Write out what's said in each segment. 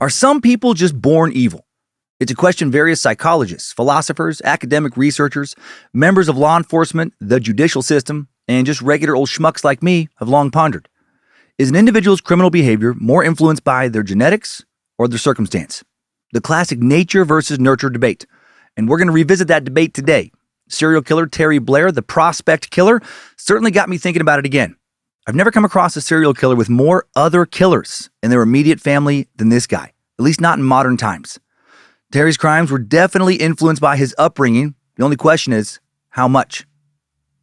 Are some people just born evil? It's a question various psychologists, philosophers, academic researchers, members of law enforcement, the judicial system, and just regular old schmucks like me have long pondered. Is an individual's criminal behavior more influenced by their genetics or their circumstance? The classic nature versus nurture debate. And we're going to revisit that debate today. Serial killer Terry Blair, the prospect killer, certainly got me thinking about it again. I've never come across a serial killer with more other killers in their immediate family than this guy, at least not in modern times. Terry's crimes were definitely influenced by his upbringing. The only question is, how much?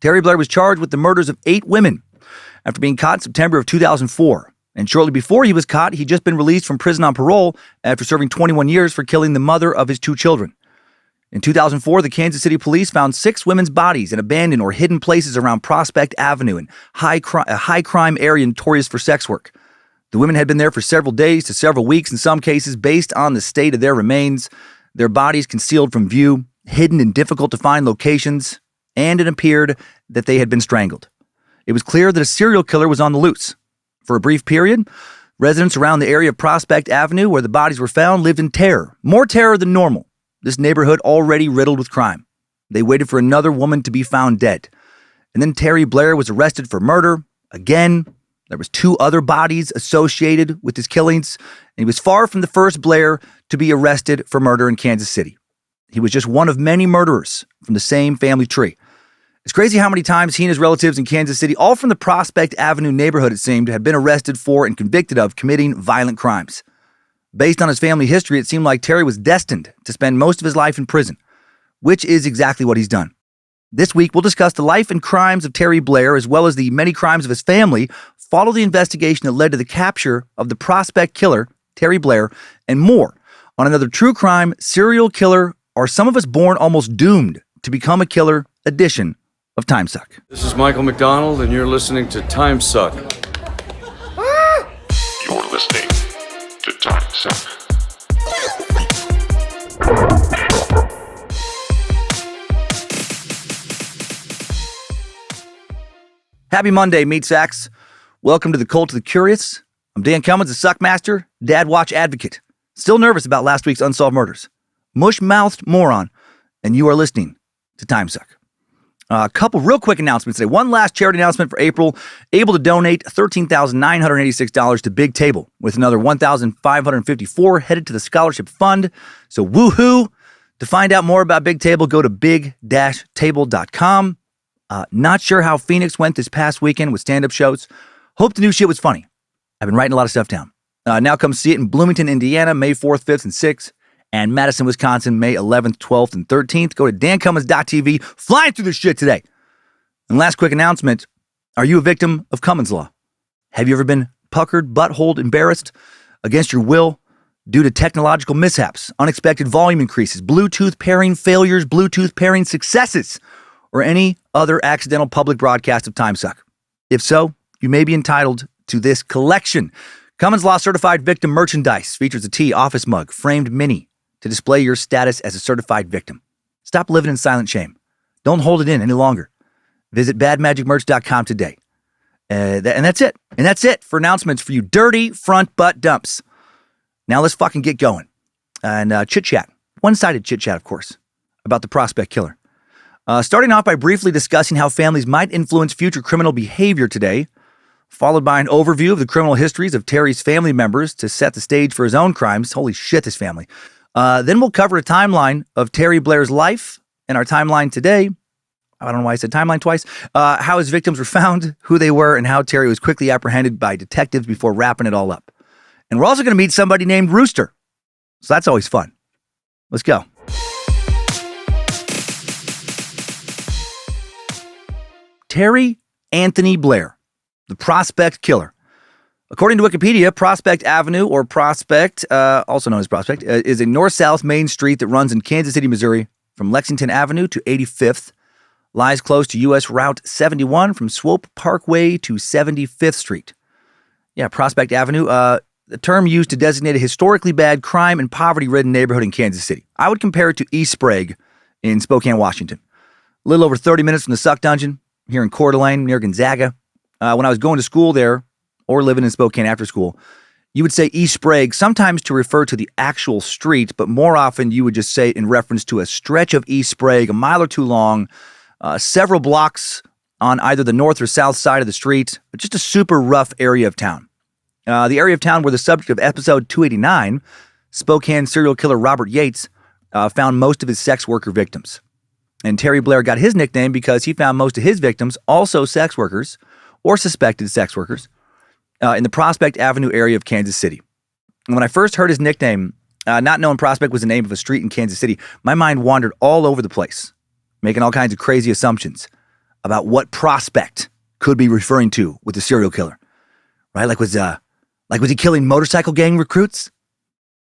Terry Blair was charged with the murders of 8 women after being caught in September of 2004. And shortly before he was caught, he'd just been released from prison on parole after serving 21 years for killing the mother of his 2 children. In 2004, the Kansas City police found 6 women's bodies in abandoned or hidden places around Prospect Avenue, a high crime area notorious for sex work. The women had been there for several days to several weeks in some cases based on the state of their remains, their bodies concealed from view, hidden in difficult to find locations, and it appeared that they had been strangled. It was clear that a serial killer was on the loose. For a brief period, residents around the area of Prospect Avenue where the bodies were found lived in terror, more terror than normal. This neighborhood already riddled with crime. They waited for another woman to be found dead. And then Terry Blair was arrested for murder. Again, there was 2 other bodies associated with his killings. And he was far from the first Blair to be arrested for murder in Kansas City. He was just one of many murderers from the same family tree. It's crazy how many times he and his relatives in Kansas City, all from the Prospect Avenue neighborhood it seemed, had been arrested for and convicted of committing violent crimes. Based on his family history, it seemed like Terry was destined to spend most of his life in prison, which is exactly what he's done. This week, we'll discuss the life and crimes of Terry Blair, as well as the many crimes of his family, follow the investigation that led to the capture of the prospect killer, Terry Blair, and more on another true crime, serial killer, Are Some of Us Born Almost Doomed to Become a Killer edition of Timesuck. This is Michael McDonald, and you're listening to Timesuck. You're listening to Timesuck. Happy Monday, meat sacks. Welcome to the Cult of the Curious. I'm Dan Cummins, the Suckmaster, Dad Watch Advocate. Still nervous about last week's unsolved murders. Mush-mouthed moron. And you are listening to Timesuck. A couple real quick announcements today. One last charity announcement for April. Able to donate $13,986 to Big Table, with another $1,554 headed to the scholarship fund. So woohoo! To find out more about Big Table, go to big-table.com. Not sure how Phoenix went this past weekend with stand-up shows. Hope the new shit was funny. I've been writing a lot of stuff down. Now come see it in Bloomington, Indiana, May 4th, 5th, and 6th. And Madison, Wisconsin, May 11th, 12th, and 13th. Go to dancummins.tv. Flying through this shit today. And last quick announcement. Are you a victim of Cummins law? Have you ever been puckered, buttholed, embarrassed against your will due to technological mishaps, unexpected volume increases, Bluetooth pairing failures, Bluetooth pairing successes, or any other accidental public broadcast of Timesuck? If so, you may be entitled to this collection. Cummins Law Certified Victim merchandise features a tea, office mug, framed mini to display your status as a certified victim. Stop living in silent shame. Don't hold it in any longer. Visit badmagicmerch.com today. And that's it. And that's it for announcements for you dirty front butt dumps. Now let's fucking get going. And chit-chat. One-sided chit-chat, of course, about the prospect killer. Starting off by briefly discussing how families might influence future criminal behavior today, followed by an overview of the criminal histories of Terry's family members to set the stage for his own crimes. Holy shit, this family. Then we'll cover a timeline of Terry Blair's life and our timeline today. I don't know why I said timeline twice. How his victims were found, who they were, and how Terry was quickly apprehended by detectives before wrapping it all up. And we're also going to meet somebody named Rooster. So that's always fun. Let's go. Terry Anthony Blair, the prospect killer. According to Wikipedia, Prospect Avenue, or Prospect, also known as Prospect, is a north-south main street that runs in Kansas City, Missouri, from Lexington Avenue to 85th, lies close to U.S. Route 71 from Swope Parkway to 75th Street. Yeah, Prospect Avenue, the term used to designate a historically bad crime and poverty-ridden neighborhood in Kansas City. I would compare it to East Sprague in Spokane, Washington. A little over 30 minutes from the Suck Dungeon, here in Coeur d'Alene, near Gonzaga. When I was going to school there, or living in Spokane after school, You would say East Sprague, sometimes to refer to the actual street, but more often you would just say in reference to a stretch of East Sprague, a mile or two long, several blocks on either the north or south side of the street, but just a super rough area of town. The area of town where the subject of episode 289, Spokane serial killer Robert Yates, found most of his sex worker victims. And Terry Blair got his nickname because he found most of his victims, also sex workers or suspected sex workers, in the Prospect Avenue area of Kansas City. And when I first heard his nickname, not knowing Prospect was the name of a street in Kansas City, my mind wandered all over the place, making all kinds of crazy assumptions about what Prospect could be referring to with the serial killer. Right? Like was he killing motorcycle gang recruits?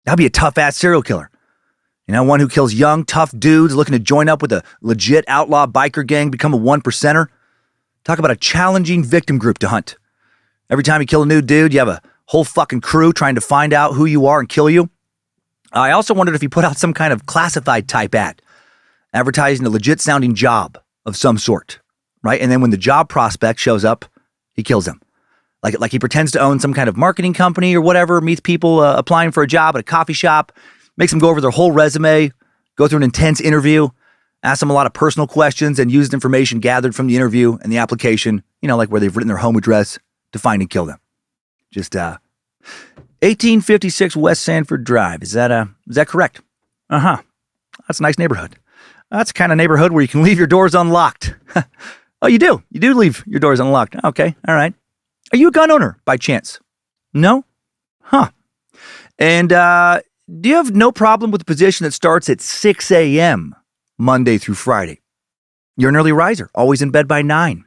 That'd be a tough-ass serial killer. You know, one who kills young, tough dudes looking to join up with a legit outlaw biker gang, become a one-percenter. Talk about a challenging victim group to hunt. Every time you kill a new dude, you have a whole fucking crew trying to find out who you are and kill you. I also wondered if he put out some kind of classified type ad, advertising a legit sounding job of some sort, right? And then when the job prospect shows up, he kills him. Like he pretends to own some kind of marketing company or whatever, meets people applying for a job at a coffee shop, makes them go over their whole resume, go through an intense interview, ask them a lot of personal questions, and use information gathered from the interview and the application, like where they've written their home address, to find and kill them. Just 1856 West Sanford Drive. Is that correct? Uh-huh. That's a nice neighborhood. That's the kind of neighborhood where you can leave your doors unlocked. Oh, you do? You do leave your doors unlocked. Okay, all right. Are you a gun owner by chance? No? Huh. And do you have no problem with the position that starts at 6 a.m. Monday through Friday? You're an early riser, always in bed by 9.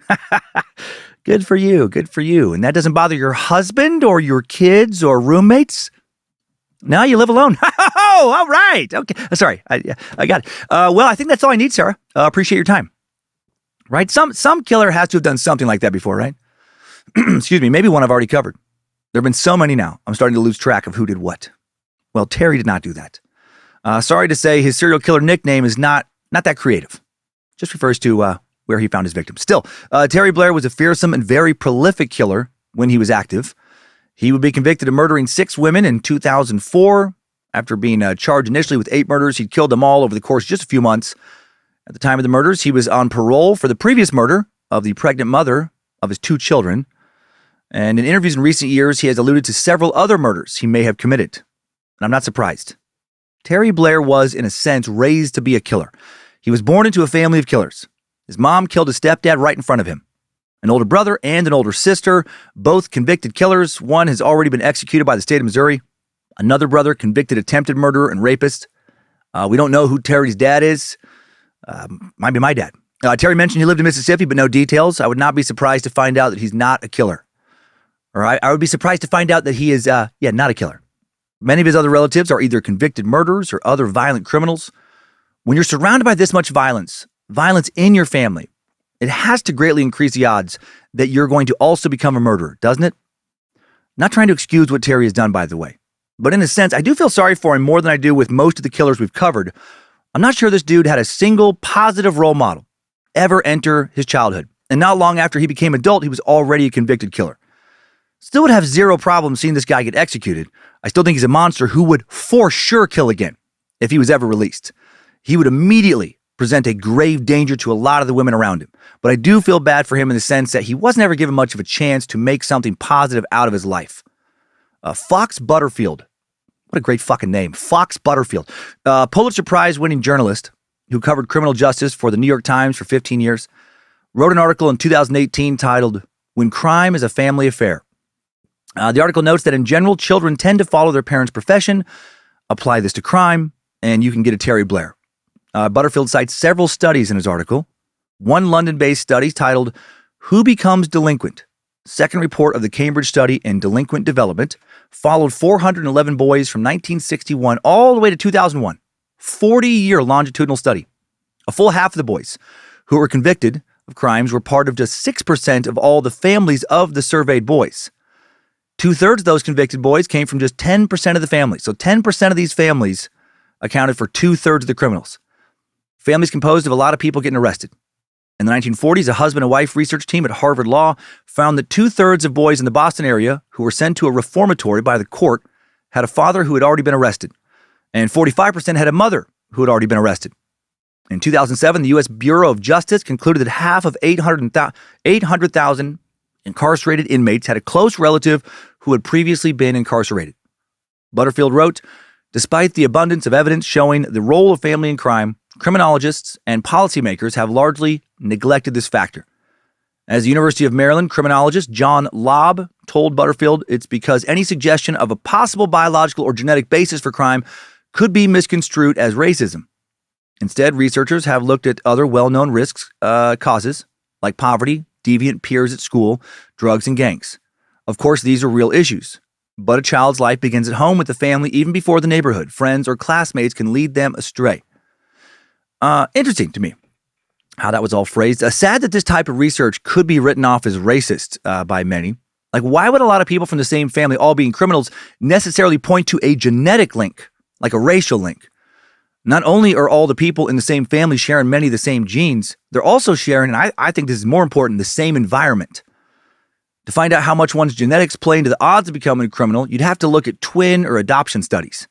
Good for you. Good for you. And that doesn't bother your husband or your kids or roommates? No, you live alone. Oh, all right. Okay. Sorry. I got it. Well, I think that's all I need, Sarah. Appreciate your time. Right? Some killer has to have done something like that before, right? Excuse me. Maybe one I've already covered. There have been so many now, I'm starting to lose track of who did what. Well, Terry did not do that. Sorry to say his serial killer nickname is not that creative. Just refers to where he found his victims. Still, Terry Blair was a fearsome and very prolific killer when he was active. He would be convicted of murdering 6 women in 2004. After being charged initially with 8 murders, he'd killed them all over the course of just a few months. At the time of the murders, he was on parole for the previous murder of the pregnant mother of his 2 children. And in interviews in recent years, he has alluded to several other murders he may have committed. And I'm not surprised. Terry Blair was, in a sense, raised to be a killer. He was born into a family of killers. His mom killed his stepdad right in front of him. An older brother and an older sister, both convicted killers. One has already been executed by the state of Missouri. Another brother, convicted attempted murderer and rapist. We don't know who Terry's dad is. Might be my dad. Terry mentioned he lived in Mississippi, but no details. I would not be surprised to find out that he's not a killer. Or I would be surprised to find out that he is, not a killer. Many of his other relatives are either convicted murderers or other violent criminals. When you're surrounded by this much violence in your family, it has to greatly increase the odds that you're going to also become a murderer, doesn't it? Not trying to excuse what Terry has done, by the way. But in a sense, I do feel sorry for him more than I do with most of the killers we've covered. I'm not sure this dude had a single positive role model ever enter his childhood. And not long after he became adult, he was already a convicted killer. Still would have zero problem seeing this guy get executed. I still think he's a monster who would for sure kill again if he was ever released. He would immediately present a grave danger to a lot of the women around him. But I do feel bad for him in the sense that he wasn't ever given much of a chance to make something positive out of his life. Fox Butterfield. What a great fucking name. Fox Butterfield. Pulitzer Prize winning journalist who covered criminal justice for the New York Times for 15 years, wrote an article in 2018 titled, "When Crime is a Family Affair." The article notes that in general, children tend to follow their parents' profession. Apply this to crime, and you can get a Terry Blair. Butterfield cites several studies in his article. One London-based study titled, "Who Becomes Delinquent?" Second report of the Cambridge Study in Delinquent Development followed 411 boys from 1961 all the way to 2001. 40-year longitudinal study. A full half of the boys who were convicted of crimes were part of just 6% of all the families of the surveyed boys. 2/3 of those convicted boys came from just 10% of the families. So 10% of these families accounted for 2/3 of the criminals. Families composed of a lot of people getting arrested. In the 1940s, a husband and wife research team at Harvard Law found that 2/3 of boys in the Boston area who were sent to a reformatory by the court had a father who had already been arrested, and 45% had a mother who had already been arrested. In 2007, the U.S. Bureau of Justice concluded that half of 800,000 incarcerated inmates had a close relative who had previously been incarcerated. Butterfield wrote, despite the abundance of evidence showing the role of family in crime, criminologists and policymakers have largely neglected this factor. As the University of Maryland criminologist John Lobb told Butterfield, it's because any suggestion of a possible biological or genetic basis for crime could be misconstrued as racism. Instead, researchers have looked at other well-known causes like poverty, deviant peers at school, drugs, and gangs. Of course, these are real issues, but a child's life begins at home with the family even before the neighborhood. Friends or classmates can lead them astray. Interesting to me how that was all phrased. Sad that this type of research could be written off as racist by many. Like, why would a lot of people from the same family, all being criminals, necessarily point to a genetic link, like a racial link? Not only are all the people in the same family sharing many of the same genes, they're also sharing, and I think this is more important, the same environment. To find out how much one's genetics play into the odds of becoming a criminal, you'd have to look at twin or adoption studies.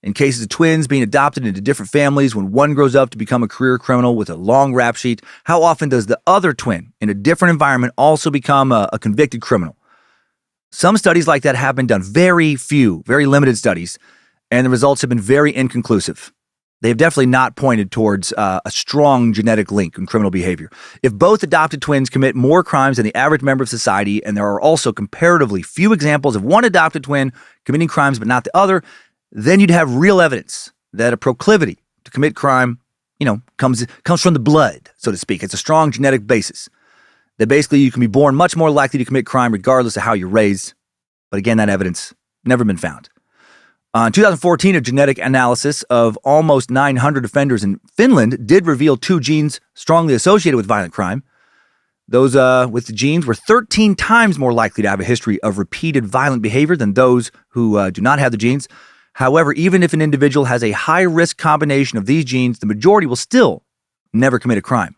In cases of twins being adopted into different families, when one grows up to become a career criminal with a long rap sheet, how often does the other twin in a different environment also become a convicted criminal? Some studies like that have been done, very few, very limited studies, and the results have been very inconclusive. They have definitely not pointed towards a strong genetic link in criminal behavior. If both adopted twins commit more crimes than the average member of society, and there are also comparatively few examples of one adopted twin committing crimes but not the other, then you'd have real evidence that a proclivity to commit crime, comes from the blood, so to speak. It's a strong genetic basis. That basically you can be born much more likely to commit crime regardless of how you're raised. But again, that evidence never been found. In 2014, a genetic analysis of almost 900 offenders in Finland did reveal 2 genes strongly associated with violent crime. Those with the genes were 13 times more likely to have a history of repeated violent behavior than those who do not have the genes. However, even if an individual has a high-risk combination of these genes, the majority will still never commit a crime.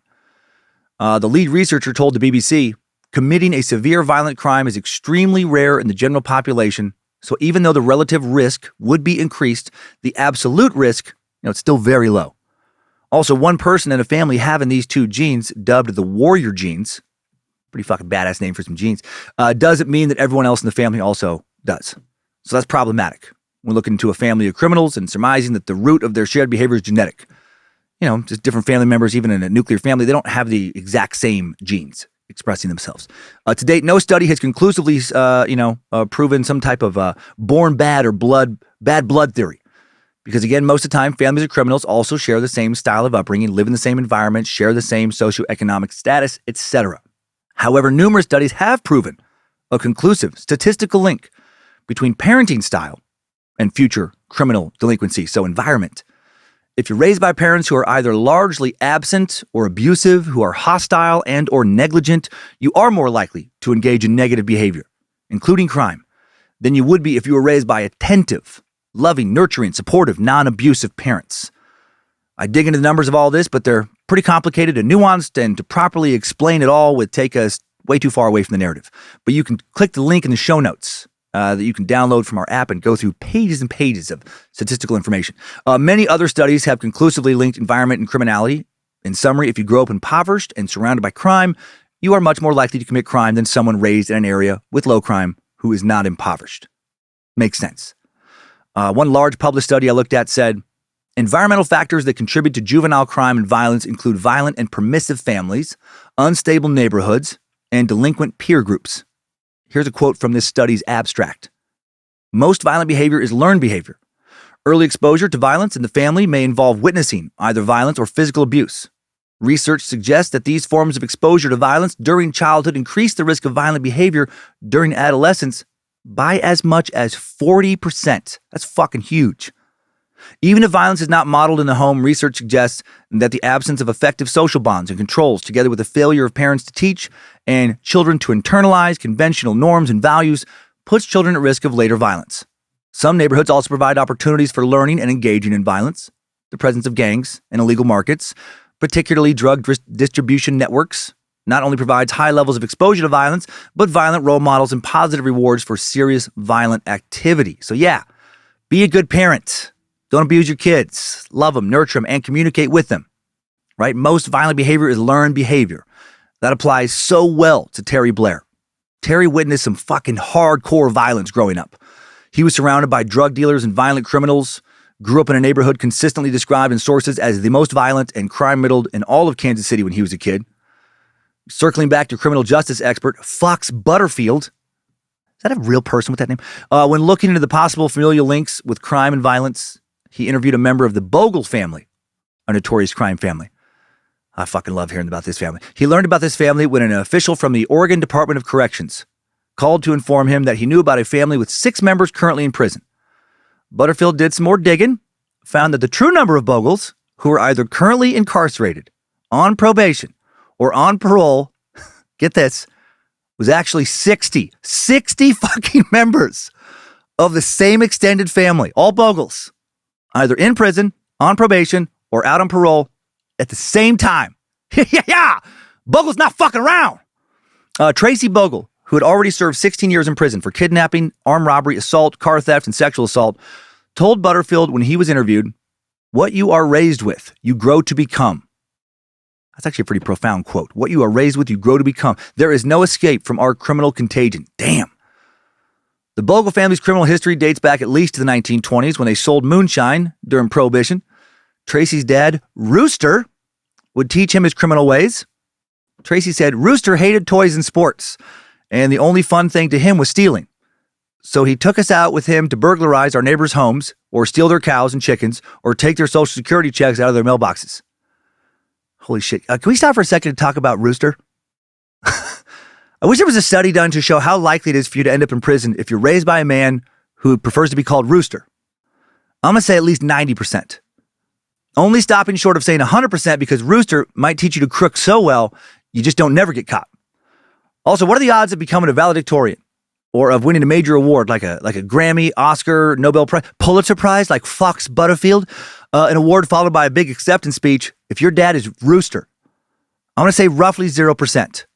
The lead researcher told the BBC, committing a severe violent crime is extremely rare in the general population. So even though the relative risk would be increased, the absolute risk, it's still very low. Also, one person in a family having these 2 genes, dubbed the warrior genes, pretty fucking badass name for some genes, doesn't mean that everyone else in the family also does. So that's problematic. When looking into a family of criminals and surmising that the root of their shared behavior is genetic. Just different family members, even in a nuclear family, they don't have the exact same genes expressing themselves. To date, no study has conclusively, proven some type of born bad or bad blood theory. Because again, most of the time, families of criminals also share the same style of upbringing, live in the same environment, share the same socioeconomic status, etc. However, numerous studies have proven a conclusive statistical link between parenting style and future criminal delinquency, so environment. If you're raised by parents who are either largely absent or abusive, who are hostile and or negligent, you are more likely to engage in negative behavior, including crime, than you would be if you were raised by attentive, loving, nurturing, supportive, non-abusive parents. I dig into the numbers of all this, but they're pretty complicated and nuanced, and to properly explain it all would take us way too far away from the narrative. But you can click the link in the show notes that you can download from our app and go through pages and pages of statistical information. Many other studies have conclusively linked environment and criminality. In summary, if you grow up impoverished and surrounded by crime, you are much more likely to commit crime than someone raised in an area with low crime who is not impoverished. Makes sense. One large published study I looked at said, environmental factors that contribute to juvenile crime and violence include violent and permissive families, unstable neighborhoods, and delinquent peer groups. Here's a quote from this study's abstract. Most violent behavior is learned behavior. Early exposure to violence in the family may involve witnessing either violence or physical abuse. Research suggests that these forms of exposure to violence during childhood increase the risk of violent behavior during adolescence by as much as 40%. That's fucking huge. Even if violence is not modeled in the home, research suggests that the absence of effective social bonds and controls, together with the failure of parents to teach and children to internalize conventional norms and values, puts children at risk of later violence. Some neighborhoods also provide opportunities for learning and engaging in violence. The presence of gangs and illegal markets particularly drug distribution networks, not only provides high levels of exposure to violence, but violent role models and positive rewards for serious violent activity. So yeah, be a good parent. Don't abuse your kids. Love them, nurture them, and communicate with them. Right? Most violent behavior is learned behavior. That applies so well to Terry Blair. Terry witnessed some fucking hardcore violence growing up. He was surrounded by drug dealers and violent criminals, grew up in a neighborhood consistently described in sources as the most violent and crime-riddled in all of Kansas City when he was a kid. Circling back to criminal justice expert Fox Butterfield. Is that a real person with that name? When looking into the possible familial links with crime and violence, he interviewed a member of the Bogle family, a notorious crime family. I fucking love hearing about this family. He learned about this family when an official from the Oregon Department of Corrections called to inform him that he knew about a family with 6 members currently in prison. Butterfield did some more digging, found that the true number of Bogles who are either currently incarcerated, on probation, or on parole, get this, was actually 60. 60 fucking members of the same extended family, all Bogles, either in prison, on probation, or out on parole at the same time. Yeah! Bogle's not fucking around! Tracy Bogle, who had already served 16 years in prison for kidnapping, armed robbery, assault, car theft, and sexual assault, told Butterfield when he was interviewed, "What you are raised with, you grow to become." That's actually a pretty profound quote. What you are raised with, you grow to become. There is no escape from our criminal contagion. Damn. The Bogle family's criminal history dates back at least to the 1920s when they sold moonshine during Prohibition. Tracy's dad, Rooster, would teach him his criminal ways. Tracy said Rooster hated toys and sports, and the only fun thing to him was stealing. So he took us out with him to burglarize our neighbors' homes, or steal their cows and chickens, or take their Social Security checks out of their mailboxes. Holy shit. Can we stop for a second to talk about Rooster? I wish there was a study done to show how likely it is for you to end up in prison if you're raised by a man who prefers to be called Rooster. I'm going to say at least 90%. Only stopping short of saying 100% because Rooster might teach you to crook so well, you just don't never get caught. Also, what are the odds of becoming a valedictorian or of winning a major award like a Grammy, Oscar, Nobel Prize, Pulitzer Prize like Fox Butterfield, an award followed by a big acceptance speech if your dad is Rooster? I'm going to say roughly 0%.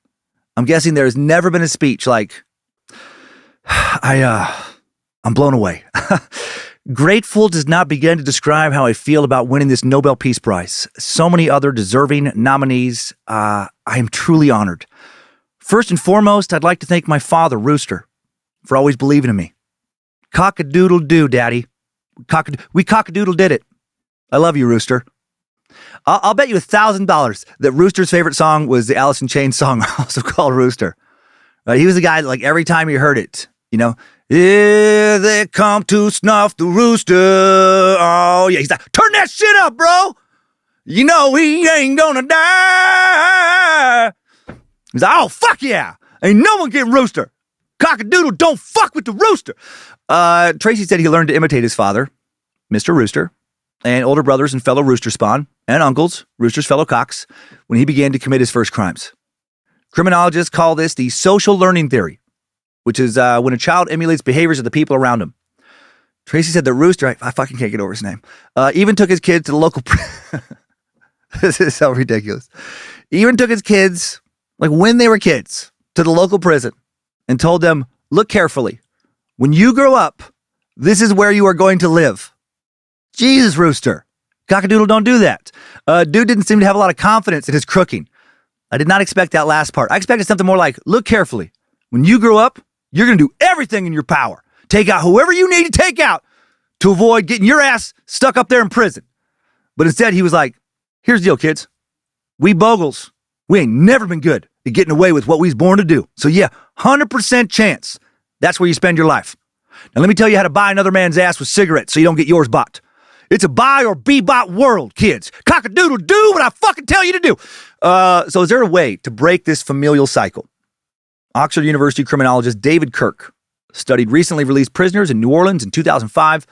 I'm guessing there has never been a speech like, I'm blown away. Grateful does not begin to describe how I feel about winning this Nobel Peace Prize. So many other deserving nominees. I am truly honored. First and foremost, I'd like to thank my father, Rooster, for always believing in me. Cock-a-doodle-doo, Daddy. We cock-a-doodle did it. I love you, Rooster. I'll bet you $1,000 that Rooster's favorite song was the Alice in Chains song, also called Rooster. He was the guy that, like, every time he heard it, you know, here they come to snuff the rooster. Oh, yeah. He's like, turn that shit up, bro. You know he ain't gonna die. He's like, oh, fuck yeah. Ain't no one getting Rooster. Cock-a-doodle, don't fuck with the Rooster. Tracy said he learned to imitate his father, Mr. Rooster, and older brothers and fellow Rooster spawn, and uncles, Rooster's fellow cocks, when he began to commit his first crimes. Criminologists call this the social learning theory, which is when a child emulates behaviors of the people around him. Tracy said that Rooster, I fucking can't get over his name, even took his kids to the local... This is so ridiculous. Even took his kids, like when they were kids, to the local prison and told them, look carefully. When you grow up, this is where you are going to live. Jesus, Rooster. Cock-a-doodle, don't do that. Dude didn't seem to have a lot of confidence in his crooking. I did not expect that last part. I expected something more like, look carefully. When you grow up, you're going to do everything in your power. Take out whoever you need to take out to avoid getting your ass stuck up there in prison. But instead, he was like, here's the deal, kids. We Bogles, we ain't never been good at getting away with what we was born to do. So yeah, 100% chance that's where you spend your life. Now let me tell you how to buy another man's ass with cigarettes so you don't get yours bought. It's a buy or be bought world, kids. Cock-a-doodle, do what I fucking tell you to do. So is there a way to break this familial cycle? Oxford University criminologist David Kirk studied recently released prisoners in New Orleans in 2005.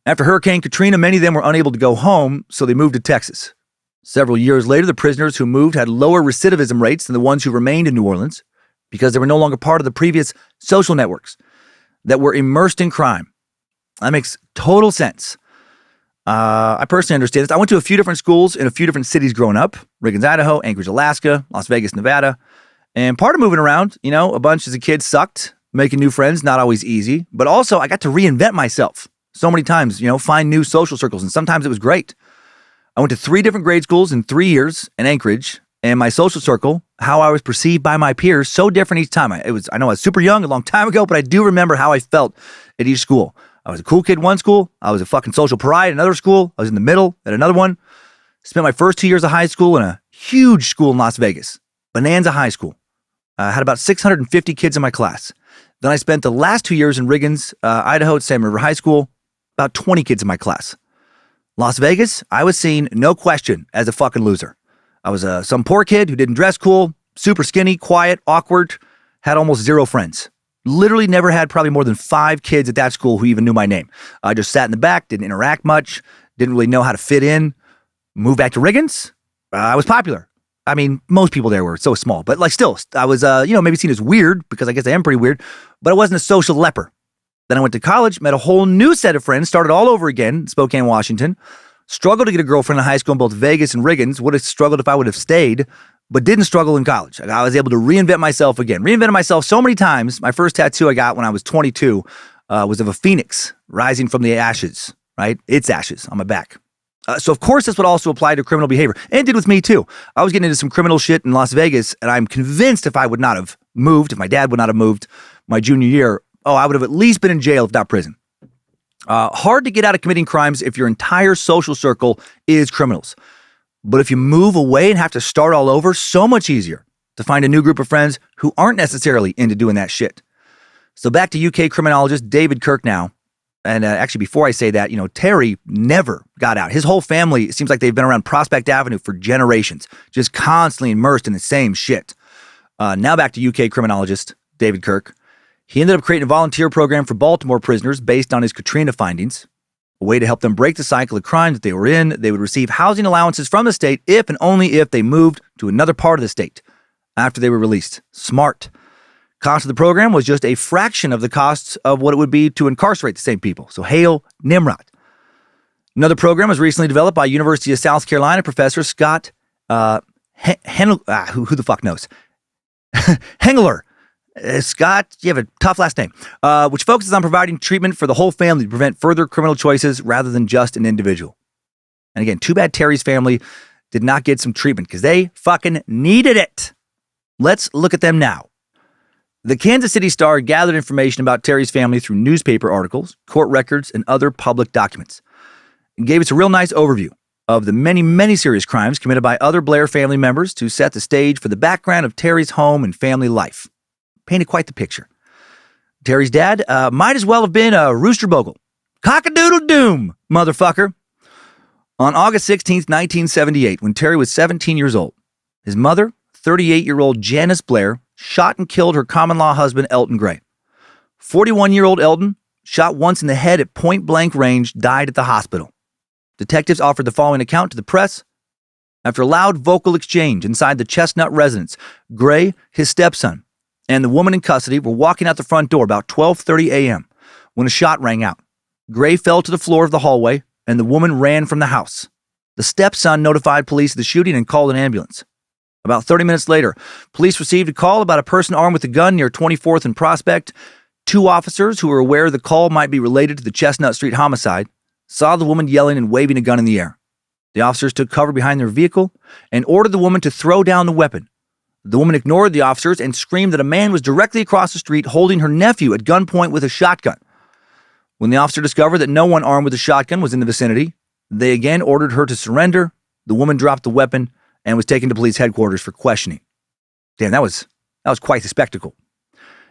After Hurricane Katrina, many of them were unable to go home, so they moved to Texas. Several years later, the prisoners who moved had lower recidivism rates than the ones who remained in New Orleans because they were no longer part of the previous social networks that were immersed in crime. That makes total sense. I personally understand this. I went to a few different schools in a few different cities growing up. Riggins, Idaho, Anchorage, Alaska, Las Vegas, Nevada. And part of moving around, a bunch as a kid sucked. Making new friends, not always easy. But also, I got to reinvent myself so many times, find new social circles. And sometimes it was great. I went to 3 different grade schools in 3 years in Anchorage. And my social circle, how I was perceived by my peers, so different each time. I know I was super young a long time ago, but I do remember how I felt at each school. I was a cool kid in one school. I was a fucking social pariah at another school. I was in the middle at another one. Spent my first 2 years of high school in a huge school in Las Vegas, Bonanza High School. I had about 650 kids in my class. Then I spent the last 2 years in Riggins, Idaho at Sam River High School, about 20 kids in my class. Las Vegas, I was seen, no question, as a fucking loser. I was some poor kid who didn't dress cool, super skinny, quiet, awkward, had almost 0 friends. Literally never had probably more than 5 kids at that school who even knew my name. I just sat in the back, didn't interact much, didn't really know how to fit in. Moved back to Riggins, I was popular. I mean, most people there were so small, but still, I was, maybe seen as weird because I guess I am pretty weird, but I wasn't a social leper. Then I went to college, met a whole new set of friends, started all over again in Spokane, Washington. Struggled to get a girlfriend in high school in both Vegas and Riggins. Would have struggled if I would have stayed, but didn't struggle in college. I was able to reinvent myself again. Reinvented myself so many times. My first tattoo I got when I was 22 was of a phoenix rising from the ashes, right? Its ashes on my back. So of course this would also apply to criminal behavior. And it did with me too. I was getting into some criminal shit in Las Vegas, and I'm convinced if I would not have moved, if my dad would not have moved my junior year, I would have at least been in jail, if not prison. Hard to get out of committing crimes if your entire social circle is criminals. But if you move away and have to start all over, so much easier to find a new group of friends who aren't necessarily into doing that shit. So back to UK criminologist David Kirk now. And actually, before I say that, Terry never got out. His whole family, it seems like they've been around Prospect Avenue for generations, just constantly immersed in the same shit. Now back to UK criminologist David Kirk. He ended up creating a volunteer program for Baltimore prisoners based on his Katrina findings, a way to help them break the cycle of crime that they were in. They would receive housing allowances from the state if and only if they moved to another part of the state after they were released. Smart. Cost of the program was just a fraction of the costs of what it would be to incarcerate the same people. So hail Nimrod. Another program was recently developed by University of South Carolina professor Scott who the fuck knows? Hengler. Scott, you have a tough last name, which focuses on providing treatment for the whole family to prevent further criminal choices rather than just an individual. And again, too bad Terry's family did not get some treatment because they fucking needed it. Let's look at them now. The Kansas City Star gathered information about Terry's family through newspaper articles, court records, and other public documents. It gave us a real nice overview of the many, many serious crimes committed by other Blair family members to set the stage for the background of Terry's home and family life. Painted quite the picture. Terry's dad might as well have been a rooster bogle. Cock-a-doodle-doom, motherfucker. On August 16th, 1978, when Terry was 17 years old, his mother, 38-year-old Janice Blair, shot and killed her common-law husband, Elton Gray. 41-year-old Elton, shot once in the head at point-blank range, died at the hospital. Detectives offered the following account to the press. After a loud vocal exchange inside the Chestnut residence, Gray, his stepson, and the woman in custody were walking out the front door about 12:30 a.m. when a shot rang out. Gray fell to the floor of the hallway, and the woman ran from the house. The stepson notified police of the shooting and called an ambulance. About 30 minutes later, police received a call about a person armed with a gun near 24th and Prospect. 2 officers who were aware the call might be related to the Chestnut Street homicide saw the woman yelling and waving a gun in the air. The officers took cover behind their vehicle and ordered the woman to throw down the weapon. The woman ignored the officers and screamed that a man was directly across the street holding her nephew at gunpoint with a shotgun. When the officer discovered that no one armed with a shotgun was in the vicinity, they again ordered her to surrender. The woman dropped the weapon and was taken to police headquarters for questioning. Damn, that was quite the spectacle.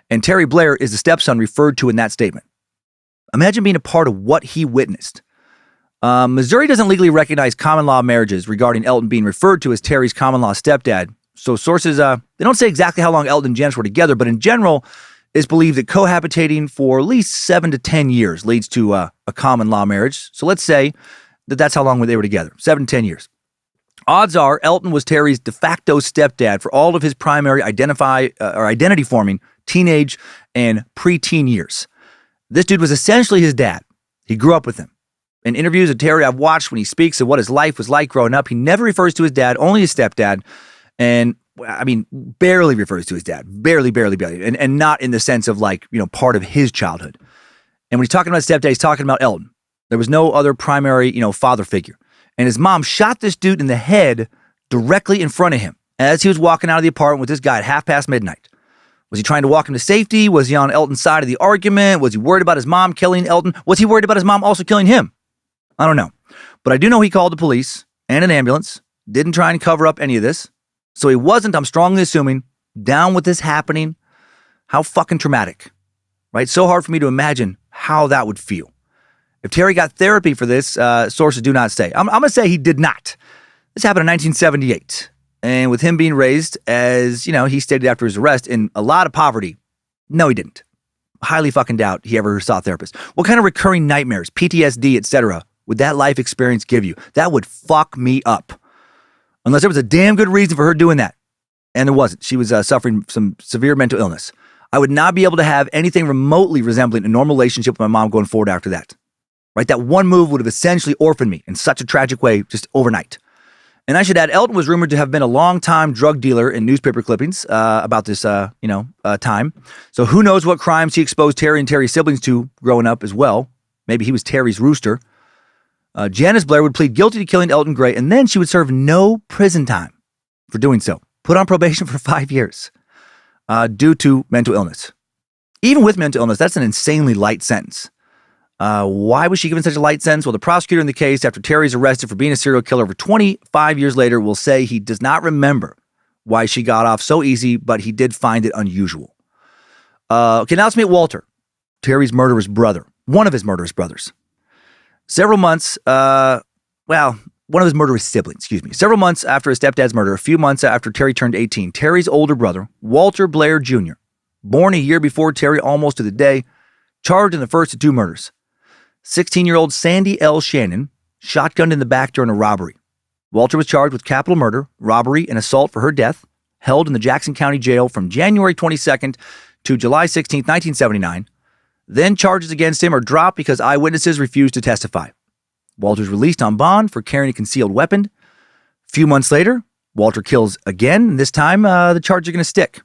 And Terry Blair is the stepson referred to in that statement. Imagine being a part of what he witnessed. Missouri doesn't legally recognize common law marriages regarding Elton being referred to as Terry's common law stepdad. So sources, they don't say exactly how long Elton and Janice were together, but in general, it's believed that cohabitating for at least 7 to 10 years leads to a common law marriage. So let's say that that's how long they were together, 7 to 10 years. Odds are Elton was Terry's de facto stepdad for all of his primary identity-forming teenage and preteen years. This dude was essentially his dad. He grew up with him. In interviews of Terry I've watched, when he speaks of what his life was like growing up, he never refers to his dad, only his stepdad. And I mean, barely refers to his dad. Barely. And not in the sense of like, part of his childhood. And when he's talking about his stepdad, he's talking about Elton. There was no other primary, father figure. And his mom shot this dude in the head directly in front of him as he was walking out of the apartment with this guy at midnight. Was he trying to walk him to safety? Was he on Elton's side of the argument? Was he worried about his mom killing Elton? Was he worried about his mom also killing him? I don't know. But I do know he called the police and an ambulance, didn't try and cover up any of this. So he wasn't, I'm strongly assuming, down with this happening. How fucking traumatic, right? So hard for me to imagine how that would feel. If Terry got therapy for this, sources do not say. I'm going to say he did not. This happened in 1978. And with him being raised, as, he stated after his arrest, in a lot of poverty, no, he didn't. Highly fucking doubt he ever saw a therapist. What kind of recurring nightmares, PTSD, etc., would that life experience give you? That would fuck me up. Unless there was a damn good reason for her doing that. And there wasn't. She was suffering some severe mental illness. I would not be able to have anything remotely resembling a normal relationship with my mom going forward after that. Right? That one move would have essentially orphaned me in such a tragic way just overnight. And I should add, Elton was rumored to have been a long-time drug dealer in newspaper clippings about this, time. So who knows what crimes he exposed Terry and Terry's siblings to growing up as well. Maybe he was Terry's rooster. Janice Blair would plead guilty to killing Elton Gray, and then she would serve no prison time for doing so. Put on probation for 5 years due to mental illness. Even with mental illness, that's an insanely light sentence. Why was she given such a light sentence? Well, the prosecutor in the case, after Terry's arrested for being a serial killer over 25 years later, will say he does not remember why she got off so easy, but he did find it unusual. Okay, now let's meet Walter, Terry's murderous brother, one of his murderous brothers. Several months, one of his murderous siblings, Several months after his stepdad's murder, a few months after Terry turned 18, Terry's older brother, Walter Blair Jr., born a year before Terry almost to the day, charged in the first of two murders. 16-year-old Sandy L. Shannon, shotgunned in the back during a robbery. Walter was charged with capital murder, robbery, and assault for her death, held in the Jackson County Jail from January 22nd to July 16th, 1979. Then charges against him are dropped because eyewitnesses refused to testify. Walter's released on bond for carrying a concealed weapon. A few months later, Walter kills again, and this time the charges are going to stick.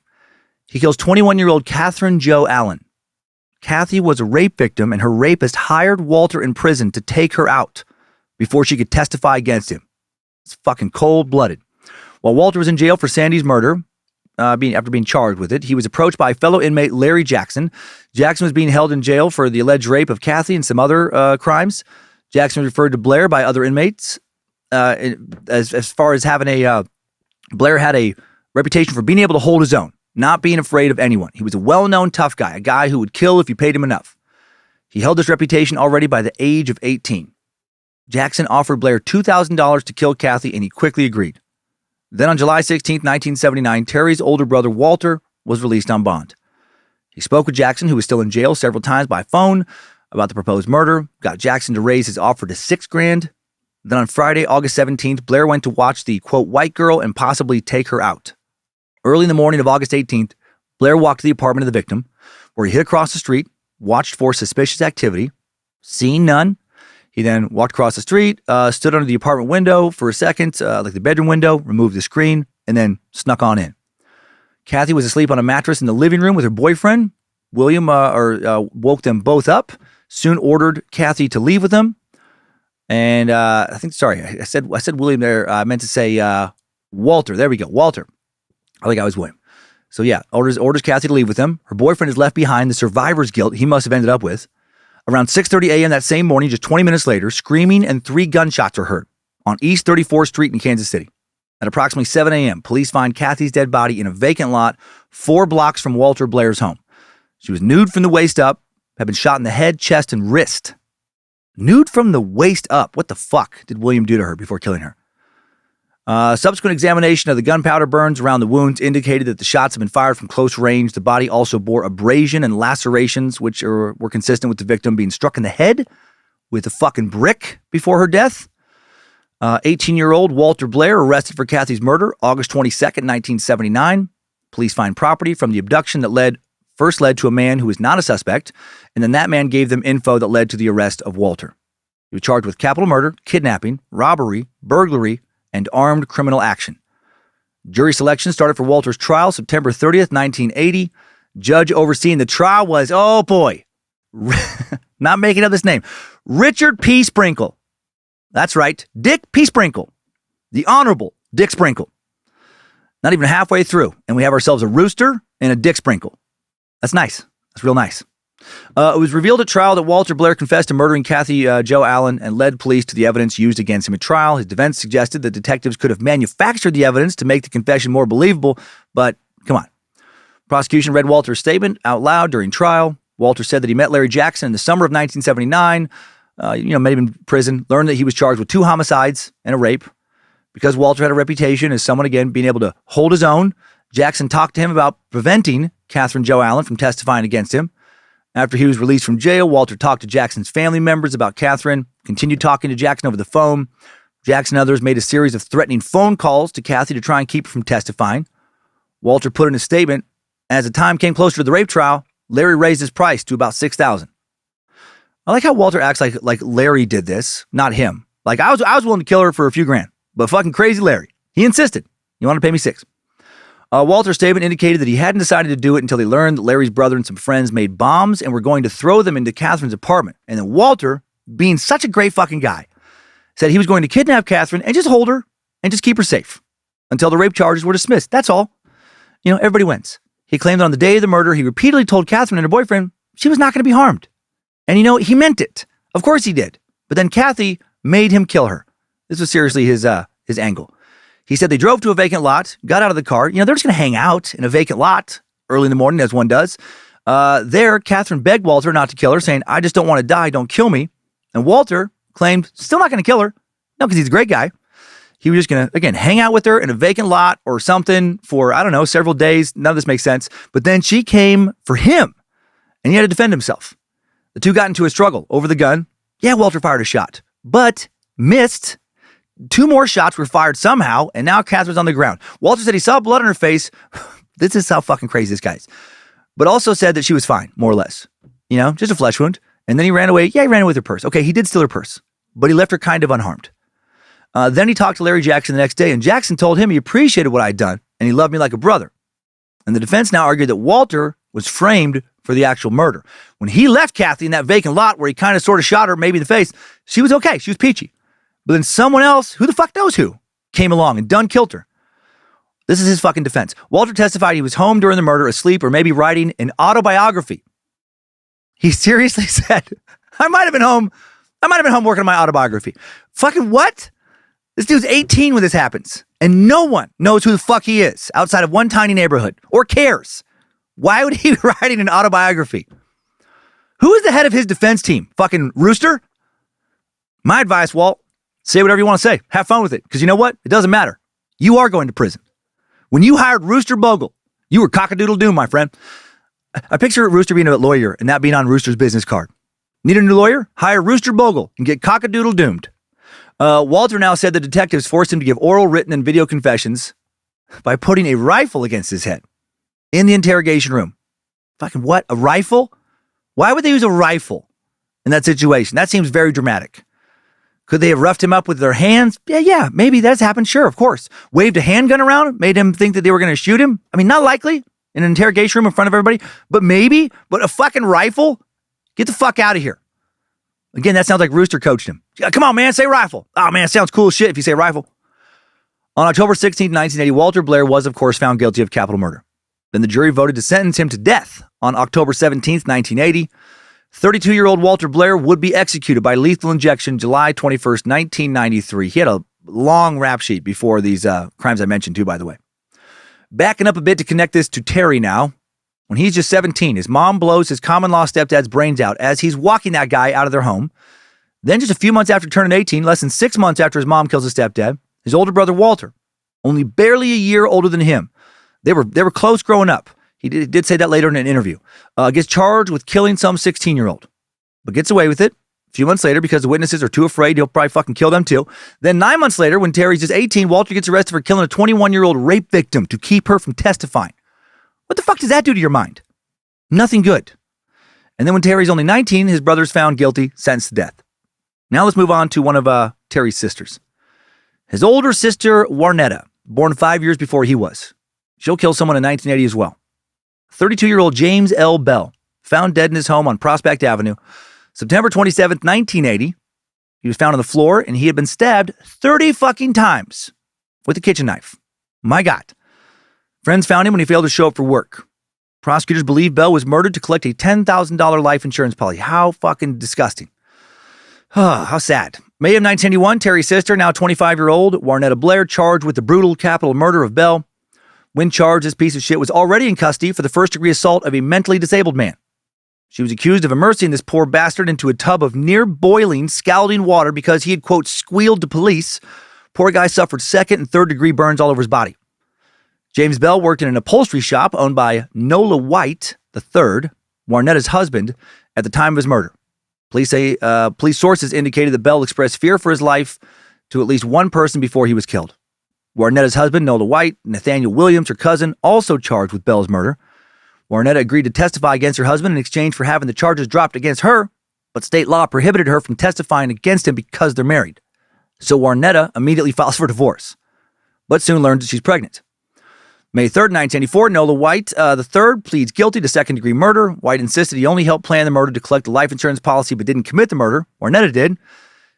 He kills 21-year-old Catherine Jo Allen. Kathy was a rape victim, and her rapist hired Walter in prison to take her out before she could testify against him. It's fucking cold-blooded. While Walter was in jail for Sandy's murder, after being charged with it, he was approached by fellow inmate Larry Jackson. Jackson was being held in jail for the alleged rape of Kathy and some other crimes. Jackson was referred to Blair by other inmates as far as having Blair had a reputation for being able to hold his own, not being afraid of anyone. He was a well-known tough guy, a guy who would kill if you paid him enough. He held this reputation already by the age of 18. Jackson offered Blair $2,000 to kill Kathy, and he quickly agreed. Then on July 16, 1979, Terry's older brother, Walter, was released on bond. He spoke with Jackson, who was still in jail, several times by phone about the proposed murder, got Jackson to raise his offer to $6,000. Then on Friday, August 17th, Blair went to watch the, quote, white girl and possibly take her out. Early in the morning of August 18th, Blair walked to the apartment of the victim, where he hid across the street, watched for suspicious activity, seeing none. He then walked across the street, stood under the apartment window for a second, like the bedroom window, removed the screen, and then snuck on in. Kathy was asleep on a mattress in the living room with her boyfriend. William woke them both up, soon ordered Kathy to leave with him. And I said William there. I meant to say Walter. There we go, Walter. I think I was William. So yeah, orders Kathy to leave with him. Her boyfriend is left behind, the survivor's guilt he must have ended up with. Around 6:30 a.m. that same morning, just 20 minutes later, screaming and 3 gunshots are heard on East 34th Street in Kansas City. At approximately 7 a.m., police find Kathy's dead body in a vacant lot 4 blocks from Walter Blair's home. She was nude from the waist up, had been shot in the head, chest, and wrist. Nude from the waist up. What the fuck did William do to her before killing her? Subsequent examination of the gunpowder burns around the wounds indicated that the shots had been fired from close range. The body also bore abrasion and lacerations, which were consistent with the victim being struck in the head with a fucking brick before her death. 18-year-old Walter Blair arrested for Kathy's murder August 22nd, 1979. Police find property from the abduction that first led to a man who was not a suspect, and then that man gave them info that led to the arrest of Walter. He was charged with capital murder, kidnapping, robbery, burglary, and armed criminal action. Jury selection started for Walter's trial September 30th, 1980. Judge overseeing the trial was, oh boy, not making up this name, Richard P. Sprinkle. That's right, Dick P. Sprinkle. The Honorable Dick Sprinkle. Not even halfway through, and we have ourselves a rooster and a Dick Sprinkle. That's nice. That's real nice. It was revealed at trial that Walter Blair confessed to murdering Kathy Jo Allen and led police to the evidence used against him at trial. His defense suggested that detectives could have manufactured the evidence to make the confession more believable, but come on. Prosecution read Walter's statement out loud during trial. Walter said that he met Larry Jackson in the summer of 1979, met him in prison, learned that he was charged with 2 homicides and a rape. Because Walter had a reputation as someone, again, being able to hold his own, Jackson talked to him about preventing Catherine Jo Allen from testifying against him. After he was released from jail, Walter talked to Jackson's family members about Catherine, continued talking to Jackson over the phone. Jackson and others made a series of threatening phone calls to Kathy to try and keep her from testifying. Walter put in a statement, as the time came closer to the rape trial, Larry raised his price to about $6,000. I like how Walter acts like Larry did this, not him. Like I was willing to kill her for a few grand, but fucking crazy Larry. He insisted. You want to pay me $6,000. Walter's statement indicated that he hadn't decided to do it until he learned that Larry's brother and some friends made bombs and were going to throw them into Catherine's apartment. And then Walter, being such a great fucking guy, said he was going to kidnap Catherine and just hold her and just keep her safe until the rape charges were dismissed. That's all. Everybody wins. He claimed that on the day of the murder, he repeatedly told Catherine and her boyfriend she was not going to be harmed. And he meant it. Of course he did. But then Kathy made him kill her. This was seriously his angle. He said they drove to a vacant lot, got out of the car. They're just going to hang out in a vacant lot early in the morning, as one does. There, Catherine begged Walter not to kill her, saying, I just don't want to die, don't kill me. And Walter claimed, still not going to kill her. No, because he's a great guy. He was just going to, again, hang out with her in a vacant lot or something for, I don't know, several days. None of this makes sense. But then she came for him, and he had to defend himself. The two got into a struggle over the gun. Yeah, Walter fired a shot, but missed. 2 more shots were fired somehow, and now Catherine's on the ground. Walter said he saw blood on her face. This is how fucking crazy this guy is. But also said that she was fine, more or less. Just a flesh wound. And then he ran away. Yeah, he ran away with her purse. Okay, he did steal her purse, but he left her kind of unharmed. Then he talked to Larry Jackson the next day, and Jackson told him he appreciated what I'd done, and he loved me like a brother. And the defense now argued that Walter was framed for the actual murder. When he left Kathy in that vacant lot where he kind of sort of shot her, maybe in the face, she was okay. She was peachy. But then someone else, who the fuck knows who, came along and done killed her. This is his fucking defense. Walter testified he was home during the murder, asleep, or maybe writing an autobiography. He seriously said, I might have been home working on my autobiography. Fucking what? This dude's 18 when this happens, and no one knows who the fuck he is outside of one tiny neighborhood, or cares. Why would he be writing an autobiography? Who is the head of his defense team? Fucking Rooster? My advice, Walt, say whatever you want to say. Have fun with it. Because you know what? It doesn't matter. You are going to prison. When you hired Rooster Bogle, you were cock-a-doodle-doo, my friend. I picture Rooster being a lawyer and that being on Rooster's business card. Need a new lawyer? Hire Rooster Bogle and get cock-a-doodle-doomed. Walter now said the detectives forced him to give oral, written, and video confessions by putting a rifle against his head in the interrogation room. Fucking what? A rifle? Why would they use a rifle in that situation? That seems very dramatic. Could they have roughed him up with their hands? Yeah, maybe that's happened. Sure, of course. Waved a handgun around, made him think that they were going to shoot him. I mean, not likely in an interrogation room in front of everybody, but maybe. But a fucking rifle? Get the fuck out of here. Again, that sounds like Rooster coached him. Come on, man, say rifle. Oh, man, it sounds cool as shit if you say rifle. On October 16, 1980, Walter Blair was, of course, found guilty of capital murder. Then the jury voted to sentence him to death on October 17, 1980. 32-year-old Walter Blair would be executed by lethal injection July 21st, 1993. He had a long rap sheet before these crimes I mentioned too, by the way. Backing up a bit to connect this to Terry now. When he's just 17, his mom blows his common-law stepdad's brains out as he's walking that guy out of their home. Then just a few months after turning 18, less than 6 months after his mom kills his stepdad, his older brother Walter, only barely a year older than him. They were close growing up. He did say that later in an interview. Gets charged with killing some 16-year-old, but gets away with it. A few months later, because the witnesses are too afraid, he'll probably fucking kill them too. Then 9 months later, when Terry's just 18, Walter gets arrested for killing a 21-year-old rape victim to keep her from testifying. What the fuck does that do to your mind? Nothing good. And then when Terry's only 19, his brother's found guilty, sentenced to death. Now let's move on to one of Terry's sisters. His older sister, Warnetta, born 5 years before he was. She'll kill someone in 1980 as well. 32-year-old James L. Bell, found dead in his home on Prospect Avenue, September 27th, 1980. He was found on the floor, and he had been stabbed 30 fucking times with a kitchen knife. My God. Friends found him when he failed to show up for work. Prosecutors believe Bell was murdered to collect a $10,000 life insurance policy. How fucking disgusting. How sad. May of 1981, Terry's sister, now 25-year-old Warnetta Blair, charged with the brutal capital murder of Bell. When charged, this piece of shit was already in custody for the first-degree assault of a mentally disabled man. She was accused of immersing this poor bastard into a tub of near-boiling, scalding water because he had, quote, squealed to police. Poor guy suffered second and third-degree burns all over his body. James Bell worked in an upholstery shop owned by Nola White III, Warnetta's husband, at the time of his murder. Police sources indicated that Bell expressed fear for his life to at least one person before he was killed. Warnetta's husband, Nola White, Nathaniel Williams, her cousin, also charged with Bell's murder. Warnetta agreed to testify against her husband in exchange for having the charges dropped against her, but state law prohibited her from testifying against him because they're married. So Warnetta immediately files for divorce, but soon learns that she's pregnant. May 3rd, 1984, Nola White III pleads guilty to second-degree murder. White insisted he only helped plan the murder to collect the life insurance policy but didn't commit the murder. Warnetta did.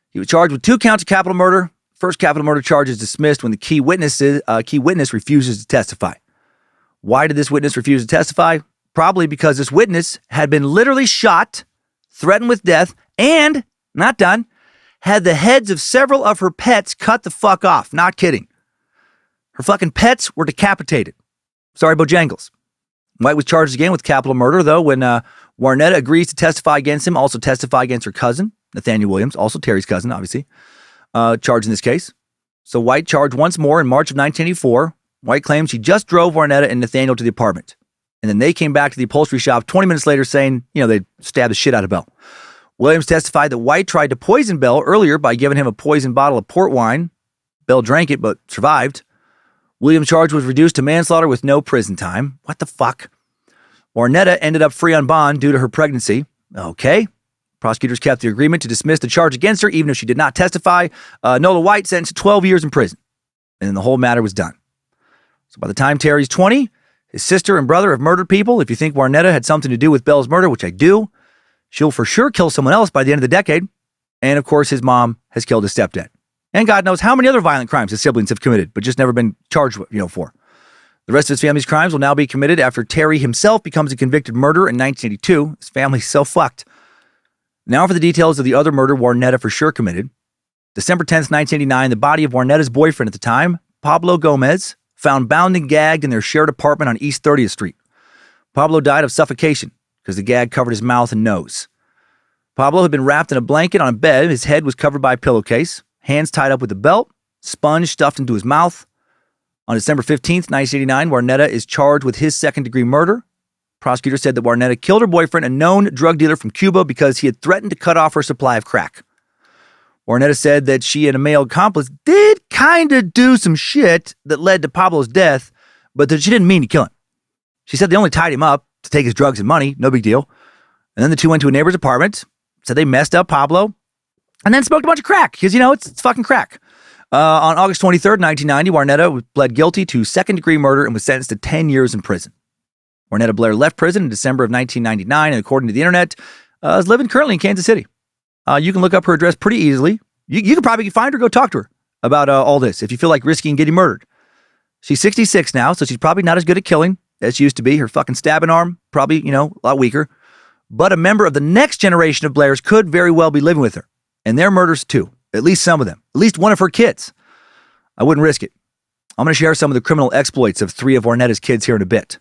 He was charged with 2 counts of capital murder. First capital murder charge is dismissed when the key witness refuses to testify. Why did this witness refuse to testify? Probably because this witness had been literally shot, threatened with death, and, not done, had the heads of several of her pets cut the fuck off. Not kidding. Her fucking pets were decapitated. Sorry, Bojangles. White was charged again with capital murder, though, when Warnetta agrees to testify against him, also testify against her cousin, Nathaniel Williams, also Terry's cousin, obviously, charged in this case. So White charged once more in March of 1984. White claims she just drove Warnetta and Nathaniel to the apartment. And then they came back to the upholstery shop 20 minutes later saying, they stabbed the shit out of Bell. Williams testified that White tried to poison Bell earlier by giving him a poisoned bottle of port wine. Bell drank it, but survived. Williams' charge was reduced to manslaughter with no prison time. What the fuck? Warnetta ended up free on bond due to her pregnancy. Okay. Prosecutors kept the agreement to dismiss the charge against her, even if she did not testify. Nola White sentenced to 12 years in prison. And then the whole matter was done. So by the time Terry's 20, his sister and brother have murdered people. If you think Warnetta had something to do with Bell's murder, which I do, she'll for sure kill someone else by the end of the decade. And of course, his mom has killed his stepdad. And God knows how many other violent crimes his siblings have committed, but just never been charged for. The rest of his family's crimes will now be committed after Terry himself becomes a convicted murderer in 1982. His family's so fucked. Now for the details of the other murder Warnetta for sure committed. December 10th, 1989, the body of Warnetta's boyfriend at the time, Pablo Gomez, found bound and gagged in their shared apartment on East 30th Street. Pablo died of suffocation because the gag covered his mouth and nose. Pablo had been wrapped in a blanket on a bed. His head was covered by a pillowcase. Hands tied up with a belt, sponge stuffed into his mouth. On December 15th, 1989, Warnetta is charged with his second-degree murder. Prosecutors said that Warnetta killed her boyfriend, a known drug dealer from Cuba, because he had threatened to cut off her supply of crack. Warnetta said that she and a male accomplice did kind of do some shit that led to Pablo's death, but that she didn't mean to kill him. She said they only tied him up to take his drugs and money, no big deal. And then the two went to a neighbor's apartment, said they messed up Pablo, and then smoked a bunch of crack, because, it's fucking crack. On August 23rd, 1990, Warnetta pled guilty to second-degree murder and was sentenced to 10 years in prison. Warnetta Blair left prison in December of 1999, and according to the internet, is living currently in Kansas City. You can look up her address pretty easily. You can probably find her, go talk to her about all this if you feel like risking getting murdered. She's 66 now, so she's probably not as good at killing as she used to be. Her fucking stabbing arm, probably, a lot weaker. But a member of the next generation of Blairs could very well be living with her. And their murders too. At least some of them. At least one of her kids. I wouldn't risk it. I'm going to share some of the criminal exploits of 3 of Warnetta's kids here in a bit.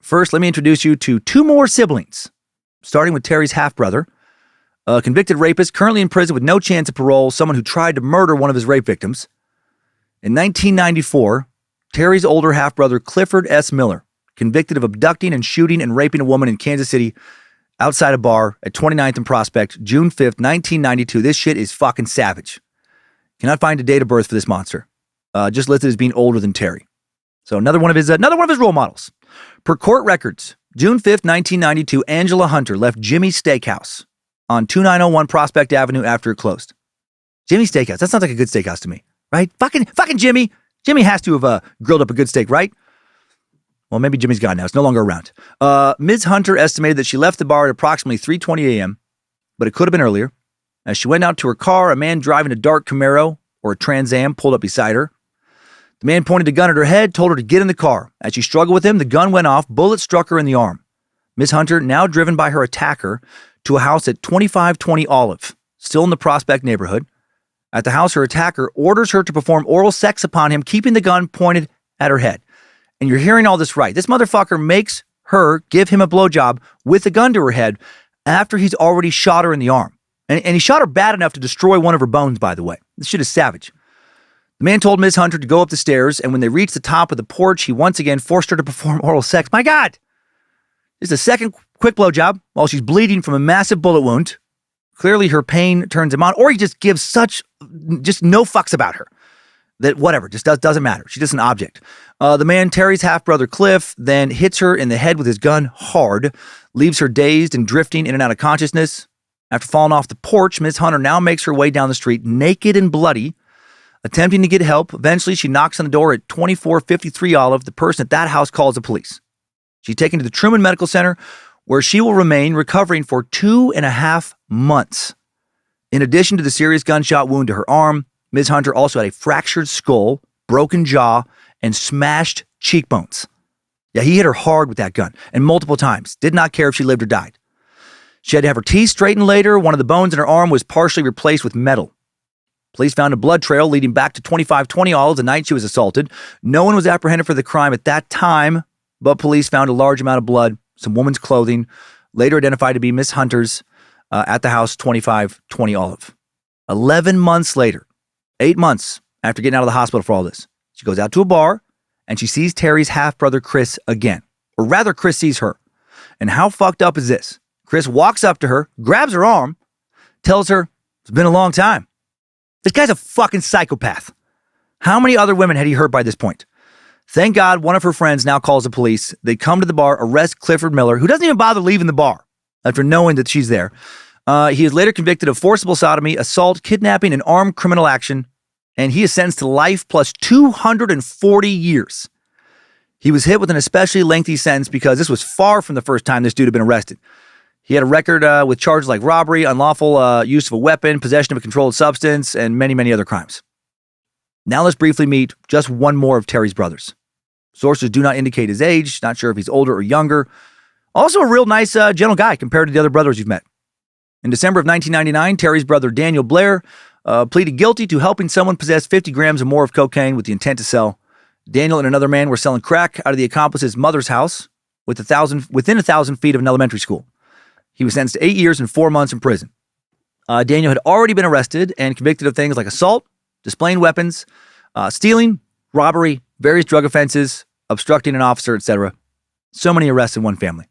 First, let me introduce you to 2 more siblings. Starting with Terry's half-brother. A convicted rapist currently in prison with no chance of parole. Someone who tried to murder one of his rape victims. In 1994, Terry's older half-brother Clifford S. Miller, convicted of abducting and shooting and raping a woman in Kansas City outside a bar at 29th and Prospect, June 5th, 1992. This shit is fucking savage. Cannot find a date of birth for this monster. Just listed as being older than Terry. So another one of his role models. Per court records, June 5th, 1992, Angela Hunter left Jimmy's Steakhouse on 2901 Prospect Avenue after it closed. Jimmy's Steakhouse. That sounds like a good steakhouse to me, right? Fucking Jimmy. Jimmy has to have grilled up a good steak, right? Well, maybe Jimmy's gone now. It's no longer around. Ms. Hunter estimated that she left the bar at approximately 3:20 a.m., but it could have been earlier. As she went out to her car, a man driving a dark Camaro or a Trans Am pulled up beside her. The man pointed a gun at her head, told her to get in the car. As she struggled with him, the gun went off. Bullet struck her in the arm. Ms. Hunter, now driven by her attacker, to a house at 2520 Olive, still in the Prospect neighborhood. At the house, her attacker orders her to perform oral sex upon him, keeping the gun pointed at her head. And you're hearing all this right. This motherfucker makes her give him a blowjob with a gun to her head after he's already shot her in the arm. And he shot her bad enough to destroy one of her bones, by the way. This shit is savage. The man told Ms. Hunter to go up the stairs, and when they reached the top of the porch, he once again forced her to perform oral sex. My God! This is a second quick blowjob while she's bleeding from a massive bullet wound. Clearly her pain turns him on, or he just gives just no fucks about her. That whatever, just doesn't matter. She's just an object. The man, Terry's half-brother Cliff, then hits her in the head with his gun hard, leaves her dazed and drifting in and out of consciousness. After falling off the porch, Ms. Hunter now makes her way down the street, naked and bloody, attempting to get help. Eventually, she knocks on the door at 2453 Olive. The person at that house calls the police. She's taken to the Truman Medical Center, where she will remain recovering for 2.5 months. In addition to the serious gunshot wound to her arm, Ms. Hunter also had a fractured skull, broken jaw, and smashed cheekbones. Yeah, he hit her hard with that gun, and multiple times. Did not care if she lived or died. She had to have her teeth straightened later. One of the bones in her arm was partially replaced with metal. Police found a blood trail leading back to 2520 Olive the night she was assaulted. No one was apprehended for the crime at that time, but police found a large amount of blood, some woman's clothing, later identified to be Miss Hunter's, at the house 2520 Olive. 11 months later, 8 months after getting out of the hospital for all this, she goes out to a bar and she sees Terry's half-brother Chris again. Or rather, Chris sees her. And how fucked up is this? Chris walks up to her, grabs her arm, tells her, it's been a long time. This guy's a fucking psychopath. How many other women had he hurt by this point? Thank God one of her friends now calls the police. They come to the bar, arrest Clifford Miller, who doesn't even bother leaving the bar after knowing that she's there. He is later convicted of forcible sodomy, assault, kidnapping, and armed criminal action, and he is sentenced to life plus 240 years. He was hit with an especially lengthy sentence because this was far from the first time this dude had been arrested. He had a record with charges like robbery, unlawful use of a weapon, possession of a controlled substance, and many, many other crimes. Now let's briefly meet just one more of Terry's brothers. Sources do not indicate his age, not sure if he's older or younger. Also a real nice, gentle guy compared to the other brothers you've met. In December of 1999, Terry's brother Daniel Blair pleaded guilty to helping someone possess 50 grams or more of cocaine with the intent to sell. Daniel and another man were selling crack out of the accomplice's mother's house within 1,000 feet of an elementary school. He was sentenced to 8 years and 4 months in prison. Daniel had already been arrested and convicted of things like assault, displaying weapons, stealing, robbery, various drug offenses, obstructing an officer, etc. So many arrests in one family.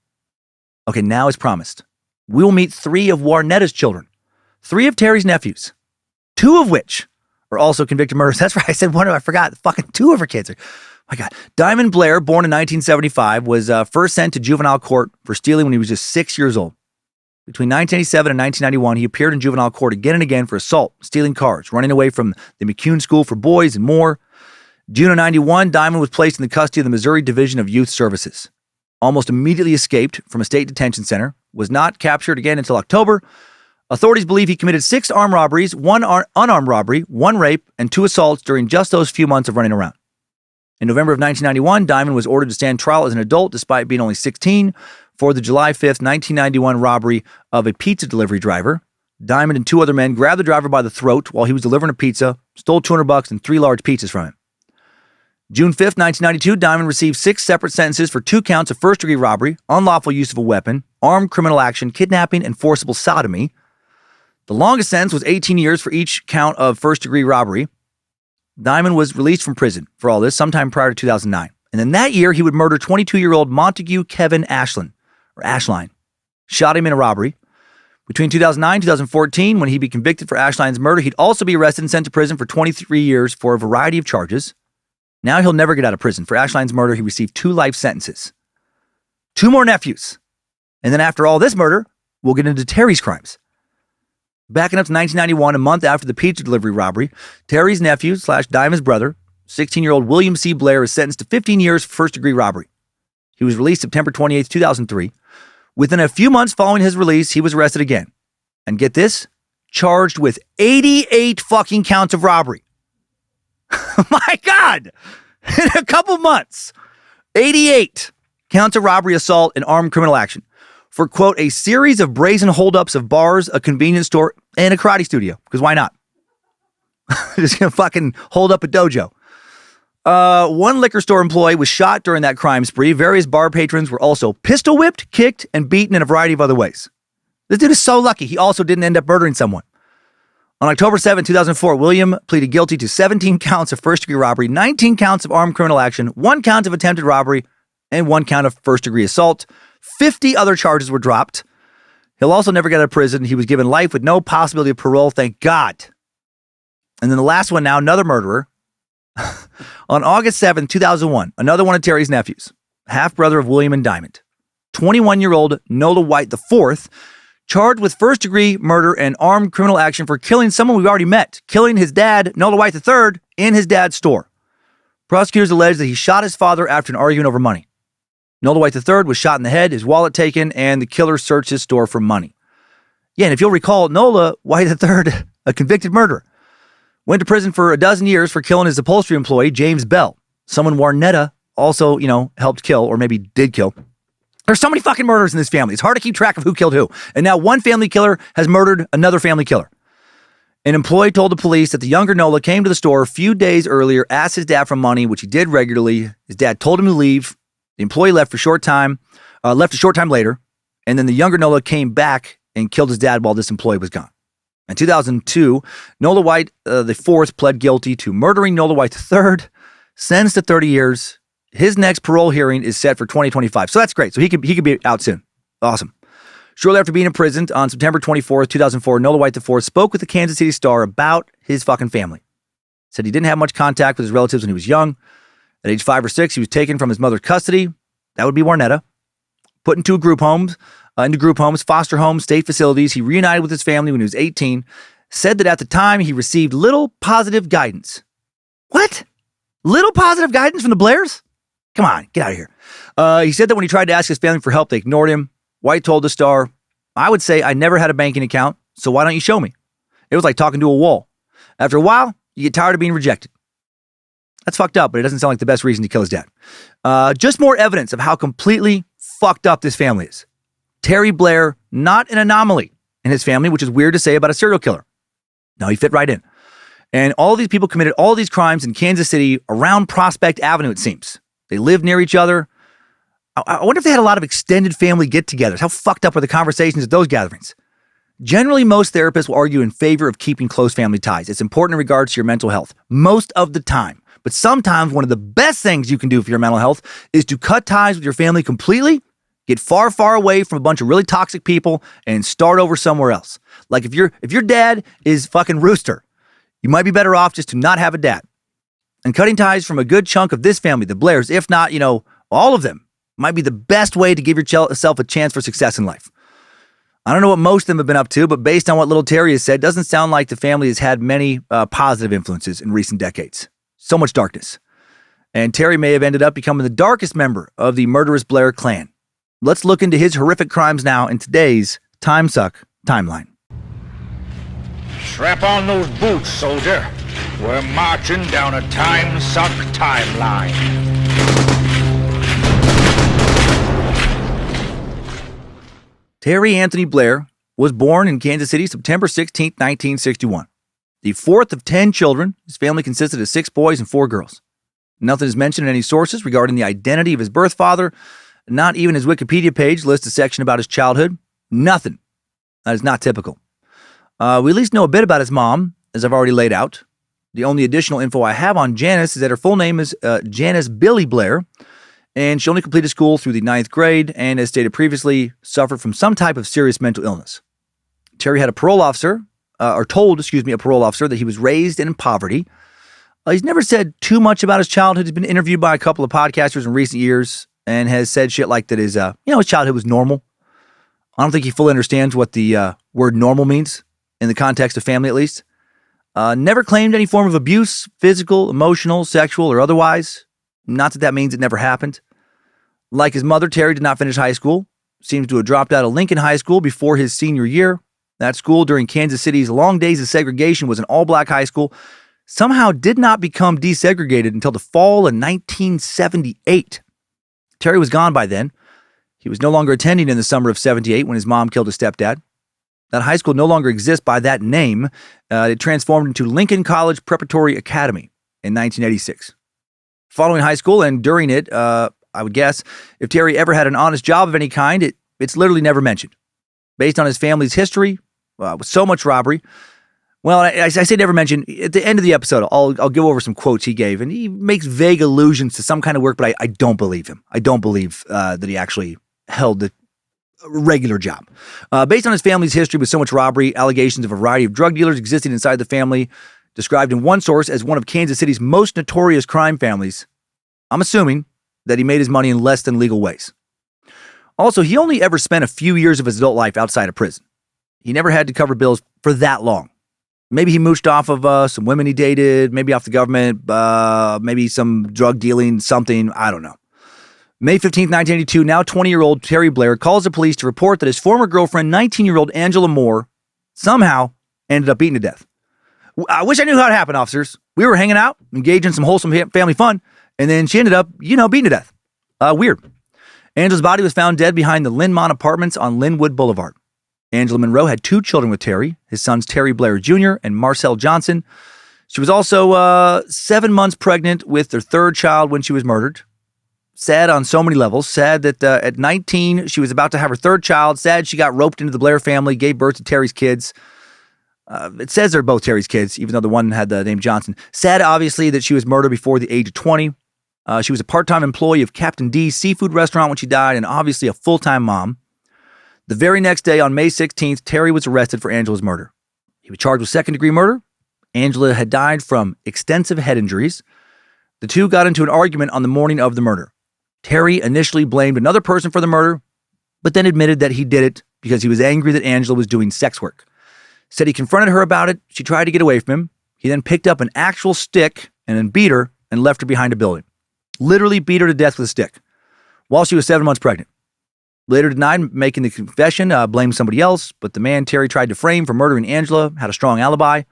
Okay, now as promised, we will meet 3 of Warnetta's children, 3 of Terry's nephews, 2 of which are also convicted murderers. That's right, I said one, I forgot. Fucking 2 of her kids are, my God. Diamond Blair, born in 1975, was first sent to juvenile court for stealing when he was just 6 years old. Between 1987 and 1991, he appeared in juvenile court again and again for assault, stealing cars, running away from the McCune School for Boys, and more. June of 91, Diamond was placed in the custody of the Missouri Division of Youth Services. Almost immediately escaped from a state detention center, was not captured again until October. Authorities believe he committed 6 armed robberies, 1 unarmed robbery, 1 rape, and 2 assaults during just those few months of running around. In November of 1991, Diamond was ordered to stand trial as an adult despite being only 16 for the July 5th, 1991 robbery of a pizza delivery driver. Diamond and 2 other men grabbed the driver by the throat while he was delivering a pizza, stole $200 and 3 large pizzas from him. June 5th, 1992, Diamond received 6 separate sentences for 2 counts of first-degree robbery, unlawful use of a weapon, armed criminal action, kidnapping, and forcible sodomy. The longest sentence was 18 years for each count of first-degree robbery. Diamond was released from prison for all this sometime prior to 2009. And then that year, he would murder 22-year-old Montague Kevin Ashline, shot him in a robbery. Between 2009 and 2014, when he'd be convicted for Ashline's murder, he'd also be arrested and sent to prison for 23 years for a variety of charges. Now he'll never get out of prison. For Ashline's murder, he received 2 life sentences. 2 more nephews. And then after all this murder, we'll get into Terry's crimes. Backing up to 1991, a month after the pizza delivery robbery, Terry's nephew / Diamond's brother, 16-year-old William C. Blair, is sentenced to 15 years for first-degree robbery. He was released September 28, 2003. Within a few months following his release, he was arrested again. And get this, charged with 88 fucking counts of robbery. My God! In a couple months, 88 counts of robbery, assault, and armed criminal action for, quote, a series of brazen holdups of bars, a convenience store, and a karate studio. Because why not? Just gonna fucking hold up a dojo. One liquor store employee was shot during that crime spree. Various bar patrons were also pistol whipped, kicked, and beaten in a variety of other ways. This dude is so lucky he also didn't end up murdering someone. On October 7, 2004, William pleaded guilty to 17 counts of first-degree robbery, 19 counts of armed criminal action, 1 count of attempted robbery, and 1 count of first-degree assault. 50 other charges were dropped. He'll also never get out of prison. He was given life with no possibility of parole, thank God. And then the last one now, another murderer. On August 7, 2001, another one of Terry's nephews, half-brother of William and Diamond, 21-year-old Nola White IV, charged with first-degree murder and armed criminal action for killing someone we've already met, killing his dad, Nola White III, in his dad's store. Prosecutors allege that he shot his father after an argument over money. Nola White III was shot in the head, his wallet taken, and the killer searched his store for money. Yeah, and if you'll recall, Nola White III, a convicted murderer, went to prison for 12 years for killing his upholstery employee, James Bell. Someone Warnetta also, helped kill, or maybe did kill. There's so many fucking murders in this family. It's hard to keep track of who killed who. And now one family killer has murdered another family killer. An employee told the police that the younger Nola came to the store a few days earlier, asked his dad for money, which he did regularly. His dad told him to leave. The employee left a short time later. And then the younger Nola came back and killed his dad while this employee was gone. In 2002, Nola White IV pled guilty to murdering Nola White III, sentenced to 30 years. His next parole hearing is set for 2025. So that's great. So he could be out soon. Awesome. Shortly after being imprisoned on September 24th, 2004, Nola White IV spoke with the Kansas City Star about his fucking family. Said he didn't have much contact with his relatives when he was young. At age 5 or 6, he was taken from his mother's custody. That would be Warnetta. Put into group homes, foster homes, state facilities. He reunited with his family when he was 18. Said that at the time he received little positive guidance. What? Little positive guidance from the Blairs? Come on, get out of here. He said that when he tried to ask his family for help, they ignored him. White told the Star, I would say I never had a banking account, so why don't you show me? It was like talking to a wall. After a while, you get tired of being rejected. That's fucked up, but it doesn't sound like the best reason to kill his dad. Just more evidence of how completely fucked up this family is. Terry Blair, not an anomaly in his family, which is weird to say about a serial killer. No, he fit right in. And all these people committed all these crimes in Kansas City around Prospect Avenue, it seems. They lived near each other. I wonder if they had a lot of extended family get-togethers. How fucked up were the conversations at those gatherings? Generally, most therapists will argue in favor of keeping close family ties. It's important in regards to your mental health, most of the time. But sometimes one of the best things you can do for your mental health is to cut ties with your family completely, get far, far away from a bunch of really toxic people, and start over somewhere else. Like if your dad is fucking Rooster, you might be better off just to not have a dad. And cutting ties from a good chunk of this family, the Blairs, if not, all of them, might be the best way to give yourself a chance for success in life. I don't know what most of them have been up to, but based on what little Terry has said, doesn't sound like the family has had many positive influences in recent decades. So much darkness. And Terry may have ended up becoming the darkest member of the murderous Blair clan. Let's look into his horrific crimes now in today's Timesuck timeline. Strap on those boots, soldier. We're marching down a Timesuck timeline. Terry Anthony Blair was born in Kansas City, September 16, 1961. The fourth of 10 children, his family consisted of 6 boys and 4 girls. Nothing is mentioned in any sources regarding the identity of his birth father. Not even his Wikipedia page lists a section about his childhood. Nothing. That is not typical. We at least know a bit about his mom, as I've already laid out. The only additional info I have on Janice is that her full name is Janice Billy Blair, and she only completed school through the 9th grade and, as stated previously, suffered from some type of serious mental illness. Terry had a parole officer, a parole officer that he was raised in poverty. He's never said too much about his childhood. He's been interviewed by a couple of podcasters in recent years and has said shit like that his childhood was normal. I don't think he fully understands what the word normal means. in the context of family at least. Never claimed any form of abuse, physical, emotional, sexual, or otherwise. Not that means it never happened. Like his mother, Terry did not finish high school. Seems to have dropped out of Lincoln High School before his senior year. That school, during Kansas City's long days of segregation, was an all-black high school. Somehow did not become desegregated until the fall of 1978. Terry was gone by then. He was no longer attending in the summer of 78 when his mom killed his stepdad. That high school no longer exists by that name. It transformed into Lincoln College Preparatory Academy in 1986. Following high school and during it, I would guess, if Terry ever had an honest job of any kind, it's literally never mentioned. Based on his family's history, with so much robbery, well, I say never mentioned. At the end of the episode, I'll go over some quotes he gave, and he makes vague allusions to some kind of work, but I don't believe him. I don't believe that he actually held the regular job. Based on his family's history with so much robbery, allegations of a variety of drug dealers existing inside the family, described in one source as one of Kansas City's most notorious crime families, I'm assuming that he made his money in less than legal ways. Also, he only ever spent a few years of his adult life outside of prison. He never had to cover bills for that long. Maybe he mooched off of some women he dated, maybe off the government, maybe some drug dealing, something, I don't know. May 15th, 1982, now 20-year-old Terry Blair calls the police to report that his former girlfriend, 19-year-old Angela Moore, somehow ended up beaten to death. I wish I knew how it happened, officers. We were hanging out, engaged in some wholesome family fun, and then she ended up, beaten to death. Weird. Angela's body was found dead behind the Linmont Apartments on Linwood Boulevard. Angela Monroe had 2 children with Terry, his sons Terry Blair Jr. and Marcel Johnson. She was also 7 months pregnant with their 3rd child when she was murdered. Sad on so many levels. Sad that at 19, she was about to have her 3rd child. Sad she got roped into the Blair family, gave birth to Terry's kids. It says they're both Terry's kids, even though the one had the name Johnson. Sad, obviously, that she was murdered before the age of 20. She was a part-time employee of Captain D's seafood restaurant when she died, and obviously a full-time mom. The very next day, on May 16th, Terry was arrested for Angela's murder. He was charged with second-degree murder. Angela had died from extensive head injuries. The two got into an argument on the morning of the murder. Terry initially blamed another person for the murder, but then admitted that he did it because he was angry that Angela was doing sex work. Said he confronted her about it. She tried to get away from him. He then picked up an actual stick and then beat her and left her behind a building. Literally beat her to death with a stick while she was 7 months pregnant. Later denied making the confession, blamed somebody else, but the man Terry tried to frame for murdering Angela had a strong alibi.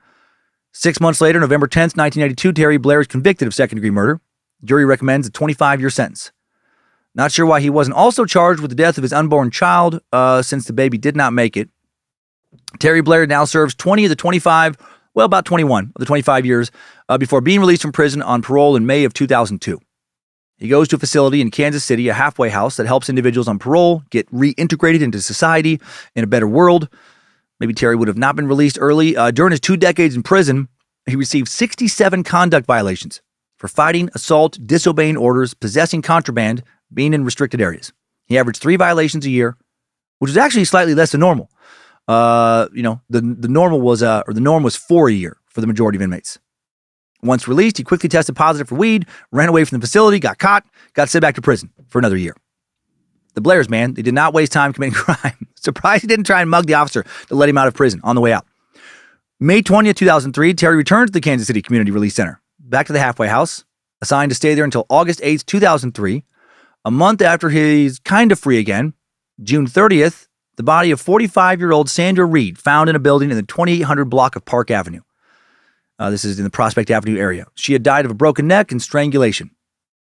6 months later, November 10th, 1992, Terry Blair is convicted of second-degree murder. The jury recommends a 25-year sentence. Not sure why he wasn't also charged with the death of his unborn child, since the baby did not make it. Terry Blair now serves 20 of the 25, well, about 21 of the 25 years, before being released from prison on parole in May of 2002. He goes to a facility in Kansas City, a halfway house that helps individuals on parole get reintegrated into society in a better world. Maybe Terry would have not been released early. During his 2 decades in prison, he received 67 conduct violations for fighting, assault, disobeying orders, possessing contraband, being in restricted areas. He averaged 3 violations a year, which is actually slightly less than normal. The norm was 4 a year for the majority of inmates. Once released, he quickly tested positive for weed, ran away from the facility, got caught, got sent back to prison for another year. The Blairs, man, they did not waste time committing crime. Surprised he didn't try and mug the officer to let him out of prison on the way out. May 20th, 2003, Terry returned to the Kansas City Community Release Center, back to the halfway house, assigned to stay there until August 8th, 2003. A month after he's kind of free again, June 30th, the body of 45-year-old Sandra Reed found in a building in the 2800 block of Park Avenue. This is in the Prospect Avenue area. She had died of a broken neck and strangulation.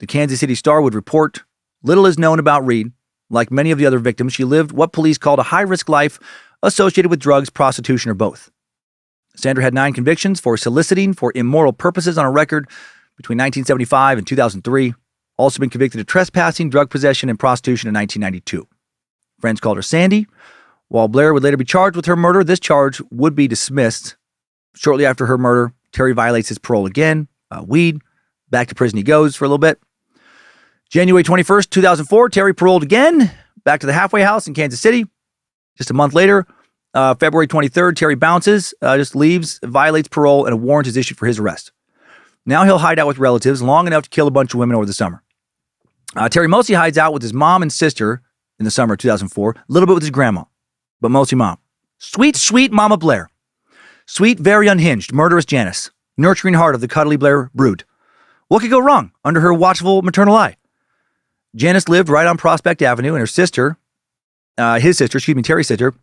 The Kansas City Star would report, little is known about Reed. Like many of the other victims, she lived what police called a high-risk life associated with drugs, prostitution, or both. Sandra had 9 convictions for soliciting for immoral purposes on her record between 1975 and 2003. Also been convicted of trespassing, drug possession, and prostitution in 1992. Friends called her Sandy. While Blair would later be charged with her murder, this charge would be dismissed. Shortly after her murder, Terry violates his parole again. Weed. Back to prison he goes for a little bit. January 21st, 2004, Terry paroled again. Back to the halfway house in Kansas City. Just a month later, February 23rd, Terry bounces, just leaves, violates parole, and a warrant is issued for his arrest. Now he'll hide out with relatives long enough to kill a bunch of women over the summer. Terry mostly hides out with his mom and sister in the summer of 2004. A little bit with his grandma, but mostly mom. Sweet, sweet Mama Blair. Sweet, very unhinged, murderous Janice, nurturing heart of the cuddly Blair brood. What could go wrong under her watchful maternal eye? Janice lived right on Prospect Avenue, and her sister, Terry's sister,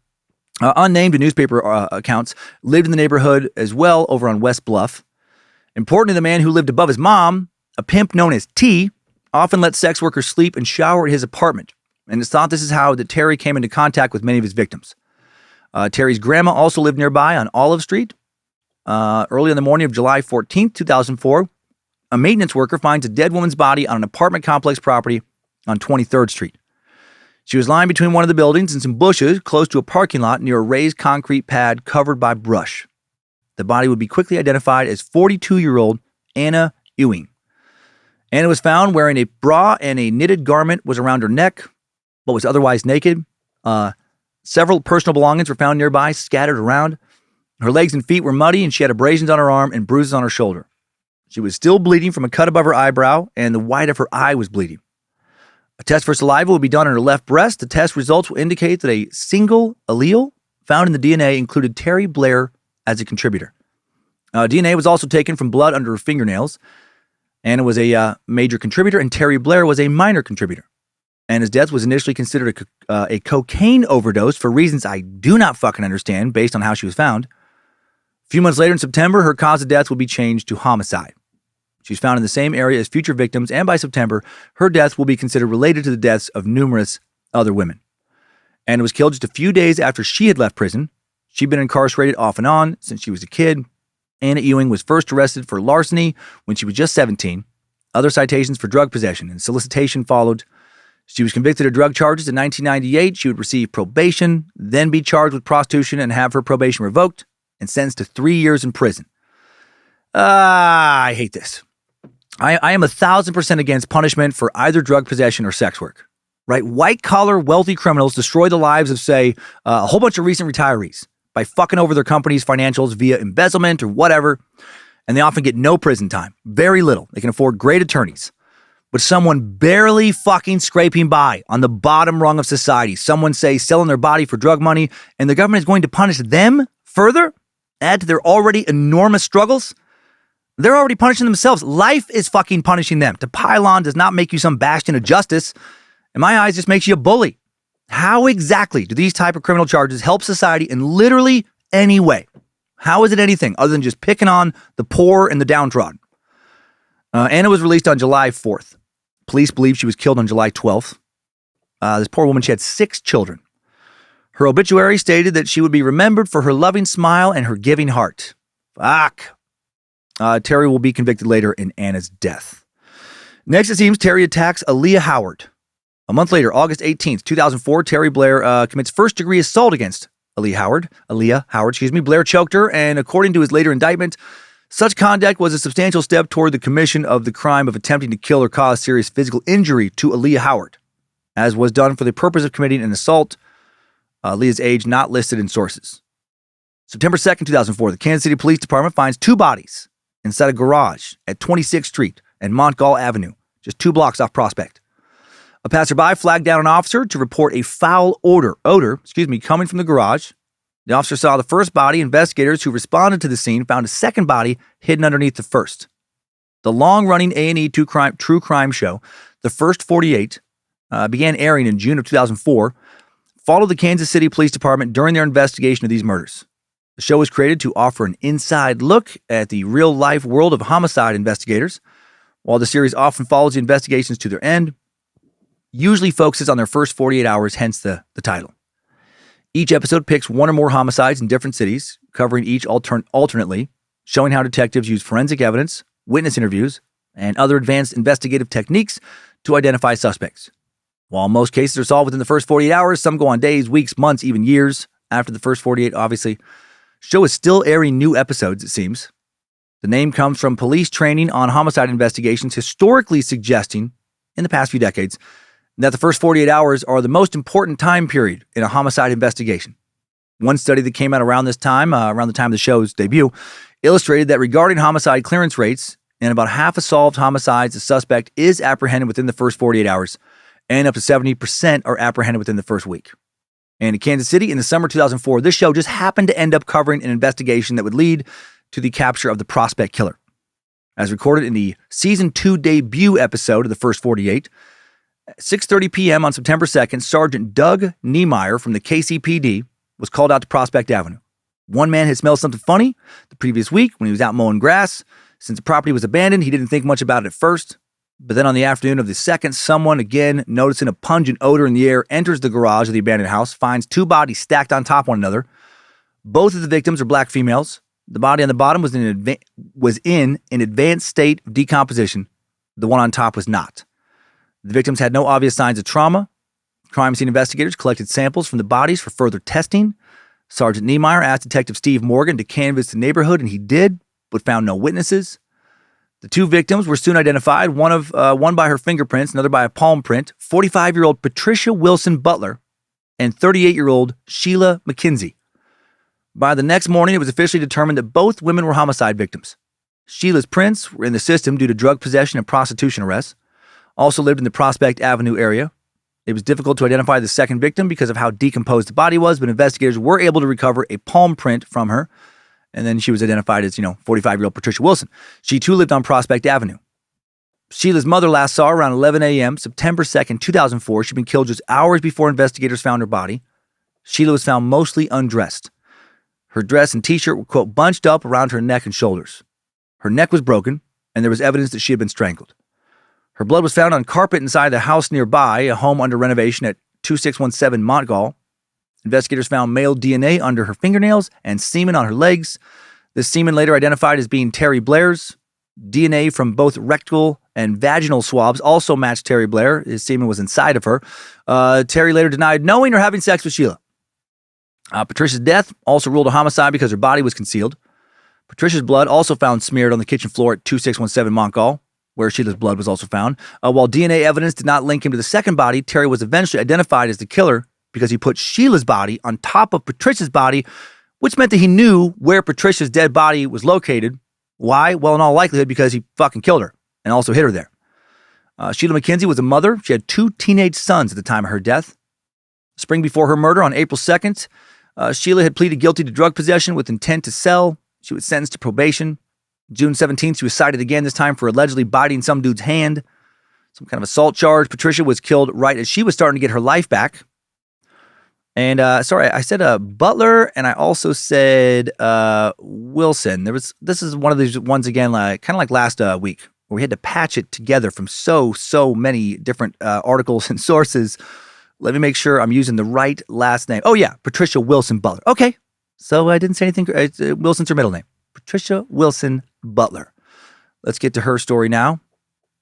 unnamed in newspaper accounts, lived in the neighborhood as well over on West Bluff. Importantly, the man who lived above his mom, a pimp known as T, often let sex workers sleep and shower at his apartment. And it's thought this is how that Terry came into contact with many of his victims. Terry's grandma also lived nearby on Olive Street. Early in the morning of July 14th, 2004, a maintenance worker finds a dead woman's body on an apartment complex property on 23rd Street. She was lying between one of the buildings and some bushes close to a parking lot near a raised concrete pad covered by brush. The body would be quickly identified as 42-year-old Anna Ewing. Anna was found wearing a bra and a knitted garment was around her neck, but was otherwise naked. Several personal belongings were found nearby, scattered around. Her legs and feet were muddy, and she had abrasions on her arm and bruises on her shoulder. She was still bleeding from a cut above her eyebrow, and the white of her eye was bleeding. A test for saliva will be done on her left breast. The test results will indicate that a single allele found in the DNA included Terry Blair as a contributor. DNA was also taken from blood under her fingernails. Anna was a major contributor, and Terry Blair was a minor contributor. Anna's death was initially considered a cocaine overdose for reasons I do not fucking understand based on how she was found. A few months later in September, her cause of death will be changed to homicide. She was found in the same area as future victims, and by September, her death will be considered related to the deaths of numerous other women. Anna was killed just a few days after she had left prison. She'd been incarcerated off and on since she was a kid. Anna Ewing was first arrested for larceny when she was just 17. Other citations for drug possession and solicitation followed. She was convicted of drug charges in 1998. She would receive probation, then be charged with prostitution and have her probation revoked and sentenced to 3 years in prison. I hate this. I am 1,000% against punishment for either drug possession or sex work. Right? White-collar, wealthy criminals destroy the lives of, say, a whole bunch of recent retirees by fucking over their company's financials via embezzlement or whatever, and they often get no prison time. Very little. They can afford great attorneys. But someone barely fucking scraping by on the bottom rung of society, someone, say, selling their body for drug money, and the government is going to punish them further, add to their already enormous struggles? They're already punishing themselves. Life is fucking punishing them. To pile on does not make you some bastion of justice. In my eyes, just makes you a bully. How exactly do these type of criminal charges help society in literally any way? How is it anything other than just picking on the poor and the downtrodden? Anna was released on July 4th. Police believe she was killed on July 12th. This poor woman, she had 6 children. Her obituary stated that she would be remembered for her loving smile and her giving heart. Fuck. Terry will be convicted later in Anna's death. Next, it seems Terry attacks Aaliyah Howard. A month later, August 18th, 2004, Terry Blair commits first-degree assault against Aaliyah Howard. Blair choked her, and according to his later indictment, such conduct was a substantial step toward the commission of the crime of attempting to kill or cause serious physical injury to Aaliyah Howard, as was done for the purpose of committing an assault. Aaliyah's age not listed in sources. September 2nd, 2004, the Kansas City Police Department finds 2 bodies inside a garage at 26th Street and Montgall Avenue, just 2 blocks off Prospect. A passerby flagged down an officer to report a foul odor coming from the garage. The officer saw the first body. Investigators who responded to the scene found a second body hidden underneath the first. The long-running A&E true crime show, The First 48, began airing in June of 2004, followed the Kansas City Police Department during their investigation of these murders. The show was created to offer an inside look at the real-life world of homicide investigators. While the series often follows the investigations to their end, usually focuses on their first 48 hours, hence the title. Each episode picks one or more homicides in different cities, covering each alternately, showing how detectives use forensic evidence, witness interviews, and other advanced investigative techniques to identify suspects. While most cases are solved within the first 48 hours, some go on days, weeks, months, even years after the first 48, obviously. Show is still airing new episodes, it seems. The name comes from police training on homicide investigations, historically suggesting, in the past few decades, that the first 48 hours are the most important time period in a homicide investigation. One study that came out around this time, around the time of the show's debut, illustrated that regarding homicide clearance rates, in about half of solved homicides, the suspect is apprehended within the first 48 hours, and up to 70% are apprehended within the first week. And in Kansas City in the summer 2004, this show just happened to end up covering an investigation that would lead to the capture of the Prospect Killer. As recorded in the Season 2 debut episode of the First 48, at 6:30 p.m. on September 2nd, Sergeant Doug Niemeyer from the KCPD was called out to Prospect Avenue. One man had smelled something funny the previous week when he was out mowing grass. Since the property was abandoned, he didn't think much about it at first. But then on the afternoon of the 2nd, someone, again noticing a pungent odor in the air, enters the garage of the abandoned house, finds two bodies stacked on top of one another. Both of the victims are black females. The body on the bottom was in an advanced state of decomposition. The one on top was not. The victims had no obvious signs of trauma. Crime scene investigators collected samples from the bodies for further testing. Sergeant Niemeyer asked Detective Steve Morgan to canvass the neighborhood, and he did, but found no witnesses. The two victims were soon identified, one by her fingerprints, another by a palm print, 45-year-old Patricia Wilson Butler and 38-year-old Sheila McKenzie. By the next morning, it was officially determined that both women were homicide victims. Sheila's prints were in the system due to drug possession and prostitution arrests. Also lived in the Prospect Avenue area. It was difficult to identify the second victim because of how decomposed the body was, but investigators were able to recover a palm print from her. And then she was identified as, 45-year-old Patricia Wilson. She too lived on Prospect Avenue. Sheila's mother last saw her around 11 a.m., September 2nd, 2004. She'd been killed just hours before investigators found her body. Sheila was found mostly undressed. Her dress and t-shirt were, quote, bunched up around her neck and shoulders. Her neck was broken, and there was evidence that she had been strangled. Her blood was found on carpet inside the house nearby, a home under renovation at 2617 Montgall. Investigators found male DNA under her fingernails and semen on her legs. This semen later identified as being Terry Blair's. DNA from both rectal and vaginal swabs also matched Terry Blair. His semen was inside of her. Terry later denied knowing or having sex with Sheila. Patricia's death also ruled a homicide because her body was concealed. Patricia's blood also found smeared on the kitchen floor at 2617 Montgall, where Sheila's blood was also found. While DNA evidence did not link him to the second body, Terry was eventually identified as the killer because he put Sheila's body on top of Patricia's body, which meant that he knew where Patricia's dead body was located. Why? Well, in all likelihood, because he fucking killed her and also hit her there. Sheila McKenzie was a mother. She had two teenage sons at the time of her death. Spring before her murder on April 2nd, Sheila had pleaded guilty to drug possession with intent to sell. She was sentenced to probation. June 17th, she was cited again, this time for allegedly biting some dude's hand. Some kind of assault charge. Patricia was killed right as she was starting to get her life back. And, I said Butler, and I also said Wilson. This is one of these ones again, kind of like last week, where we had to patch it together from so many different articles and sources. Let me make sure I'm using the right last name. Oh, yeah, Patricia Wilson Butler. Okay, so I didn't say anything. Wilson's her middle name. Patricia Wilson Butler. Let's get to her story now.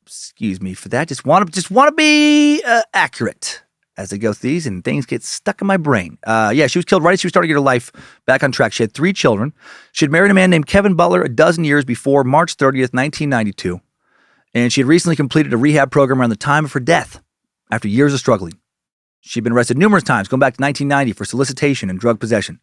Excuse me for that. Just want to be accurate as I go through these, and things get stuck in my brain. She was killed right as she was starting to get her life back on track. She had 3 children. She had married a man named Kevin Butler a dozen years before March 30th, 1992. And she had recently completed a rehab program around the time of her death after years of struggling. She'd been arrested numerous times, going back to 1990 for solicitation and drug possession.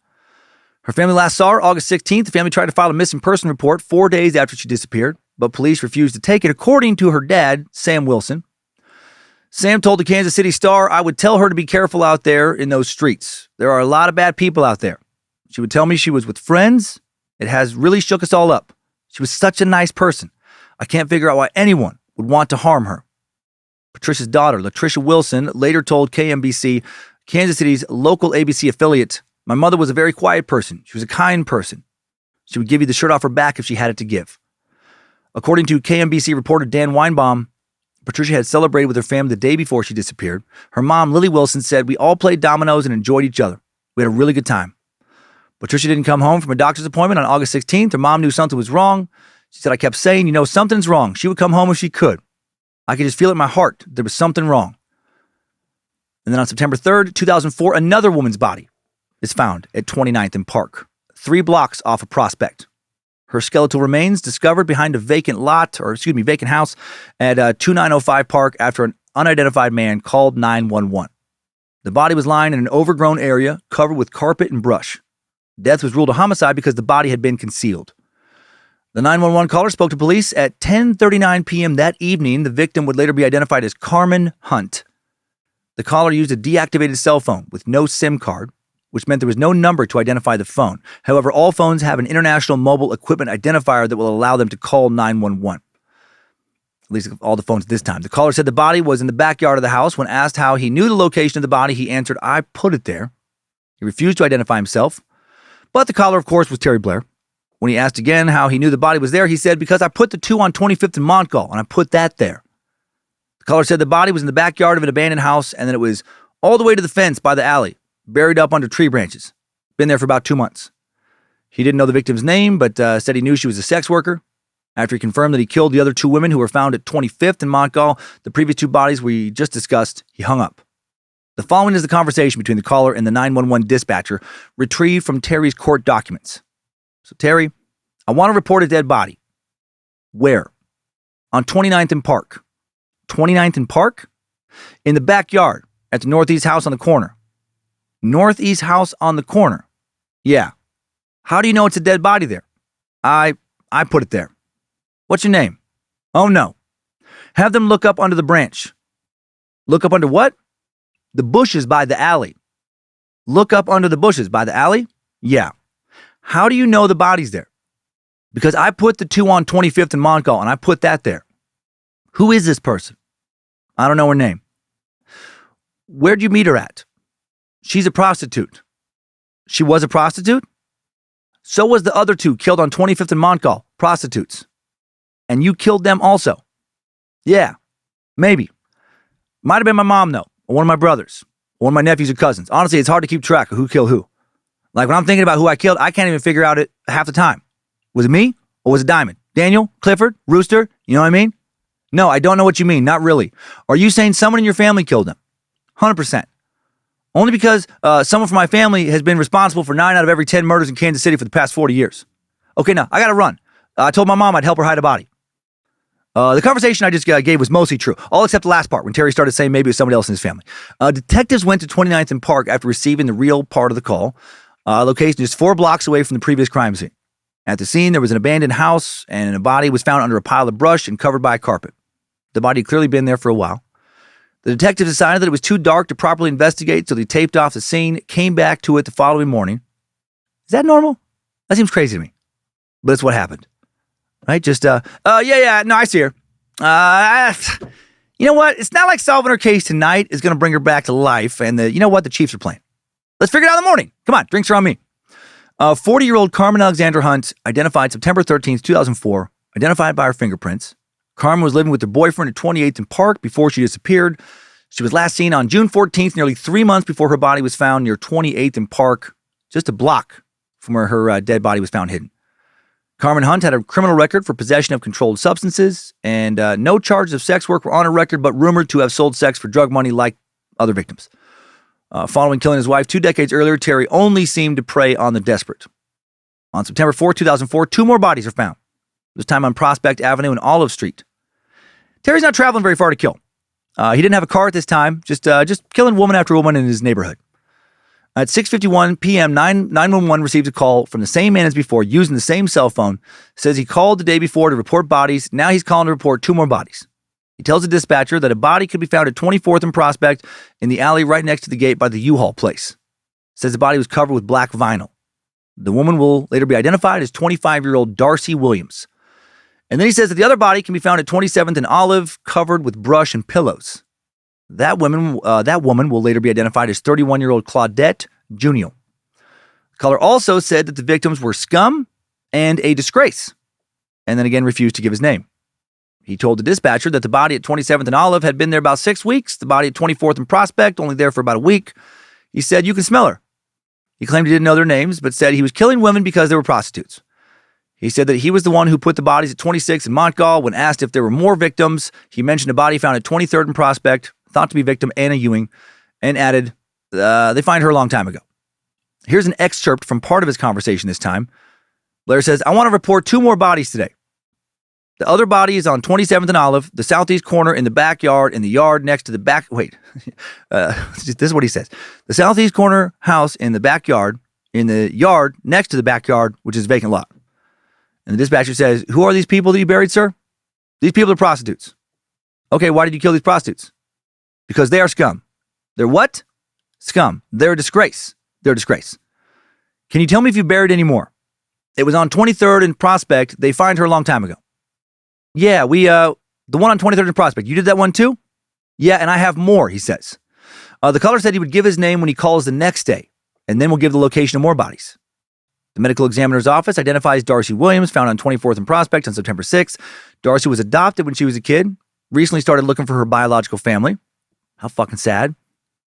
Her family last saw her August 16th. The family tried to file a missing person report 4 days after she disappeared, but police refused to take it, according to her dad, Sam Wilson. Sam told the Kansas City Star, "I would tell her to be careful out there in those streets. There are a lot of bad people out there. She would tell me she was with friends. It has really shook us all up. She was such a nice person. I can't figure out why anyone would want to harm her." Patricia's daughter, Latricia Wilson, later told KMBC, Kansas City's local ABC affiliate, "My mother was a very quiet person. She was a kind person. She would give you the shirt off her back if she had it to give." According to KMBC reporter Dan Weinbaum, Patricia had celebrated with her family the day before she disappeared. Her mom, Lily Wilson, said, "We all played dominoes and enjoyed each other. We had a really good time." Patricia didn't come home from a doctor's appointment on August 16th. Her mom knew something was wrong. She said, "I kept saying, something's wrong." She would come home if she could. I could just feel it in my heart. There was something wrong. And then on September 3rd, 2004, another woman's body is found at 29th and Park, 3 blocks off of Prospect. Her skeletal remains discovered behind a vacant house at 2905 Park after an unidentified man called 911. The body was lying in an overgrown area covered with carpet and brush. Death was ruled a homicide because the body had been concealed. The 911 caller spoke to police at 10:39 p.m. that evening. The victim would later be identified as Carmen Hunt. The caller used a deactivated cell phone with no SIM card, which meant there was no number to identify the phone. However, all phones have an international mobile equipment identifier that will allow them to call 911. At least all the phones this time. The caller said the body was in the backyard of the house. When asked how he knew the location of the body, he answered, "I put it there." He refused to identify himself. But the caller, of course, was Terry Blair. When he asked again how he knew the body was there, he said, "Because I put the 2 on 25th and Montgall, and I put that there." The caller said the body was in the backyard of an abandoned house and that it was all the way to the fence by the alley, buried up under tree branches. Been there for about 2 months. He didn't know the victim's name, but said he knew she was a sex worker. After he confirmed that he killed the other 2 women who were found at 25th and Montgall, the previous 2 bodies we just discussed, he hung up. The following is the conversation between the caller and the 911 dispatcher, retrieved from Terry's court documents. So, Terry, I want to report a dead body. Where? On 29th and Park. 29th and Park? In the backyard, at the Northeast house on the corner. Northeast house on the corner? Yeah. How do you know it's a dead body there? I put it there. What's your name? Oh, no. Have them look up under the branch. Look up under what? The bushes by the alley. Look up under the bushes by the alley? Yeah. How do you know the body's there? Because I put the 2 on 25th and Montgall, and I put that there. Who is this person? I don't know her name. Where'd you meet her at? She's a prostitute. She was a prostitute? So was the other 2 killed on 25th and Montgall, prostitutes. And you killed them also? Yeah, maybe. Might have been my mom, though, or one of my brothers, or one of my nephews or cousins. Honestly, it's hard to keep track of who killed who. Like, when I'm thinking about who I killed, I can't even figure out it half the time. Was it me, or was it Diamond? Daniel? Clifford? Rooster? You know what I mean? No, I don't know what you mean, not really. Are you saying someone in your family killed them? 100%. Only because someone from my family has been responsible for 9 out of every 10 murders in Kansas City for the past 40 years. Okay, now, I gotta run. I told my mom I'd help her hide a body. The conversation I just gave was mostly true, all except the last part, when Terry started saying maybe it was somebody else in his family. Detectives went to 29th and Park after receiving the real part of the call. Location just 4 blocks away from the previous crime scene. At the scene, there was an abandoned house, and a body was found under a pile of brush and covered by a carpet. The body had clearly been there for a while. The detectives decided that it was too dark to properly investigate, so they taped off the scene, came back to it the following morning. Is that normal? That seems crazy to me. But it's what happened. Right? Just, no, I see her. You know what? It's not like solving her case tonight is going to bring her back to life, and you know what? The Chiefs are playing. Let's figure it out in the morning. Come on, drinks are on me. 40-year-old Carmen Alexander Hunt, identified September 13th, 2004, identified by her fingerprints. Carmen was living with her boyfriend at 28th and Park before she disappeared. She was last seen on June 14th, nearly 3 months before her body was found near 28th and Park, just a block from where her dead body was found hidden. Carmen Hunt had a criminal record for possession of controlled substances, and no charges of sex work were on her record, but rumored to have sold sex for drug money like other victims. Following killing his wife 2 decades earlier, Terry only seemed to prey on the desperate. On September 4, 2004, 2 more bodies are found, this time on Prospect Avenue and Olive Street. Terry's not traveling very far to kill. He didn't have a car at this time, just killing woman after woman in his neighborhood. At 6:51 p.m., 911 received a call from the same man as before, using the same cell phone. Says he called the day before to report bodies. Now he's calling to report 2 more bodies. He tells the dispatcher that a body could be found at 24th and Prospect in the alley right next to the gate by the U-Haul place. Says the body was covered with black vinyl. The woman will later be identified as 25-year-old Darcy Williams. And then he says that the other body can be found at 27th and Olive, covered with brush and pillows. That woman will later be identified as 31-year-old Claudette Junior. The caller also said that the victims were scum and a disgrace, and then again refused to give his name. He told the dispatcher that the body at 27th and Olive had been there about 6 weeks, the body at 24th and Prospect only there for about a week. He said, "You can smell her." He claimed he didn't know their names, but said he was killing women because they were prostitutes. He said that he was the one who put the bodies at 26th and Montgall. When asked if there were more victims, he mentioned a body found at 23rd and Prospect, thought to be victim Anna Ewing, and added, they find her a long time ago. Here's an excerpt from part of his conversation this time. Blair says, "I want to report 2 more bodies today. The other body is on 27th and Olive, the southeast corner in the backyard, in the yard next to the back." Wait, this is what he says. "The southeast corner house in the backyard, in the yard next to the backyard, which is a vacant lot." And the dispatcher says, "Who are these people that you buried, sir?" "These people are prostitutes." "Okay, why did you kill these prostitutes?" "Because they are scum. They're what? Scum. They're a disgrace. They're a disgrace. Can you tell me if you buried any more? It was on 23rd and Prospect. They find her a long time ago. Yeah, the one on 23rd and Prospect. You did that one too? Yeah, and I have more, he says. The caller said he would give his name when he calls the next day, and then we'll give the location of more bodies. The medical examiner's office identifies Darcy Williams, found on 24th and Prospect on September 6th. Darcy was adopted when she was a kid, recently started looking for her biological family. How fucking sad.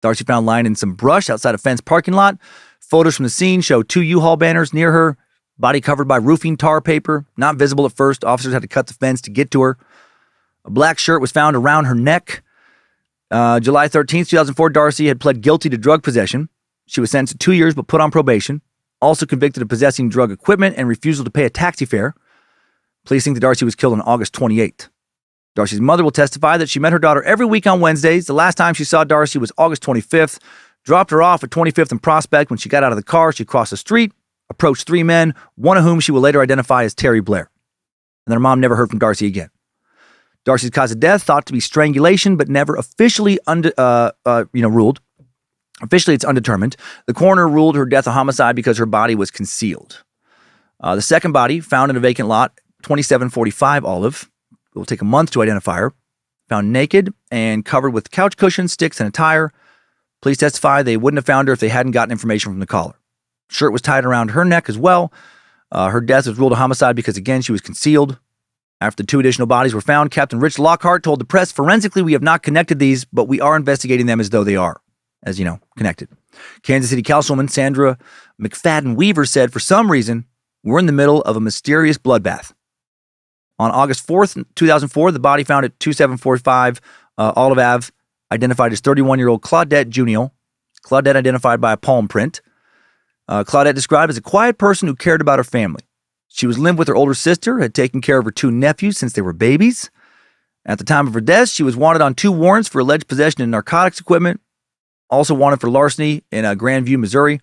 Darcy found lying in some brush outside a fenced parking lot. Photos from the scene show 2 U-Haul banners near her, body covered by roofing tar paper, not visible at first. Officers had to cut the fence to get to her. A black shirt was found around her neck. July 13th, 2004, Darcy had pled guilty to drug possession. She was sentenced to 2 years but put on probation. Also convicted of possessing drug equipment and refusal to pay a taxi fare. Police think that Darcy was killed on August 28th. Darcy's mother will testify that she met her daughter every week on Wednesdays. The last time she saw Darcy was August 25th. Dropped her off at 25th and Prospect. When she got out of the car, she crossed the street, approached 3 men, one of whom she will later identify as Terry Blair. And then her mom never heard from Darcy again. Darcy's cause of death thought to be strangulation, but never officially ruled. Officially, it's undetermined. The coroner ruled her death a homicide because her body was concealed. The second body, found in a vacant lot, 2745 Olive. It will take a month to identify her. Found naked and covered with couch cushions, sticks, and a tire. Police testify they wouldn't have found her if they hadn't gotten information from the caller. Shirt was tied around her neck as well. Her death was ruled a homicide because, again, she was concealed. After the 2 additional bodies were found, Captain Rich Lockhart told the press, forensically, we have not connected these, but we are investigating them as though they are, as you know, connected. Kansas City Councilwoman Sandra McFadden Weaver said, for some reason, we're in the middle of a mysterious bloodbath. On August 4th, 2004, the body found at 2745 Olive Ave, identified as 31-year-old Claudette Juniel. Claudette identified by a palm print. Claudette described as a quiet person who cared about her family. She was living with her older sister, had taken care of her 2 nephews since they were babies. At the time of her death, she was wanted on 2 warrants for alleged possession of narcotics equipment, also wanted for larceny in Grandview, Missouri.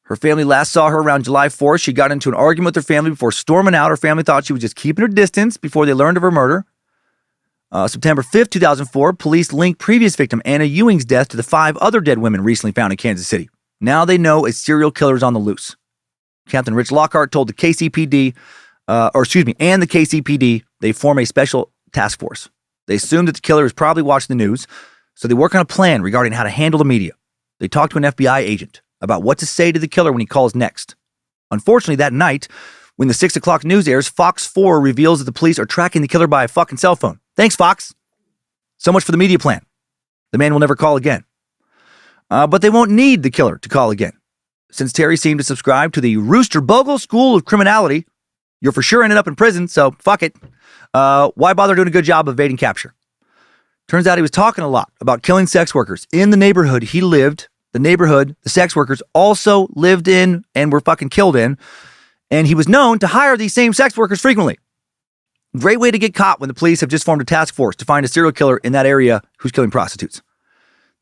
Her family last saw her around July 4th. She got into an argument with her family before storming out. Her family thought she was just keeping her distance before they learned of her murder. September 5th, 2004, police linked previous victim Anna Ewing's death to the 5 other dead women recently found in Kansas City. Now they know a serial killer is on the loose. Captain Rich Lockhart told the KCPD, and the KCPD, they form a special task force. They assume that the killer is probably watching the news, so they work on a plan regarding how to handle the media. They talk to an FBI agent about what to say to the killer when he calls next. Unfortunately, that night, when the 6 o'clock news airs, Fox 4 reveals that the police are tracking the killer by a fucking cell phone. Thanks, Fox. So much for the media plan. The man will never call again. But they won't need the killer to call again. Since Terry seemed to subscribe to the Rooster Bogle School of Criminality, you're for sure ended up in prison, so fuck it. Why bother doing a good job of evading capture? Turns out he was talking a lot about killing sex workers in the neighborhood he lived. The neighborhood the sex workers also lived in and were fucking killed in. And he was known to hire these same sex workers frequently. Great way to get caught when the police have just formed a task force to find a serial killer in that area who's killing prostitutes.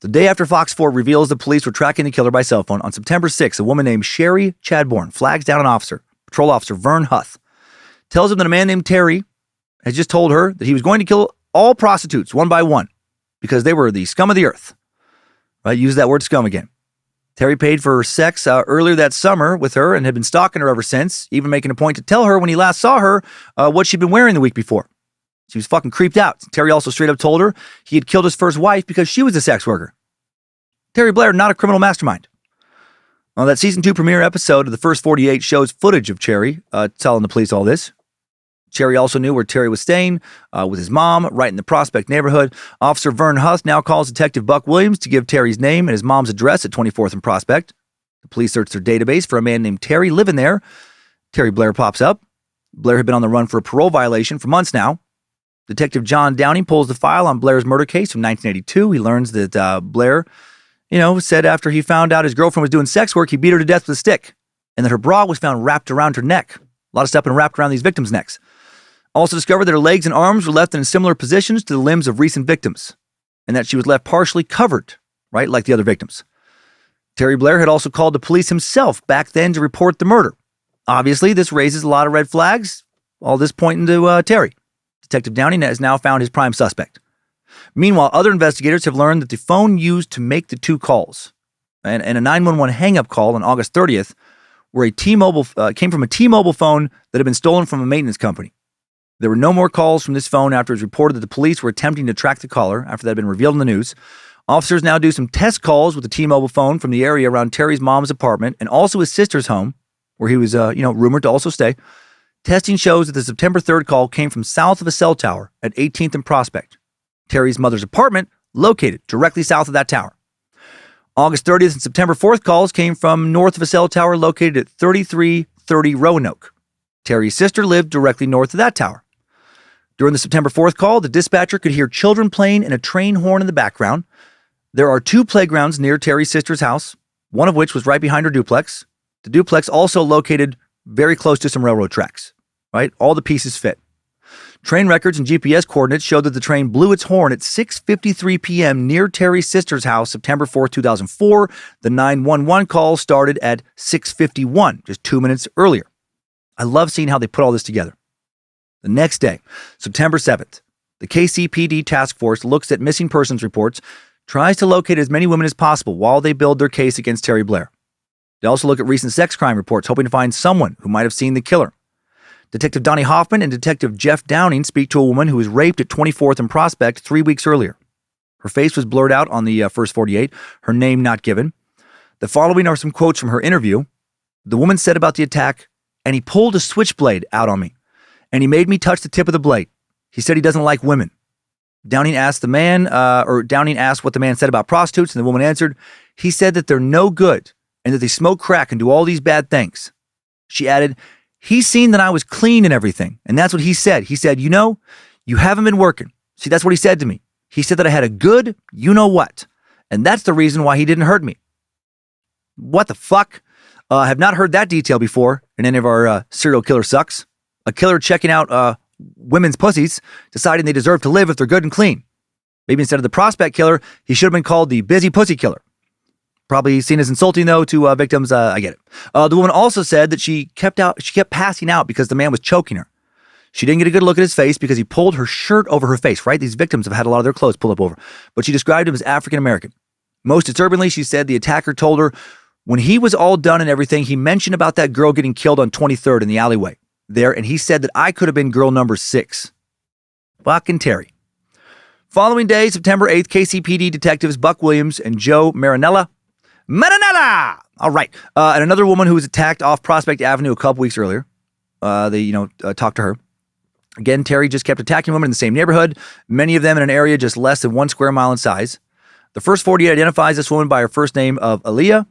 The day after Fox 4 reveals the police were tracking the killer by cell phone, on September 6th, a woman named Sherry Chadbourne flags down an officer, Patrol Officer Vern Huth, tells him that a man named Terry has just told her that he was going to kill all prostitutes one by one because they were the scum of the earth. Right? Use that word scum again. Terry paid for her sex earlier that summer with her and had been stalking her ever since, even making a point to tell her when he last saw her what she'd been wearing the week before. She was fucking creeped out. Terry also straight up told her he had killed his first wife because she was a sex worker. Terry Blair, not a criminal mastermind. That season 2 premiere episode of the first 48 shows footage of Cherry telling the police all this. Cherry also knew where Terry was staying with his mom, right in the Prospect neighborhood. Officer Vern Huth now calls Detective Buck Williams to give Terry's name and his mom's address at 24th and Prospect. The police search their database for a man named Terry living there. Terry Blair pops up. Blair had been on the run for a parole violation for months now. Detective John Downey pulls the file on Blair's murder case from 1982. He learns that Blair, said after he found out his girlfriend was doing sex work, he beat her to death with a stick, and that her bra was found wrapped around her neck. A lot of stuff been wrapped around these victims' necks. Also discovered that her legs and arms were left in similar positions to the limbs of recent victims, and that she was left partially covered, right, like the other victims. Terry Blair had also called the police himself back then to report the murder. Obviously, this raises a lot of red flags, all this pointing to Terry. Detective Downey has now found his prime suspect. Meanwhile, other investigators have learned that the phone used to make the two calls and a 911 hang-up call on August 30th came from a T-Mobile phone that had been stolen from a maintenance company. There were no more calls from this phone after it was reported that the police were attempting to track the caller after that had been revealed in the news. Officers now do some test calls with the T-Mobile phone from the area around Terry's mom's apartment and also his sister's home, where he was, rumored to also stay. Testing shows that the September 3rd call came from south of a cell tower at 18th and Prospect, Terry's mother's apartment located directly south of that tower. August 30th and September 4th calls came from north of a cell tower located at 3330 Roanoke. Terry's sister lived directly north of that tower. During the September 4th call, the dispatcher could hear children playing and a train horn in the background. There are two playgrounds near Terry's sister's house, one of which was right behind her duplex. The duplex also located very close to some railroad tracks, right? All the pieces fit. Train records and GPS coordinates showed that the train blew its horn at 6:53 p.m. near Terry's sister's house, September 4, 2004. The 911 call started at 6:51, just 2 minutes earlier. I love seeing how they put all this together. The next day, September 7th, the KCPD task force looks at missing persons reports, tries to locate as many women as possible while they build their case against Terry Blair. They also look at recent sex crime reports, hoping to find someone who might have seen the killer. Detective Donnie Hoffman and Detective Jeff Downing speak to a woman who was raped at 24th and Prospect 3 weeks earlier. Her face was blurred out on the first 48, her name not given. The following are some quotes from her interview. The woman said about the attack, "And he pulled a switchblade out on me, and he made me touch the tip of the blade. He said he doesn't like women." Downing asked what the man said about prostitutes, and the woman answered, "He said that they're no good and that they smoke crack and do all these bad things." She added, "He's seen that I was clean and everything, and that's what he said. He said, you haven't been working." See, that's what he said to me. He said that I had a good you-know-what, and that's the reason why he didn't hurt me. What the fuck? I have not heard that detail before in any of our serial killer sucks. A killer checking out women's pussies, deciding they deserve to live if they're good and clean. Maybe instead of the Prospect killer, he should have been called the busy pussy killer. Probably seen as insulting, though, to victims. I get it. The woman also said that she kept passing out because the man was choking her. She didn't get a good look at his face because he pulled her shirt over her face, right? These victims have had a lot of their clothes pulled up over. But she described him as African-American. Most disturbingly, she said the attacker told her when he was all done and everything, he mentioned about that girl getting killed on 23rd in the alleyway there, and he said that I could have been girl number 6. Fucking Terry. Following day, September 8th, KCPD detectives Buck Williams and Joe Marinella. All right. And another woman who was attacked off Prospect Avenue a couple weeks earlier. They talked to her. Again, Terry just kept attacking women in the same neighborhood, many of them in an area just less than 1 square mile in size. The first 48 identifies this woman by her first name of Aaliyah.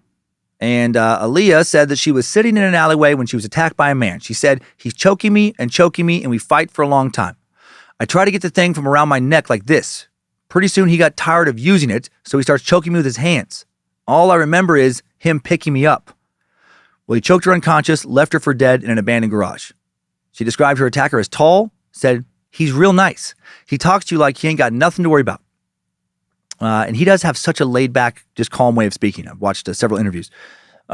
And Aaliyah said that she was sitting in an alleyway when she was attacked by a man. She said, "He's choking me, and we fight for a long time. I try to get the thing from around my neck like this. Pretty soon he got tired of using it, so he starts choking me with his hands. All I remember is him picking me up. Well, he choked her unconscious, left her for dead in an abandoned garage." She described her attacker as tall, said, "He's real nice. He talks to you like he ain't got nothing to worry about." And he does have such a laid-back, just calm way of speaking. I've watched several interviews.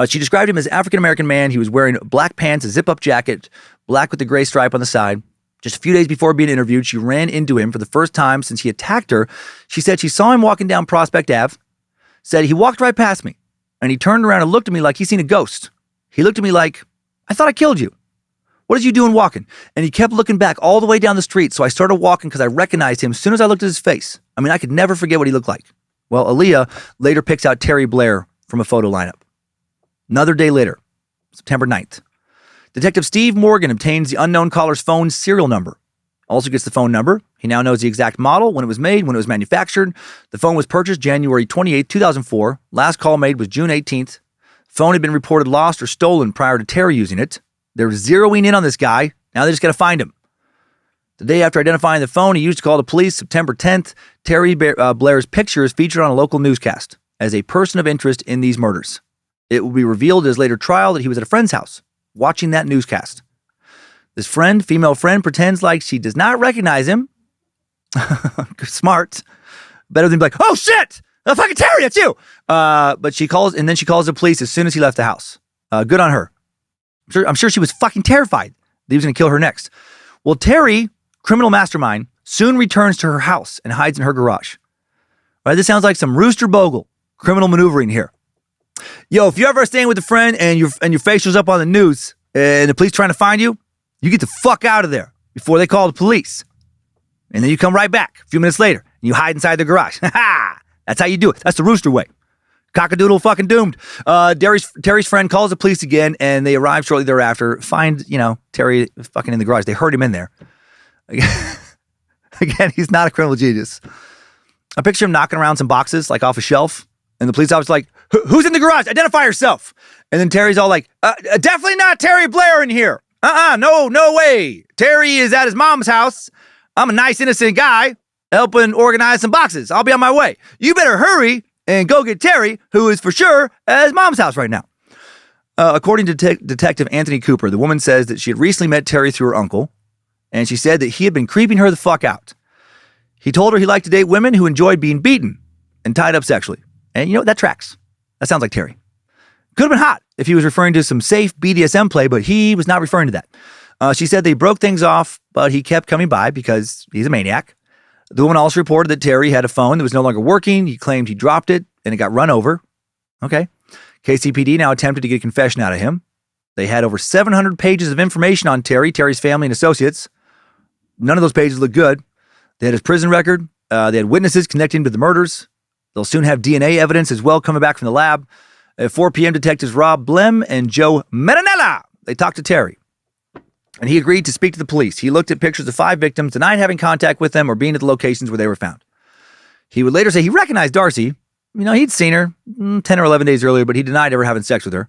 She described him as an African-American man. He was wearing black pants, a zip-up jacket, black with a gray stripe on the side. Just a few days before being interviewed, she ran into him for the first time since he attacked her. She said she saw him walking down Prospect Ave, said he walked right past me, and he turned around and looked at me like he seen a ghost. He looked at me like, "I thought I killed you. What is you doing walking?" And he kept looking back all the way down the street, so I started walking because I recognized him as soon as I looked at his face. I mean, I could never forget what he looked like. Well, Aaliyah later picks out Terry Blair from a photo lineup. Another day later, September 9th, Detective Steve Morgan obtains the unknown caller's phone serial number. Also gets the phone number. He now knows the exact model, when it was made, when it was manufactured. The phone was purchased January 28, 2004. Last call made was June 18th. Phone had been reported lost or stolen prior to Terry using it. They're zeroing in on this guy. Now they just got to find him. The day after identifying the phone he used to call the police, September 10th, Terry Blair's picture is featured on a local newscast as a person of interest in these murders. It will be revealed at his later trial that he was at a friend's house watching that newscast. This female friend, pretends like she does not recognize him. Smart. Better than be like, "Oh shit! Fucking Terry, that's you!" But she calls the police as soon as he left the house. Good on her. I'm sure she was fucking terrified that he was going to kill her next. Well, Terry, criminal mastermind, soon returns to her house and hides in her garage. All right, this sounds like some Rooster Bogle criminal maneuvering here. Yo, if you're ever staying with a friend and your face shows up on the news and the police trying to find you, you get the fuck out of there before they call the police. And then you come right back a few minutes later and you hide inside the garage. That's how you do it. That's the Rooster way. Cockadoodle fucking doomed. Terry's friend calls the police again, and they arrive shortly thereafter. Find, Terry fucking in the garage. They heard him in there. Again, he's not a criminal genius. I picture him knocking around some boxes, like off a shelf, and the police officer's like, who's in the garage? Identify yourself. And then Terry's all like, definitely not Terry Blair in here. No way. Terry is at his mom's house. I'm a nice, innocent guy helping organize some boxes. I'll be on my way. You better hurry and go get Terry, who is for sure at his mom's house right now. According to Detective Anthony Cooper, the woman says that she had recently met Terry through her uncle, and she said that he had been creeping her the fuck out. He told her he liked to date women who enjoyed being beaten and tied up sexually. And that tracks. That sounds like Terry. Could have been hot if he was referring to some safe BDSM play, but he was not referring to that. She said they broke things off, but he kept coming by because he's a maniac. The woman also reported that Terry had a phone that was no longer working. He claimed he dropped it and it got run over. Okay. KCPD now attempted to get a confession out of him. They had over 700 pages of information on Terry's family and associates. None of those pages look good. They had his prison record. They had witnesses connecting him to the murders. They'll soon have DNA evidence as well coming back from the lab. At 4 p.m., detectives Rob Blem and Joe Metanella, they talked to Terry. And he agreed to speak to the police. He looked at pictures of 5 victims, denied having contact with them or being at the locations where they were found. He would later say he recognized Darcy. He'd seen her 10 or 11 days earlier, but he denied ever having sex with her.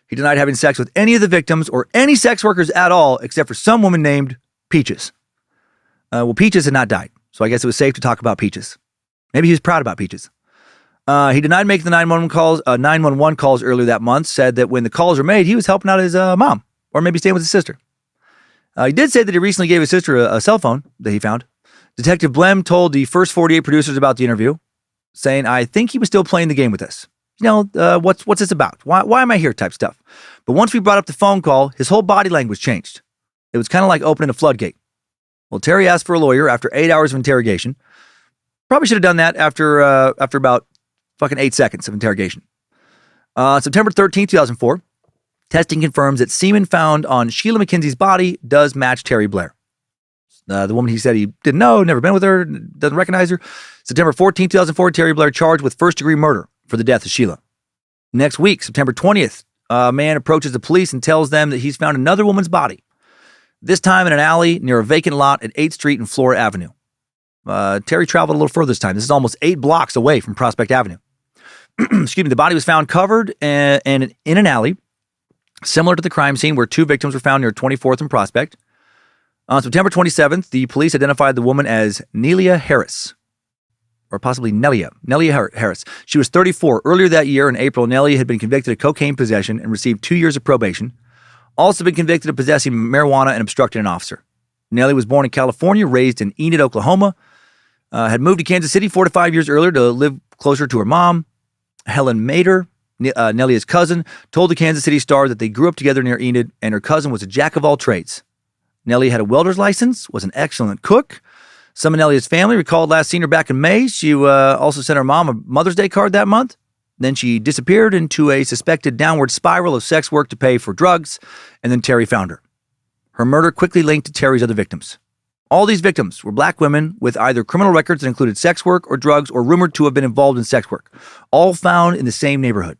He denied having sex with any of the victims or any sex workers at all, except for some woman named Peaches. Peaches had not died, so I guess it was safe to talk about Peaches. Maybe he was proud about Peaches. He denied making the 911 calls earlier that month, said that when the calls were made, he was helping out his mom, or maybe staying with his sister. He did say that he recently gave his sister a cell phone that he found. Detective Blem told the first 48 producers about the interview, saying, I think he was still playing the game with us. What's this about? Why am I here type stuff. But once we brought up the phone call, his whole body language changed. It was kind of like opening a floodgate. Well, Terry asked for a lawyer after 8 hours of interrogation. Probably should have done that after about fucking 8 seconds of interrogation. September 13th, 2004, testing confirms that semen found on Sheila McKenzie's body does match Terry Blair. The woman he said he didn't know, never been with her, doesn't recognize her. September 14th, 2004, Terry Blair charged with first-degree murder for the death of Sheila. Next week, September 20th, a man approaches the police and tells them that he's found another woman's body, this time in an alley near a vacant lot at 8th Street and Flora Avenue. Terry traveled a little further this time. This is almost 8 blocks away from Prospect Avenue. Excuse me. The body was found covered and in an alley, similar to the crime scene where 2 victims were found near 24th and Prospect. On September 27th, the police identified the woman as Nelia Harris, or possibly Nelia Harris. She was 34. Earlier that year, in April, Nelia had been convicted of cocaine possession and received 2 years of probation. Also been convicted of possessing marijuana and obstructing an officer. Nelia was born in California, raised in Enid, Oklahoma, had moved to Kansas City 4 to 5 years earlier to live closer to her mom. Helen Mater, Nelia's cousin, told the Kansas City Star that they grew up together near Enid, and her cousin was a jack of all trades. Nelia had a welder's license, was an excellent cook. Some of Nelia's family recalled last seen her back in May. She also sent her mom a Mother's Day card that month. Then she disappeared into a suspected downward spiral of sex work to pay for drugs, and then Terry found her. Her murder quickly linked to Terry's other victims. All these victims were black women with either criminal records that included sex work or drugs or rumored to have been involved in sex work, all found in the same neighborhood.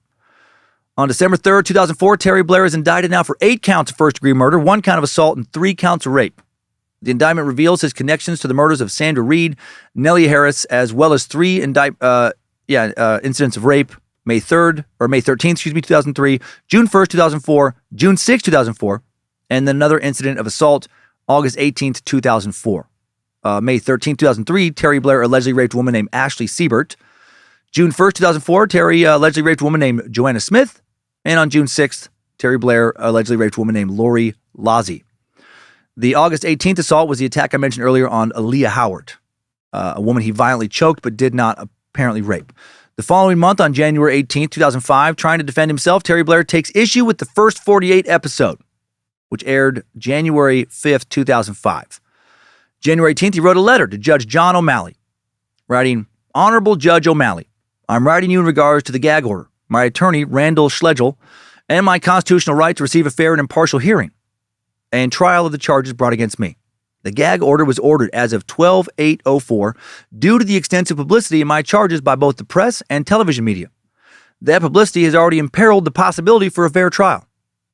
On December 3rd, 2004, Terry Blair is indicted now for 8 counts of first-degree murder, 1 count of assault, and 3 counts of rape. The indictment reveals his connections to the murders of Sandra Reed, Nelia Harris, as well as 3 incidents of rape, May 13th, 2003, June 1st, 2004, June 6th, 2004, and then another incident of assault, August 18th, 2004. May 13th, 2003, Terry Blair allegedly raped a woman named Ashley Siebert. June 1st, 2004, Terry allegedly raped a woman named Joanna Smith. And on June 6th, Terry Blair allegedly raped a woman named Lori Lazzi. The August 18th assault was the attack I mentioned earlier on Aaliyah Howard, a woman he violently choked but did not apparently rape. The following month, on January 18th, 2005, trying to defend himself, Terry Blair takes issue with the first 48 episode, which aired January 5th, 2005. January 18th, he wrote a letter to Judge John O'Malley, writing, Honorable Judge O'Malley, I'm writing you in regards to the gag order, my attorney, Randall Schlegel, and my constitutional right to receive a fair and impartial hearing and trial of the charges brought against me. The gag order was ordered as of 12/8/04 due to the extensive publicity in my charges by both the press and television media. That publicity has already imperiled the possibility for a fair trial.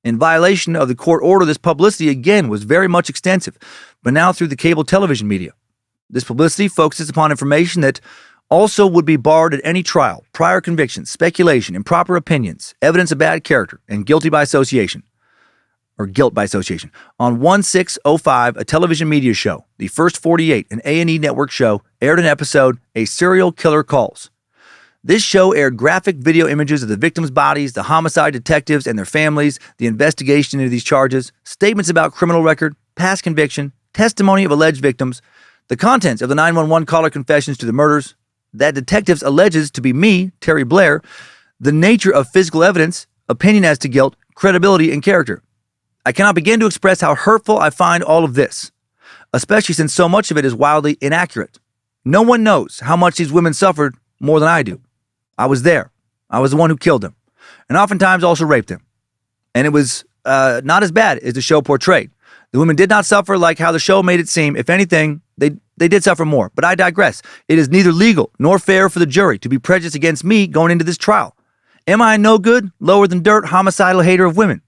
In violation of the court order, this publicity again was very much extensive, but now through the cable television media. This publicity focuses upon information that also would be barred at any trial, prior convictions, speculation, improper opinions, evidence of bad character, and guilt by association. On 1/6/05, a television media show, the First 48, an A&E network show, aired an episode, A Serial Killer Calls. This show aired graphic video images of the victims' bodies, the homicide detectives and their families, the investigation into these charges, statements about criminal record, past conviction, testimony of alleged victims, the contents of the 911 caller confessions to the murders, that detectives alleges to be me, Terry Blair, the nature of physical evidence, opinion as to guilt, credibility, and character. I cannot begin to express how hurtful I find all of this, especially since so much of it is wildly inaccurate. No one knows how much these women suffered more than I do. I was there. I was the one who killed them, and oftentimes also raped them. And it was not as bad as the show portrayed. The women did not suffer like how the show made it seem. If anything, they did suffer more. But I digress. It is neither legal nor fair for the jury to be prejudiced against me going into this trial. Am I no good, lower than dirt, homicidal hater of women?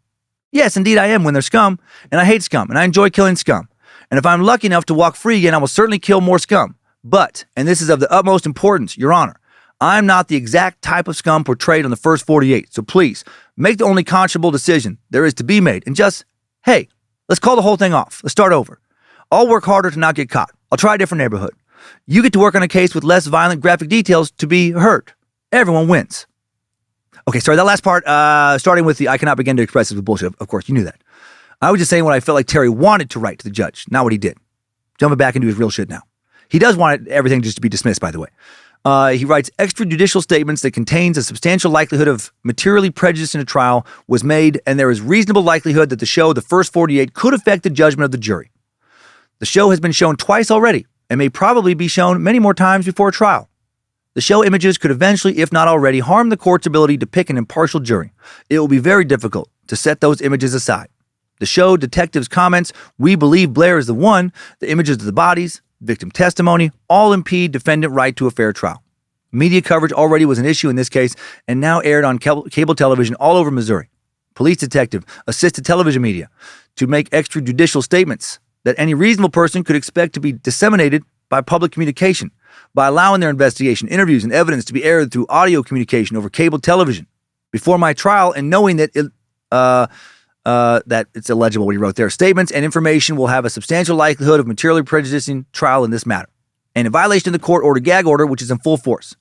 Yes, indeed I am when they're scum, and I hate scum, and I enjoy killing scum. And if I'm lucky enough to walk free again, I will certainly kill more scum. But, and this is of the utmost importance, Your Honor, I'm not the exact type of scum portrayed on the First 48, so please, make the only conscionable decision there is to be made, and just, hey, let's call the whole thing off. Let's start over. I'll work harder to not get caught. I'll try a different neighborhood. You get to work on a case with less violent graphic details to be heard. Everyone wins. Okay, sorry, that last part, starting with the I cannot begin to express this with bullshit. Of course, you knew that. I was just saying what I felt like Terry wanted to write to the judge, not what he did. Jumping back into his real shit now. He does want everything just to be dismissed, by the way. He writes, extrajudicial statements that contains a substantial likelihood of materially prejudice in a trial was made, and there is reasonable likelihood that the show, the First 48, could affect the judgment of the jury. The show has been shown twice already, and may probably be shown many more times before a trial. The show images could eventually, if not already, harm the court's ability to pick an impartial jury. It will be very difficult to set those images aside. The show detectives' comments, we believe Blair is the one, the images of the bodies, victim testimony, all impede defendant right to a fair trial. Media coverage already was an issue in this case and now aired on cable television all over Missouri. Police detective assisted television media to make extrajudicial statements that any reasonable person could expect to be disseminated by public communication by allowing their investigation, interviews, and evidence to be aired through audio communication over cable television. Before my trial and knowing that that it's illegible what he wrote there, statements and information will have a substantial likelihood of materially prejudicing trial in this matter, and in violation of the court order gag order, which is in full force.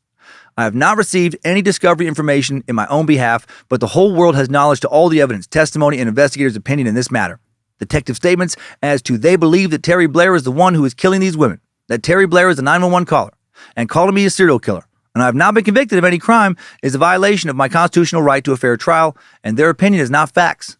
I have not received any discovery information in my own behalf, but the whole world has knowledge to all the evidence, testimony, and investigators' opinion in this matter. Detective statements as to they believe that Terry Blair is the one who is killing these women, that Terry Blair is a 911 caller, and calling me a serial killer, and I have not been convicted of any crime, is a violation of my constitutional right to a fair trial, and their opinion is not facts.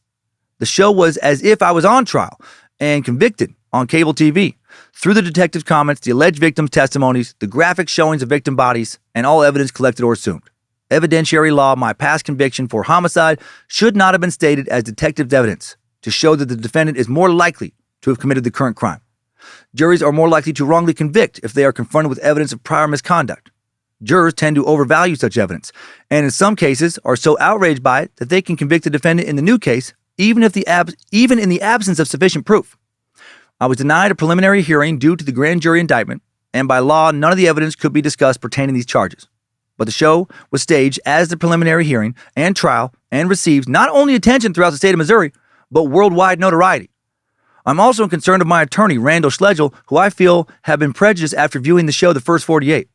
The show was as if I was on trial and convicted on cable TV. Through the detective's comments, the alleged victims' testimonies, the graphic showings of victim bodies, and all evidence collected or assumed. Evidentiary law, my past conviction for homicide should not have been stated as detective's evidence to show that the defendant is more likely to have committed the current crime. Juries are more likely to wrongly convict if they are confronted with evidence of prior misconduct. Jurors tend to overvalue such evidence, and in some cases are so outraged by it that they can convict the defendant in the new case, even in the absence of sufficient proof. I was denied a preliminary hearing due to the grand jury indictment, and by law, none of the evidence could be discussed pertaining to these charges. But the show was staged as the preliminary hearing and trial and received not only attention throughout the state of Missouri, but worldwide notoriety. I'm also concerned of my attorney, Randall Schlegel, who I feel have been prejudiced after viewing the show The First 48.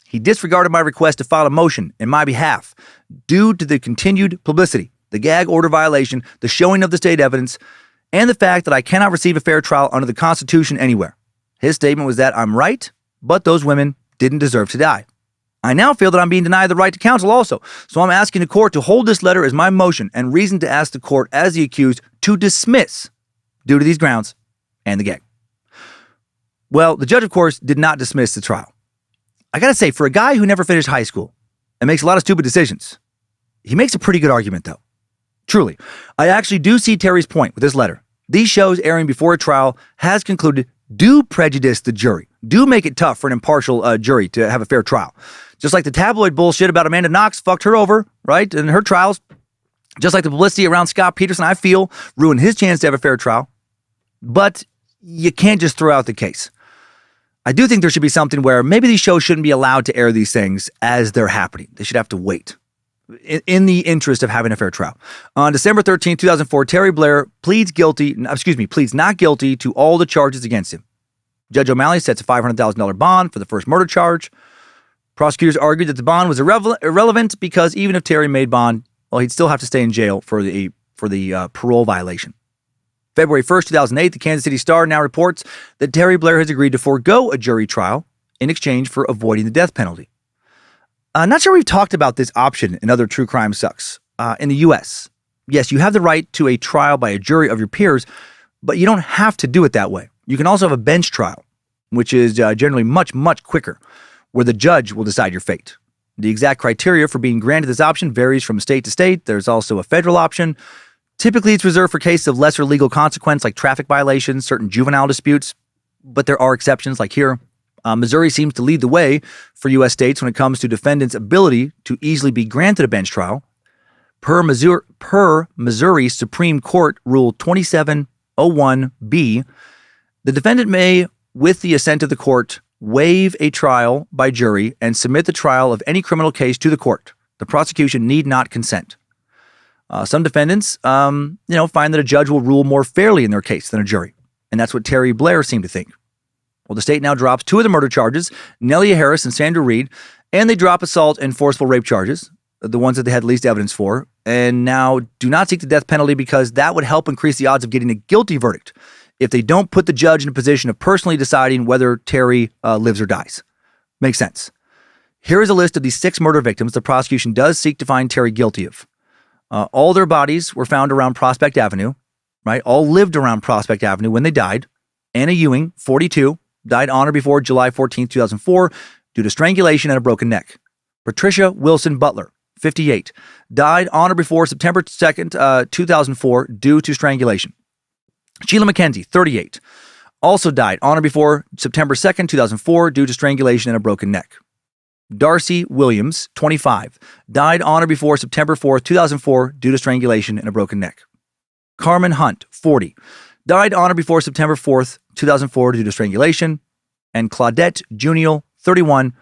He disregarded my request to file a motion in my behalf due to the continued publicity, the gag order violation, the showing of the state evidence, and the fact that I cannot receive a fair trial under the Constitution anywhere. His statement was that I'm right, but those women didn't deserve to die. I now feel that I'm being denied the right to counsel also, so I'm asking the court to hold this letter as my motion and reason to ask the court as the accused to dismiss due to these grounds and the gag. Well, the judge, of course, did not dismiss the trial. I gotta say, for a guy who never finished high school and makes a lot of stupid decisions, he makes a pretty good argument, though. Truly, I actually do see Terry's point with this letter. These shows airing before a trial has concluded do prejudice the jury, do make it tough for an impartial jury to have a fair trial. Just like the tabloid bullshit about Amanda Knox fucked her over, right, in her trials. Just like the publicity around Scott Peterson, I feel, ruined his chance to have a fair trial. But you can't just throw out the case. I do think there should be something where maybe these shows shouldn't be allowed to air these things as they're happening. They should have to wait in the interest of having a fair trial. On December 13, 2004, Terry Blair pleads not guilty to all the charges against him. Judge O'Malley sets a $500,000 bond for the first murder charge. Prosecutors argued that the bond was irrelevant because even if Terry made bond, well, he'd still have to stay in jail for the parole violation. February 1st, 2008, the Kansas City Star now reports that Terry Blair has agreed to forego a jury trial in exchange for avoiding the death penalty. Not sure we've talked about this option in other true crime sucks. In the U.S., yes, you have the right to a trial by a jury of your peers, but you don't have to do it that way. You can also have a bench trial, which is generally much, much quicker, where the judge will decide your fate. The exact criteria for being granted this option varies from state to state. There's also a federal option. Typically, it's reserved for cases of lesser legal consequence like traffic violations, certain juvenile disputes, but there are exceptions like here. Missouri seems to lead the way for U.S. states when it comes to defendants' ability to easily be granted a bench trial. Per Missouri Supreme Court Rule 2701B, the defendant may, with the assent of the court, waive a trial by jury and submit the trial of any criminal case to the court. The prosecution need not consent. Some defendants, find that a judge will rule more fairly in their case than a jury, and that's what Terry Blair seemed to think. Well, the state now drops two of the murder charges, Nelia Harris and Sandra Reed, and they drop assault and forcible rape charges, the ones that they had least evidence for, and now do not seek the death penalty because that would help increase the odds of getting a guilty verdict if they don't put the judge in a position of personally deciding whether Terry lives or dies. Makes sense. Here is a list of the 6 murder victims the prosecution does seek to find Terry guilty of. All their bodies were found around Prospect Avenue, right? All lived around Prospect Avenue when they died. Anna Ewing, 42, died on or before July 14, 2004, due to strangulation and a broken neck. Patricia Wilson Butler, 58, died on or before September 2nd, 2004, due to strangulation. Sheila McKenzie, 38, also died on or before September 2nd, 2004, due to strangulation and a broken neck. Darcy Williams, 25, died on or before September 4th, 2004, due to strangulation and a broken neck. Carmen Hunt, 40, died on or before September 4th, 2004, due to strangulation. And Claudette Junial, 31,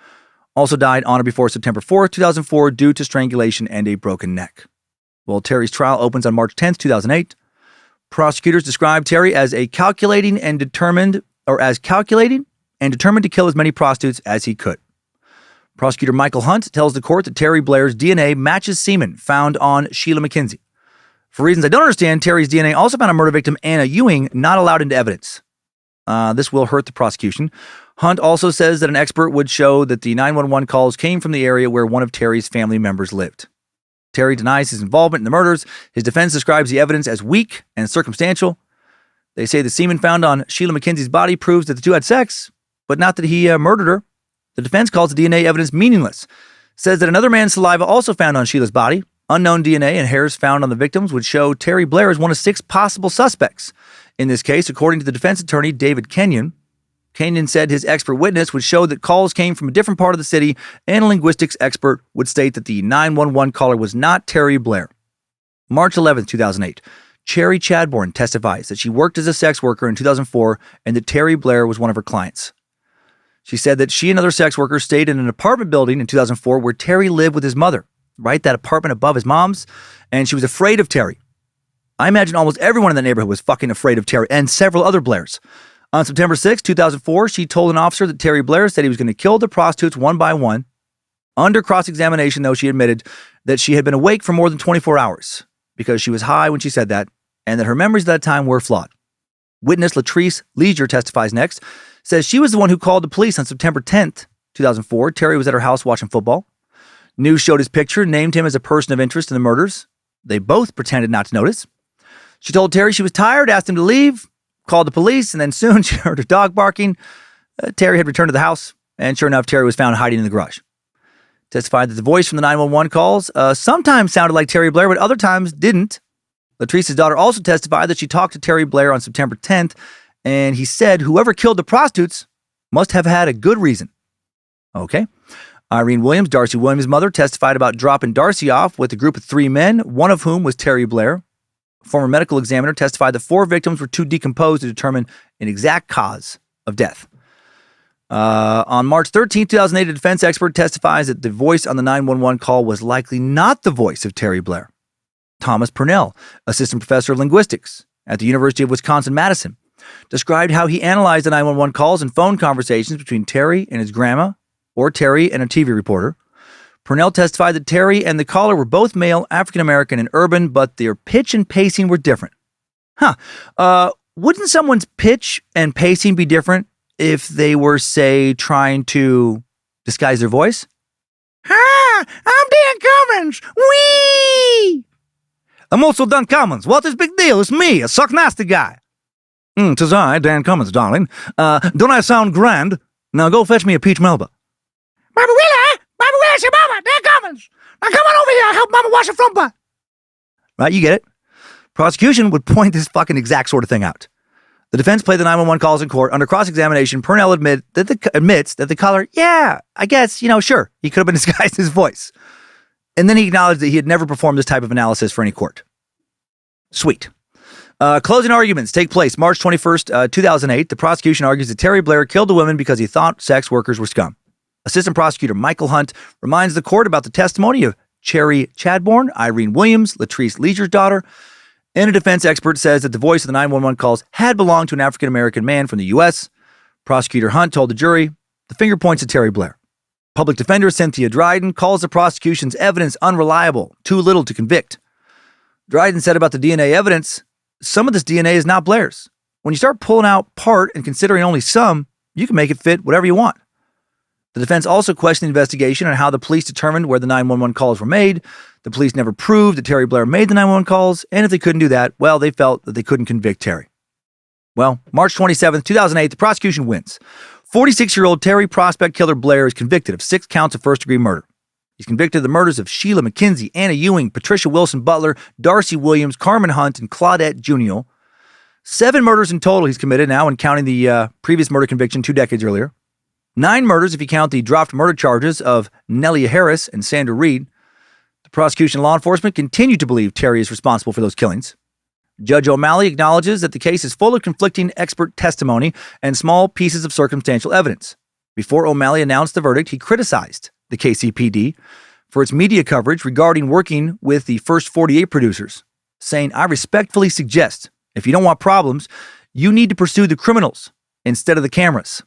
also died on or before September 4th, 2004, due to strangulation and a broken neck. Well, Terry's trial opens on March 10th, 2008. Prosecutors described Terry as calculating and determined to kill as many prostitutes as he could. Prosecutor Michael Hunt tells the court that Terry Blair's DNA matches semen found on Sheila McKenzie. For reasons I don't understand, Terry's DNA also found a murder victim, Anna Ewing, not allowed into evidence. This will hurt the prosecution. Hunt also says that an expert would show that the 911 calls came from the area where one of Terry's family members lived. Terry denies his involvement in the murders. His defense describes the evidence as weak and circumstantial. They say the semen found on Sheila McKenzie's body proves that the two had sex, but not that he murdered her. The defense calls the DNA evidence meaningless, says that another man's saliva also found on Sheila's body. Unknown DNA and hairs found on the victims would show Terry Blair as one of 6 possible suspects. In this case, according to the defense attorney, David Kenyon, Kenyon said his expert witness would show that calls came from a different part of the city, and a linguistics expert would state that the 911 caller was not Terry Blair. March 11, 2008, Cherry Chadbourne testifies that she worked as a sex worker in 2004 and that Terry Blair was one of her clients. She said that she and other sex workers stayed in an apartment building in 2004 where Terry lived with his mother, right? That apartment above his mom's, and she was afraid of Terry. I imagine almost everyone in the neighborhood was fucking afraid of Terry and several other Blairs. On September 6, 2004, she told an officer that Terry Blair said he was going to kill the prostitutes one by one. Under cross-examination, though, she admitted that she had been awake for more than 24 hours because she was high when she said that, and that her memories at that time were flawed. Witness Latrice Leisure testifies next, says she was the one who called the police on September 10th, 2004. Terry was at her house watching football. News showed his picture, named him as a person of interest in the murders. They both pretended not to notice. She told Terry she was tired, asked him to leave, called the police, and then soon she heard her dog barking. Terry had returned to the house, and sure enough, Terry was found hiding in the garage. Testified that the voice from the 911 calls sometimes sounded like Terry Blair, but other times didn't. Latrice's daughter also testified that she talked to Terry Blair on September 10th, and he said whoever killed the prostitutes must have had a good reason. Okay. Irene Williams, Darcy Williams' mother, testified about dropping Darcy off with a group of 3 men, one of whom was Terry Blair. A former medical examiner testified that 4 victims were too decomposed to determine an exact cause of death. On March 13, 2008, a defense expert testifies that the voice on the 911 call was likely not the voice of Terry Blair. Thomas Purnell, assistant professor of linguistics at the University of Wisconsin-Madison, described how he analyzed the 911 calls and phone conversations between Terry and his grandma or Terry and a TV reporter. Purnell testified that Terry and the caller were both male, African-American, and urban, but their pitch and pacing were different. Wouldn't someone's pitch and pacing be different if they were, say, trying to disguise their voice? Hi, I'm Dan Cummins. Wee! I'm also Dan Cummins. What is big deal? It's me, a suck nasty guy. 'Tis I, Dan Cummins, darling. Don't I sound grand? Now go fetch me a peach melba. Bobby Willa, it's your mama, Dan Cummins. Now come on over here, help mama wash her front butt. Right, you get it. Prosecution would point this fucking exact sort of thing out. The defense played the 911 calls in court. Under cross-examination, Purnell admits that the caller, I guess, sure, he could have been disguised his voice. And then he acknowledged that he had never performed this type of analysis for any court. Sweet. Closing arguments take place March 21st, 2008. The prosecution argues that Terry Blair killed the women because he thought sex workers were scum. Assistant prosecutor Michael Hunt reminds the court about the testimony of Cherry Chadbourne, Irene Williams, Latrice Leisure's daughter, and a defense expert says that the voice of the 911 calls had belonged to an African-American man from the U.S. Prosecutor Hunt told the jury the finger points at Terry Blair. Public defender Cynthia Dryden calls the prosecution's evidence unreliable, too little to convict. Dryden said about the DNA evidence, some of this DNA is not Blair's. When you start pulling out part and considering only some, you can make it fit whatever you want. The defense also questioned the investigation on how the police determined where the 911 calls were made. The police never proved that Terry Blair made the 911 calls, and if they couldn't do that, well, they felt that they couldn't convict Terry. Well, March 27th, 2008, the prosecution wins. 46-year-old Terry Prospect Killer Blair is convicted of 6 counts of first-degree murder. He's convicted of the murders of Sheila McKenzie, Anna Ewing, Patricia Wilson Butler, Darcy Williams, Carmen Hunt, and Claudette Junior. 7 murders in total he's committed now, and counting the previous murder conviction 2 decades earlier. 9 murders if you count the dropped murder charges of Nelia Harris and Sandra Reed. The prosecution and law enforcement continue to believe Terry is responsible for those killings. Judge O'Malley acknowledges that the case is full of conflicting expert testimony and small pieces of circumstantial evidence. Before O'Malley announced the verdict, he criticized the KCPD for its media coverage regarding working with the first 48 producers, saying, "I respectfully suggest, if you don't want problems, you need to pursue the criminals instead of the cameras."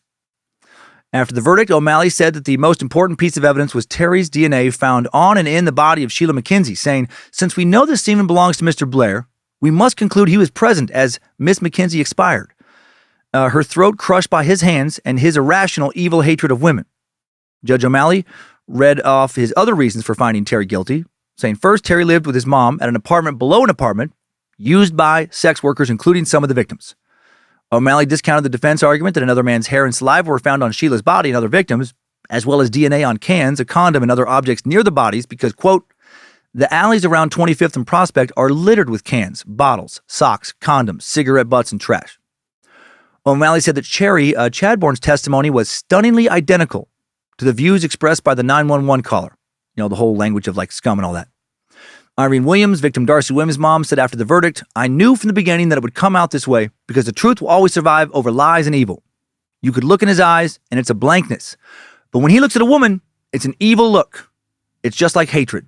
After the verdict, O'Malley said that the most important piece of evidence was Terry's DNA found on and in the body of Sheila McKenzie, saying, "Since we know this semen belongs to Mr. Blair, we must conclude he was present as Miss McKenzie expired. Her throat crushed by his hands and his irrational, evil hatred of women." Judge O'Malley read off his other reasons for finding Terry guilty, saying, first, Terry lived with his mom at an apartment below an apartment used by sex workers, including some of the victims. O'Malley discounted the defense argument that another man's hair and saliva were found on Sheila's body and other victims, as well as DNA on cans, a condom, and other objects near the bodies because, quote, "The alleys around 25th and Prospect are littered with cans, bottles, socks, condoms, cigarette butts, and trash." O'Malley said that Cherry Chadbourne's testimony was stunningly identical to the views expressed by the 911 caller. The whole language of like scum and all that. Irene Williams, victim Darcy Williams' mom, said after the verdict, "I knew from the beginning that it would come out this way because the truth will always survive over lies and evil. You could look in his eyes and it's a blankness. But when he looks at a woman, it's an evil look. It's just like hatred."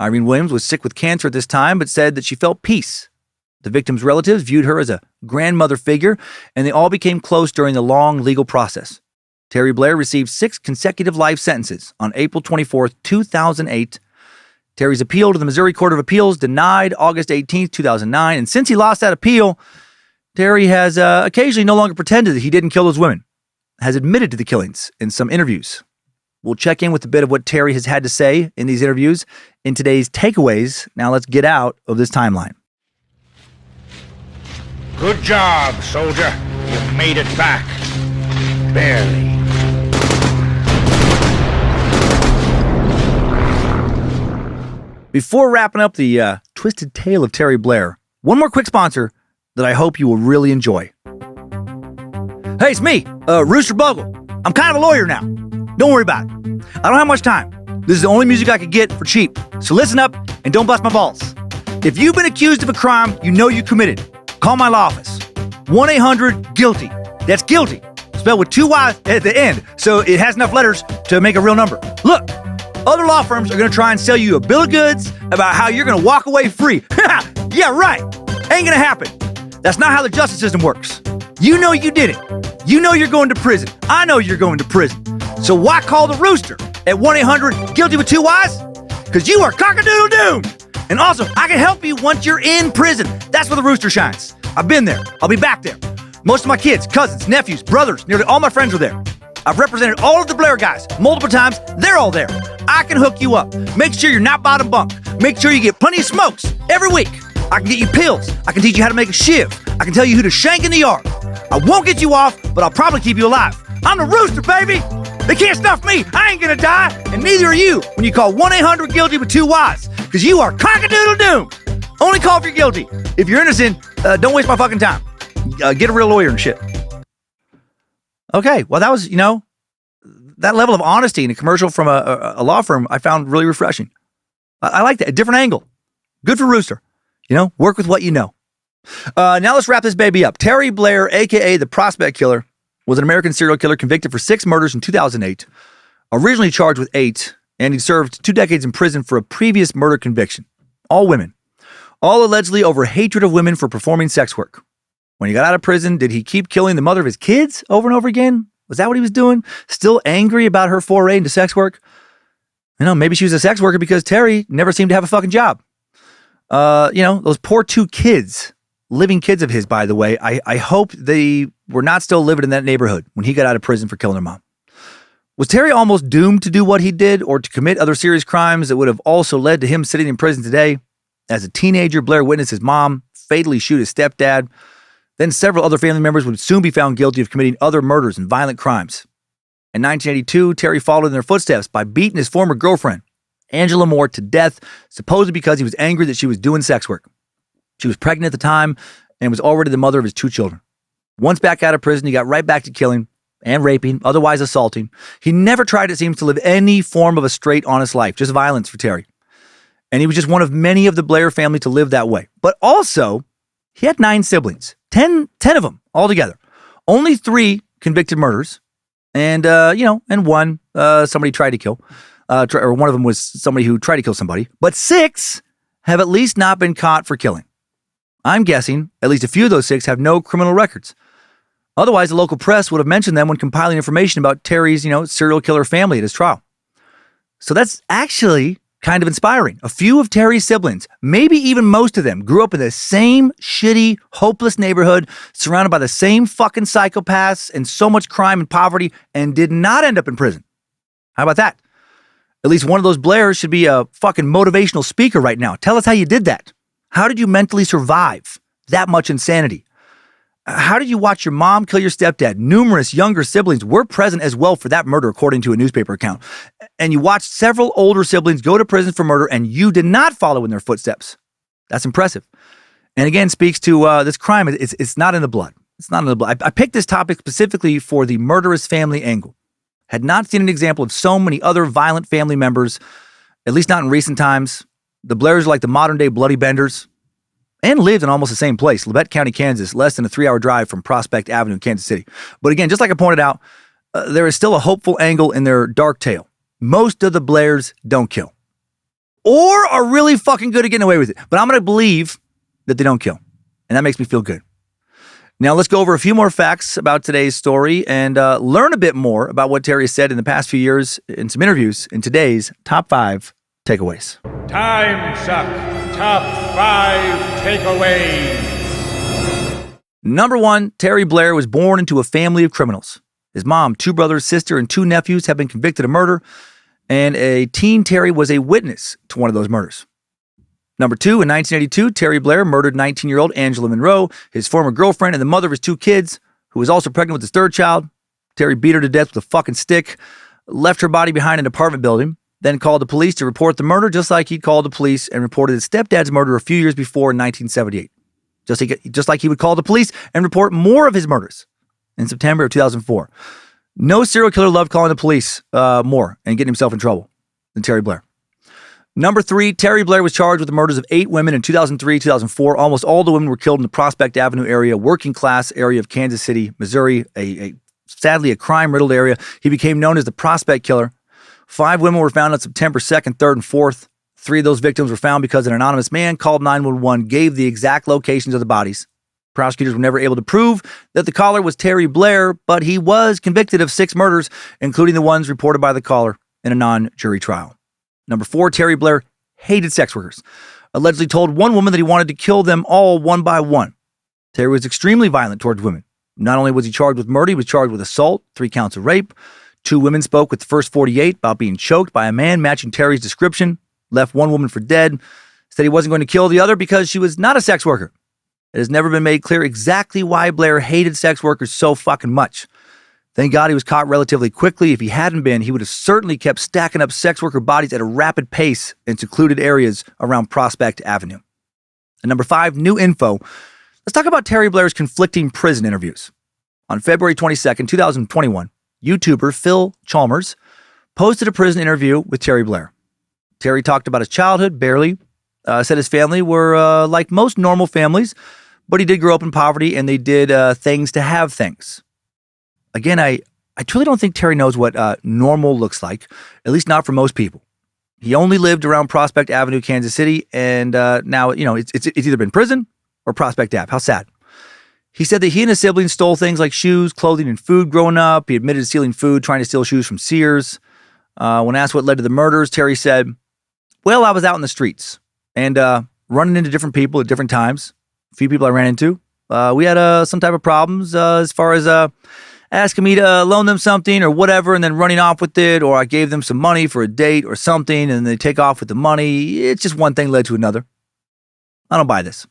Irene Williams was sick with cancer at this time, but said that she felt peace. The victim's relatives viewed her as a grandmother figure, and they all became close during the long legal process. Terry Blair received 6 consecutive life sentences on April 24th, 2008. Terry's appeal to the Missouri Court of Appeals denied August 18th, 2009, and since he lost that appeal, Terry has occasionally no longer pretended that he didn't kill those women, has admitted to the killings in some interviews. We'll check in with a bit of what Terry has had to say in these interviews in today's takeaways. Now let's get out of this timeline. Good job, soldier. You made it back. barely. Before wrapping up the twisted tale of Terry Blair, one more quick sponsor that I hope you will really enjoy. Hey, it's me, Rooster Bugle. I'm kind of a lawyer now. Don't worry about it. I don't have much time. This is the only music I could get for cheap. So listen up and don't bust my balls. If you've been accused of a crime you know you committed, call my law office. 1-800-GUILTY. That's guilty, spelled with 2 Y's at the end, so it has enough letters to make a real number. Look, other law firms are going to try and sell you a bill of goods about how you're going to walk away free. Yeah, right. Ain't going to happen. That's not how the justice system works. You know you did it. You know you're going to prison. I know you're going to prison. So why call the Rooster at 1-800-GUILTY with 2 Y's? Because you are cock-a-doodle-doomed. And also, I can help you once you're in prison. That's where the Rooster shines. I've been there. I'll be back there. Most of my kids, cousins, nephews, brothers, nearly all my friends were there. I've represented all of the Blair guys multiple times. They're all there. I can hook you up. Make sure you're not bottom bunk. Make sure you get plenty of smokes every week. I can get you pills. I can teach you how to make a shiv. I can tell you who to shank in the yard. I won't get you off, but I'll probably keep you alive. I'm the Rooster, baby. They can't stuff me. I ain't gonna die, and neither are you when you call 1-800-GUILTY with 2 Y's, because you are cock-a-doodle-doomed. Only call if you're guilty. If you're innocent, don't waste my fucking time. Get a real lawyer and shit. Okay, well, that was, that level of honesty in a commercial from a law firm I found really refreshing. I like that. A different angle. Good for Rooster. Work with what you know. Now let's wrap this baby up. Terry Blair, a.k.a. the Prospect Killer, was an American serial killer convicted for 6 murders in 2008, originally charged with 8, and he served 2 decades in prison for a previous murder conviction. All women. All allegedly over hatred of women for performing sex work. When he got out of prison, did he keep killing the mother of his kids over and over again? Was that what he was doing? Still angry about her foray into sex work? Maybe she was a sex worker because Terry never seemed to have a fucking job. Those poor 2 kids, living kids of his, by the way, I hope they were not still living in that neighborhood when he got out of prison for killing their mom. Was Terry almost doomed to do what he did or to commit other serious crimes that would have also led to him sitting in prison today? As a teenager, Blair witnessed his mom fatally shoot his stepdad. Then several other family members would soon be found guilty of committing other murders and violent crimes. In 1982, Terry followed in their footsteps by beating his former girlfriend, Angela Moore, to death, supposedly because he was angry that she was doing sex work. She was pregnant at the time and was already the mother of his 2 children. Once back out of prison, he got right back to killing and raping, otherwise assaulting. He never tried, it seems, to live any form of a straight, honest life, just violence for Terry. And he was just one of many of the Blair family to live that way. But also, he had 9 siblings, 10 of them altogether. Only 3 convicted murders, and one somebody tried to kill, or one of them was somebody who tried to kill somebody. But 6 have at least not been caught for killing. I'm guessing at least a few of those 6 have no criminal records. Otherwise, the local press would have mentioned them when compiling information about Terry's, serial killer family at his trial. So that's actually kind of inspiring. A few of Terry's siblings, maybe even most of them, grew up in the same shitty, hopeless neighborhood, surrounded by the same fucking psychopaths and so much crime and poverty, and did not end up in prison. How about that? At least one of those Blairs should be a fucking motivational speaker right now. Tell us how you did that. How did you mentally survive that much insanity? How did you watch your mom kill your stepdad? Numerous younger siblings were present as well for that murder, according to a newspaper account. And you watched several older siblings go to prison for murder, and you did not follow in their footsteps. That's impressive. And again, speaks to this crime. It's not in the blood. It's not in the blood. I picked this topic specifically for the murderous family angle. Had not seen an example of so many other violent family members, at least not in recent times. The Blairs are like the modern-day Bloody Benders, and lived in almost the same place, Labette County, Kansas, less than a 3-hour drive from Prospect Avenue in Kansas City. But again, just like I pointed out, there is still a hopeful angle in their dark tale. Most of the Blairs don't kill. Or are really fucking good at getting away with it. But I'm going to believe that they don't kill. And that makes me feel good. Now let's go over a few more facts about today's story and learn a bit more about what Terry has said in the past few years in some interviews in today's Top 5 Takeaways. Timesuck Top 5 Takeaways. Number 1, Terry Blair was born into a family of criminals. His mom, 2 brothers, sister, and 2 nephews have been convicted of murder, and a teen Terry was a witness to one of those murders. Number 2, in 1982, Terry Blair murdered 19-year-old Angela Monroe, his former girlfriend and the mother of his 2 kids, who was also pregnant with his 3rd child. Terry beat her to death with a fucking stick, left her body behind an apartment building, then called the police to report the murder, just like he'd called the police and reported his stepdad's murder a few years before in 1978. Just like he would call the police and report more of his murders in September of 2004. No serial killer loved calling the police more and getting himself in trouble than Terry Blair. Number 3, Terry Blair was charged with the murders of 8 women in 2003, 2004. Almost all the women were killed in the Prospect Avenue area, working class area of Kansas City, Missouri, sadly a crime-riddled area. He became known as the Prospect Killer. 5 women were found on September 2nd, 3rd, and 4th. 3 of those victims were found because an anonymous man called 911 gave the exact locations of the bodies. Prosecutors were never able to prove that the caller was Terry Blair, but he was convicted of 6 murders, including the ones reported by the caller in a non-jury trial. Number 4, Terry Blair hated sex workers. Allegedly told one woman that he wanted to kill them all one by one. Terry was extremely violent towards women. Not only was he charged with murder, he was charged with assault, 3 counts of rape. 2 women spoke with the first 48 about being choked by a man matching Terry's description. Left one woman for dead, said he wasn't going to kill the other because she was not a sex worker. It has never been made clear exactly why Blair hated sex workers so fucking much. Thank God he was caught relatively quickly. If he hadn't been, he would have certainly kept stacking up sex worker bodies at a rapid pace in secluded areas around Prospect Avenue. And number 5, new info. Let's talk about Terry Blair's conflicting prison interviews. On February 22nd, 2021, YouTuber Phil Chalmers posted a prison interview with Terry Blair. Terry talked about his childhood, barely. Said his family were like most normal families, but he did grow up in poverty and they did things to have things. Again, I truly don't think Terry knows what normal looks like, at least not for most people. He only lived around Prospect Avenue, Kansas City, and now, it's either been prison or Prospect Ave. How sad. He said that he and his siblings stole things like shoes, clothing, and food growing up. He admitted to stealing food, trying to steal shoes from Sears. When asked what led to the murders, Terry said, "Well, I was out in the streets and running into different people at different times. A few people I ran into. We had some type of problems as far as asking me to loan them something or whatever and then running off with it, or I gave them some money for a date or something and they take off with the money. It's just one thing led to another. I don't buy this.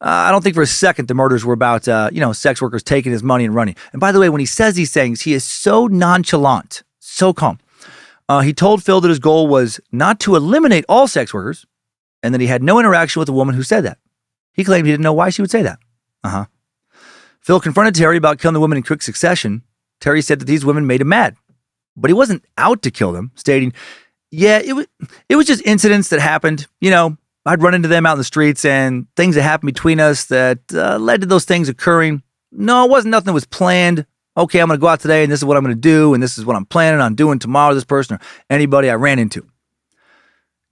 I don't think for a second the murders were about, sex workers taking his money and running. And by the way, when he says these things, he is so nonchalant, so calm. He told Phil that his goal was not to eliminate all sex workers and that he had no interaction with the woman who said that. He claimed he didn't know why she would say that. Phil confronted Terry about killing the women in quick succession. Terry said that these women made him mad, but he wasn't out to kill them, stating, "Yeah, it was just incidents that happened. I'd run into them out in the streets and things that happened between us that led to those things occurring. No, it wasn't nothing that was planned. Okay, I'm going to go out today and this is what I'm going to do and this is what I'm planning on doing tomorrow to this person or anybody I ran into."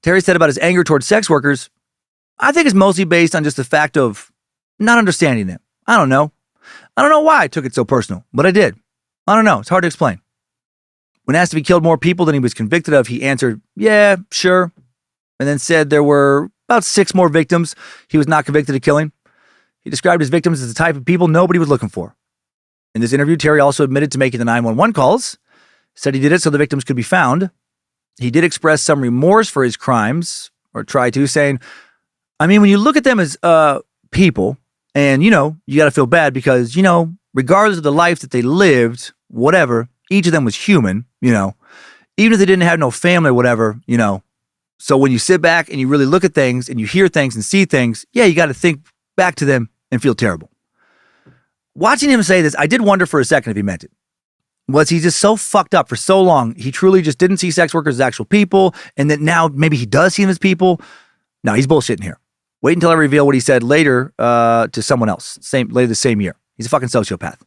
Terry said about his anger towards sex workers, "I think it's mostly based on just the fact of not understanding them. I don't know. I don't know why I took it so personal, but I did. I don't know. It's hard to explain." When asked if he killed more people than he was convicted of, he answered, "Yeah, sure," and then said there were about 6 more victims he was not convicted of killing. He described his victims as the type of people nobody was looking for. In this interview, Terry also admitted to making the 911 calls, said he did it so the victims could be found. He did express some remorse for his crimes, or try to, saying, "I mean, when you look at them as people, and, you got to feel bad because, regardless of the life that they lived, whatever, each of them was human, even if they didn't have no family or whatever, So when you sit back and you really look at things and you hear things and see things, yeah, you got to think back to them and feel terrible." Watching him say this, I did wonder for a second if he meant it. Was he just so fucked up for so long, he truly just didn't see sex workers as actual people, and that now maybe he does see them as people? No, he's bullshitting here. Wait until I reveal what he said later to someone else, later the same year. He's a fucking sociopath.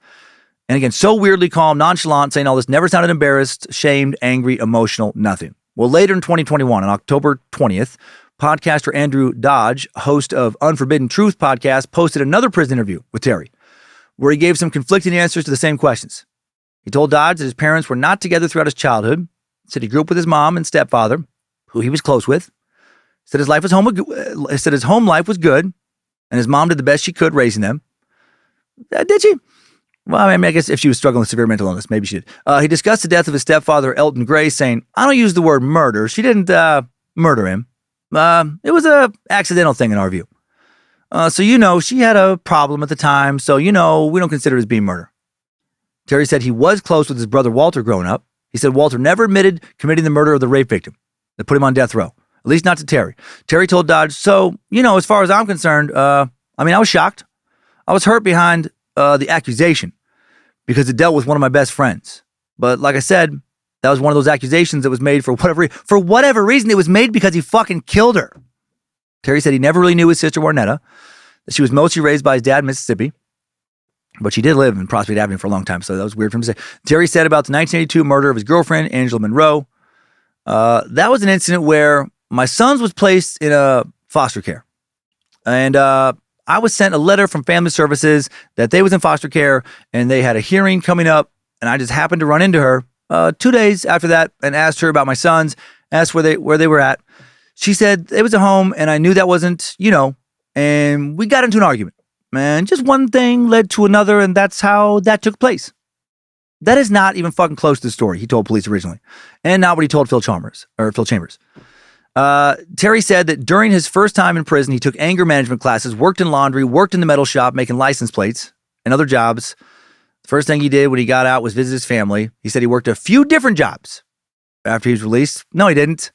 And again, so weirdly calm, nonchalant, saying all this, never sounded embarrassed, shamed, angry, emotional, nothing. Well, later in 2021, on October 20th, podcaster Andrew Dodge, host of Unforbidden Truth podcast, posted another prison interview with Terry, where he gave some conflicting answers to the same questions. He told Dodge that his parents were not together throughout his childhood, said he grew up with his mom and stepfather, who he was close with, said his home life was good, and his mom did the best she could raising them. Did she? Well, I guess if she was struggling with severe mental illness, maybe she did. He discussed the death of his stepfather, Elton Gray, saying, "I don't use the word murder. She didn't murder him. It was a accidental thing in our view. So she had a problem at the time, so we don't consider it as being murder." Terry said he was close with his brother Walter growing up. He said Walter never admitted committing the murder of the rape victim that put him on death row, at least not to Terry. Terry told Dodge, so, as far as I'm concerned, I was shocked. I was hurt behind the accusation because it dealt with one of my best friends. But like I said, that was one of those accusations that was made for whatever reason. It was made because he fucking killed her. Terry said he never really knew his sister Juanetta, that she was mostly raised by his dad in Mississippi. But she did live in Prospect Avenue for a long time, so that was weird for him to say. Terry said about the 1982 murder of his girlfriend, Angela Monroe, that was an incident where my son was placed in a foster care. And I was sent a letter from Family Services that they was in foster care, and they had a hearing coming up, and I just happened to run into her 2 days after that and asked her about my sons, asked where they were at. She said it was a home, and I knew that wasn't, and we got into an argument. And just one thing led to another, and that's how that took place. That is not even fucking close to the story he told police originally, and not what he told Phil Chambers. Terry said that during his first time in prison, he took anger management classes, worked in laundry, worked in the metal shop making license plates and other jobs. The first thing he did when he got out was visit his family. He said he worked a few different jobs after he was released. No, he didn't.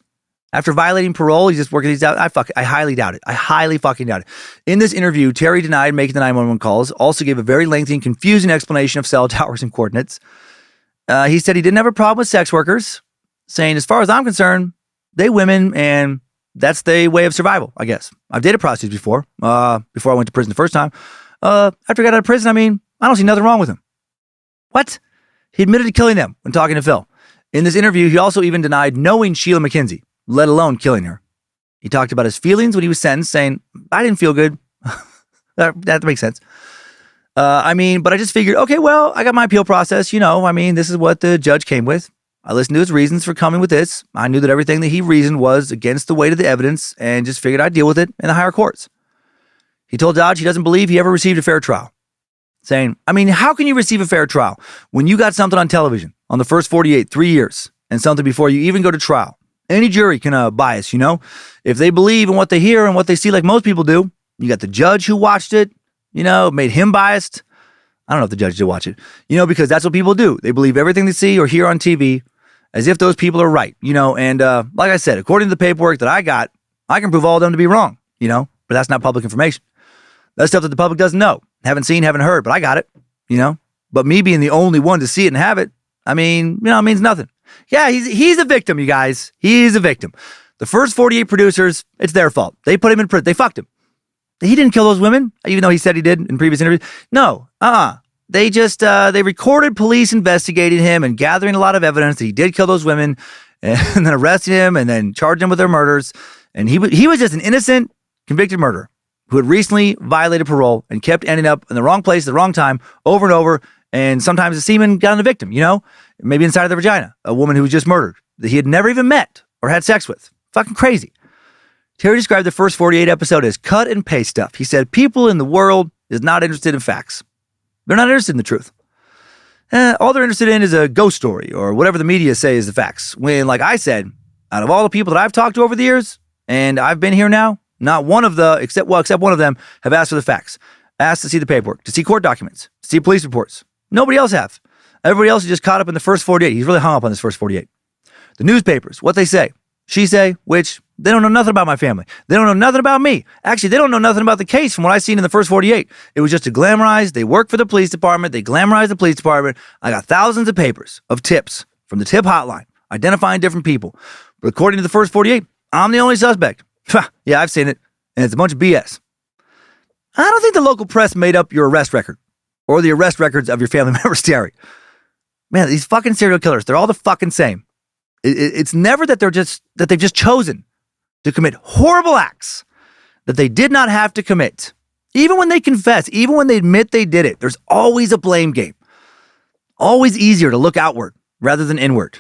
After violating parole, he's just working these out. I highly doubt it. I highly fucking doubt it. In this interview, Terry denied making the 911 calls, also gave a very lengthy and confusing explanation of cell towers and coordinates. He said he didn't have a problem with sex workers, saying, as far as I'm concerned, they women, and that's the way of survival, I guess. I've dated prostitutes before I went to prison the first time. After I got out of prison, I don't see nothing wrong with them. What? He admitted to killing them when talking to Phil. In this interview, he also even denied knowing Sheila McKenzie, let alone killing her. He talked about his feelings when he was sentenced, saying, I didn't feel good. that makes sense. But I just figured, okay, well, I got my appeal process. This is what the judge came with. I listened to his reasons for coming with this. I knew that everything that he reasoned was against the weight of the evidence and just figured I'd deal with it in the higher courts. He told Dodge he doesn't believe he ever received a fair trial, saying, how can you receive a fair trial when you got something on television on the first 48, 3 years, and something before you even go to trial? Any jury can bias, if they believe in what they hear and what they see like most people do. You got the judge who watched it, made him biased. I don't know if the judge did watch it, because that's what people do. They believe everything they see or hear on TV as if those people are right, and like I said, according to the paperwork that I got, I can prove all of them to be wrong, but that's not public information. That's stuff that the public doesn't know, haven't seen, haven't heard, but I got it, But me being the only one to see it and have it, it means nothing. Yeah, he's a victim, you guys. He's a victim. The first 48 producers, it's their fault. They put him in prison. They fucked him. He didn't kill those women, even though he said he did in previous interviews. No, They just, they recorded police investigating him and gathering a lot of evidence that he did kill those women and then arrested him and then charged him with their murders. And he was just an innocent, convicted murderer who had recently violated parole and kept ending up in the wrong place at the wrong time over and over. And sometimes the semen got on the victim, maybe inside of the vagina, a woman who was just murdered that he had never even met or had sex with. Fucking crazy. Terry described the first 48 episode as cut and paste stuff. He said, people in the world is not interested in facts. They're not interested in the truth. All they're interested in is a ghost story or whatever the media say is the facts. When, like I said, out of all the people that I've talked to over the years, and I've been here now, not one of the, except one of them, have asked for the facts. Asked to see the paperwork, to see court documents, to see police reports. Nobody else have. Everybody else is just caught up in the first 48. He's really hung up on this first 48. The newspapers, what they say, she say, which they don't know nothing about my family. They don't know nothing about me. Actually, they don't know nothing about the case from what I've seen in the first 48. It was just to glamorize. They work for the police department. They glamorize the police department. I got thousands of papers of tips from the tip hotline, identifying different people. But according to the first 48, I'm the only suspect. Yeah, I've seen it. And it's a bunch of BS. I don't think the local press made up your arrest record or the arrest records of your family members, Terry. Man, these fucking serial killers, they're all the fucking same. It's never that they've just chosen to commit horrible acts that they did not have to commit. Even when they confess, even when they admit they did it, there's always a blame game. Always easier to look outward rather than inward,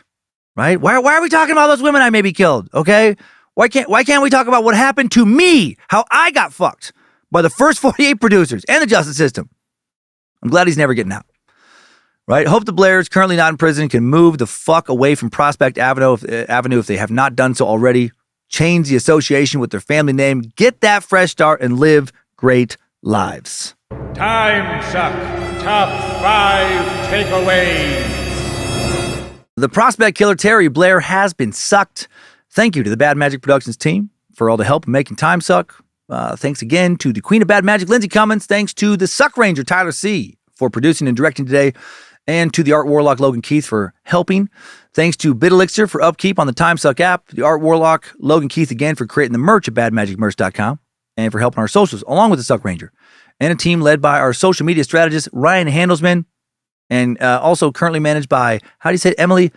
right? Why are we talking about those women I maybe killed? Okay, why can't we talk about what happened to me? How I got fucked by the first 48 producers and the justice system. I'm glad he's never getting out. Right? Hope the Blairs, currently not in prison, can move the fuck away from Prospect Avenue if they have not done so already. Change the association with their family name. Get that fresh start and live great lives. Timesuck. top 5 takeaways. The prospect killer Terry Blair has been sucked. Thank you to the Bad Magic Productions team for all the help in making Timesuck. Thanks again to the Queen of Bad Magic, Lindsay Cummins. Thanks to the Suck Ranger, Tyler C., for producing and directing today. And to the Art Warlock, Logan Keith, for helping. Thanks to Bit Elixir for upkeep on the Timesuck app. The Art Warlock, Logan Keith again for creating the merch at badmagicmerch.com and for helping our socials along with the Suck Ranger. And a team led by our social media strategist, Ryan Handelsman. And also currently managed by, how do you say it, Emily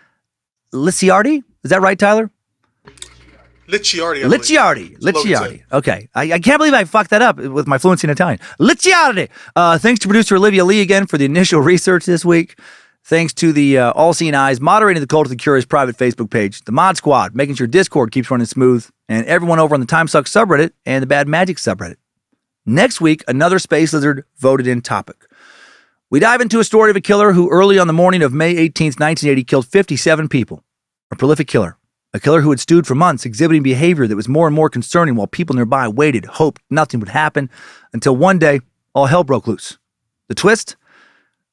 Licciardi? Is that right, Tyler? Licciardi. Okay. I can't believe I fucked that up with my fluency in Italian. Licciardi. Thanks to producer Olivia Lee again for the initial research this week. Thanks to the All-Seeing Eyes moderating the Cult of the Curious private Facebook page. The Mod Squad making sure Discord keeps running smooth. And everyone over on the Timesuck subreddit and the Bad Magic subreddit. Next week, another Space Lizard voted in topic. We dive into a story of a killer who early on the morning of May 18th, 1980 killed 57 people. A prolific killer. A killer who had stewed for months, exhibiting behavior that was more and more concerning while people nearby waited, hoped nothing would happen, until one day, all hell broke loose. The twist?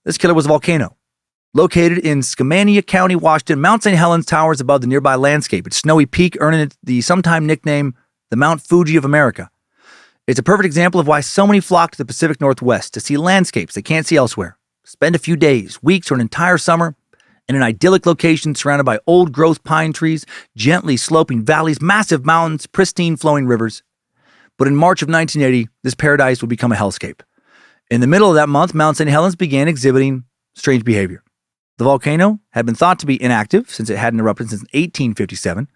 This killer was a volcano. Located in Skamania County, Washington, Mount St. Helens towers above the nearby landscape, its snowy peak earning it the sometime nickname, the Mount Fuji of America. It's a perfect example of why so many flock to the Pacific Northwest to see landscapes they can't see elsewhere. Spend a few days, weeks, or an entire summer in an idyllic location surrounded by old-growth pine trees, gently sloping valleys, massive mountains, pristine flowing rivers. But in March of 1980, this paradise would become a hellscape. In the middle of that month, Mount St. Helens began exhibiting strange behavior. The volcano had been thought to be inactive since it hadn't erupted since 1857.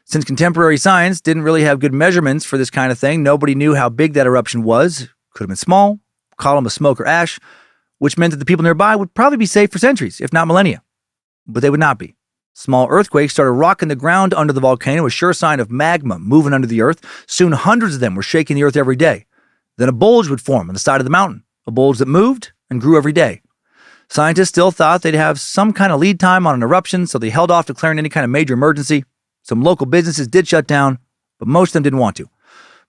Since contemporary science didn't really have good measurements for this kind of thing, nobody knew how big that eruption was. Could have been small, column of smoke or ash, which meant that the people nearby would probably be safe for centuries, if not millennia. But they would not be. Small earthquakes started rocking the ground under the volcano, a sure sign of magma moving under the earth. Soon hundreds of them were shaking the earth every day. Then a bulge would form on the side of the mountain, a bulge that moved and grew every day. Scientists still thought they'd have some kind of lead time on an eruption, so they held off declaring any kind of major emergency. Some local businesses did shut down, but most of them didn't want to.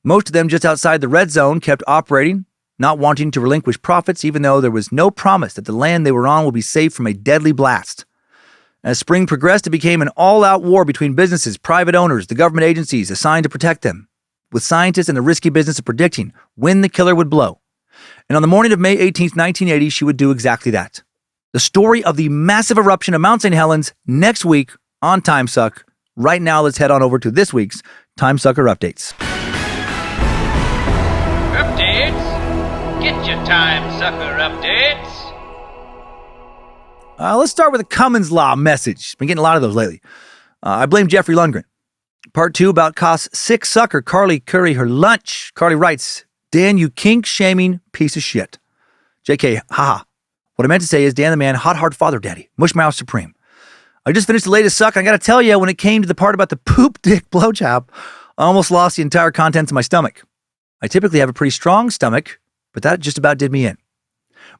Most of them just outside the red zone kept operating, not wanting to relinquish profits, even though there was no promise that the land they were on would be safe from a deadly blast. As spring progressed, it became an all-out war between businesses, private owners, the government agencies assigned to protect them, with scientists in the risky business of predicting when the killer would blow. And on the morning of May 18th, 1980, she would do exactly that. The story of the massive eruption of Mount St. Helens next week on Timesuck. Right now, let's head on over to this week's Timesucker Updates. Updates? Get your Timesucker updates. Let's start with a Cummins Law message. Been getting a lot of those lately. I blame Jeffrey Lundgren. Part 2 about costs sick sucker Carly Curry her lunch. Carly writes, Dan, you kink-shaming piece of shit. JK, haha. What I meant to say is, Dan the man, hot hard father daddy, mushmouth supreme. I just finished the latest suck. I got to tell you, when it came to the part about the poop dick blowjob, I almost lost the entire contents of my stomach. I typically have a pretty strong stomach, but that just about did me in.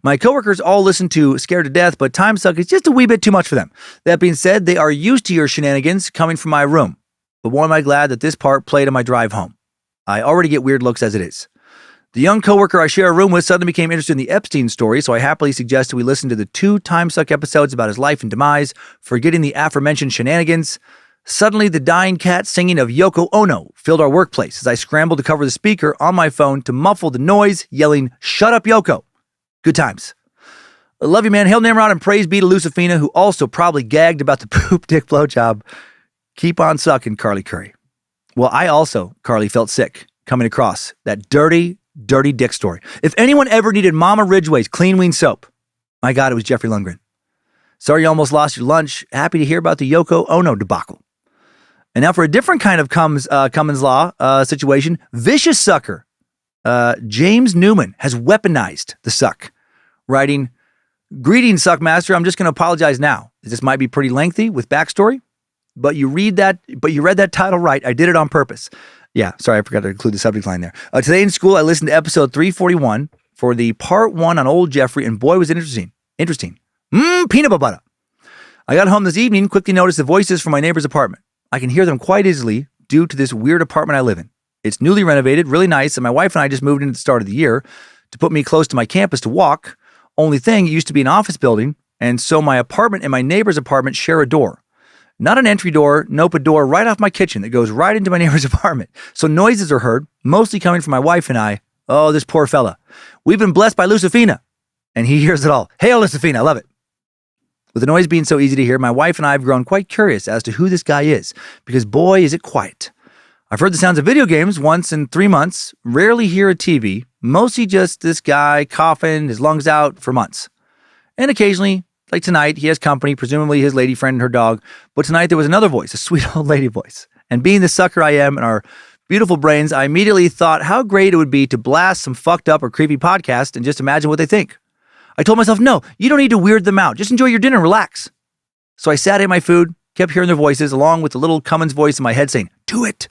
My coworkers all listen to Scared to Death, but Timesuck is just a wee bit too much for them. That being said, they are used to your shenanigans coming from my room. But boy, am I glad that this part played on my drive home. I already get weird looks as it is. The young coworker I share a room with suddenly became interested in the Epstein story, so I happily suggested we listen to the 2 Timesuck episodes about his life and demise, forgetting the aforementioned shenanigans. Suddenly, the dying cat singing of Yoko Ono filled our workplace as I scrambled to cover the speaker on my phone to muffle the noise, yelling, "Shut up, Yoko." Good times. I love you, man. Hail Nimrod and praise be to Lucifina, who also probably gagged about the poop dick blowjob. Keep on sucking, Carly Curry. Well, I also, Carly, felt sick coming across that dirty dick story. If anyone ever needed Mama Ridgway's Clean Ween soap, my God, it was Jeffrey Lundgren. Sorry you almost lost your lunch. Happy to hear about the Yoko Ono debacle. And now for a different kind of Cummins Law situation, vicious sucker James Newman has weaponized the suck, writing, "Greetings, Suckmaster. I'm just going to apologize now. This might be pretty lengthy with backstory, but you read that title right. I did it on purpose." Yeah, sorry, I forgot to include the subject line there. Today in school, I listened to episode 341 for the part 1 on old Jeffrey, and boy, was it interesting. Peanut butter. I got home this evening, quickly noticed the voices from my neighbor's apartment. I can hear them quite easily due to this weird apartment I live in. It's newly renovated, really nice, and my wife and I just moved in at the start of the year to put me close to my campus to walk. Only thing, it used to be an office building, and so my apartment and my neighbor's apartment share a door. Not an entry door, nope, a door right off my kitchen that goes right into my neighbor's apartment. So noises are heard, mostly coming from my wife and I. Oh, this poor fella. We've been blessed by Lucifina. And he hears it all. Hail, Lucifina, I love it. With the noise being so easy to hear, my wife and I have grown quite curious as to who this guy is, because boy, is it quiet. I've heard the sounds of video games once in 3 months, rarely hear a TV, mostly just this guy coughing his lungs out for months. And occasionally, like tonight, he has company, presumably his lady friend and her dog. But tonight there was another voice, a sweet old lady voice. And being the sucker I am in our beautiful brains, I immediately thought how great it would be to blast some fucked up or creepy podcast and just imagine what they think. I told myself, no, you don't need to weird them out. Just enjoy your dinner and relax. So I sat in my food, kept hearing their voices, along with the little Cummins voice in my head saying, do it.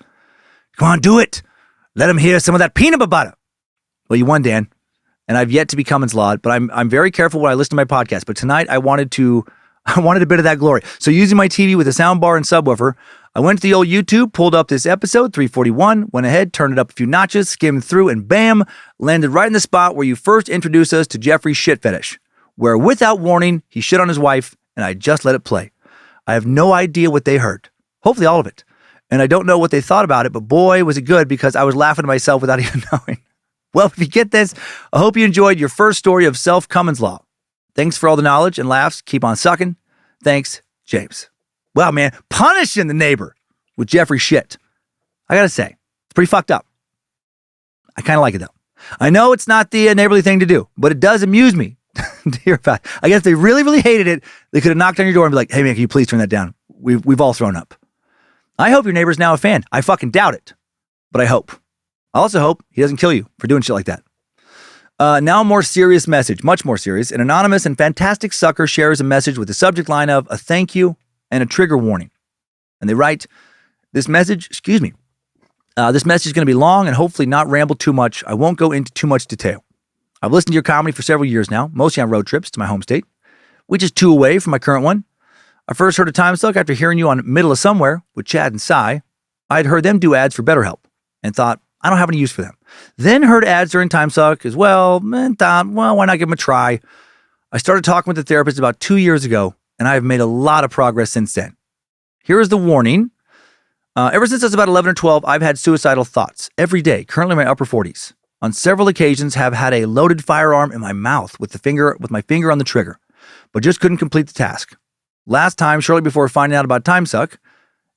Come on, do it. Let them hear some of that peanut butter. Well, you won, Dan. And I've yet to be Cummins lawed, but I'm very careful when I listen to my podcast. But tonight I wanted a bit of that glory. So using my TV with a sound bar and subwoofer, I went to the old YouTube, pulled up this episode 341, went ahead, turned it up a few notches, skimmed through, and bam, landed right in the spot where you first introduced us to Jeffrey's shit fetish, where without warning, he shit on his wife, and I just let it play. I have no idea what they heard. Hopefully all of it. And I don't know what they thought about it, but boy, was it good because I was laughing to myself without even knowing. Well, if you get this, I hope you enjoyed your first story of self-Cummins law. Thanks for all the knowledge and laughs. Keep on sucking. Thanks, James. Wow, man, punishing the neighbor with Jeffrey shit. I gotta say, it's pretty fucked up. I kind of like it, though. I know it's not the neighborly thing to do, but it does amuse me to hear about it. I guess if they really, really hated it, they could have knocked on your door and be like, hey, man, can you please turn that down? We've all thrown up. I hope your neighbor's now a fan. I fucking doubt it, but I hope. I also hope he doesn't kill you for doing shit like that. Now a more serious message, much more serious. An anonymous and fantastic sucker shares a message with the subject line of a thank you and a trigger warning. And they write, this message is going to be long and hopefully not ramble too much. I won't go into too much detail. I've listened to your comedy for several years now, mostly on road trips to my home state, which is 2 away from my current one. I first heard of Timesuck after hearing you on Middle of Somewhere with Chad and Cy. I had heard them do ads for BetterHelp and thought, I don't have any use for them. Then heard ads during Timesuck as well and thought, well, why not give them a try? I started talking with the therapist about 2 years ago, and I have made a lot of progress since then. Here is the warning. Ever since I was about 11 or 12, I've had suicidal thoughts every day, currently in my upper 40s. On several occasions, have had a loaded firearm in my mouth with my finger on the trigger, but just couldn't complete the task. Last time, shortly before finding out about Timesuck,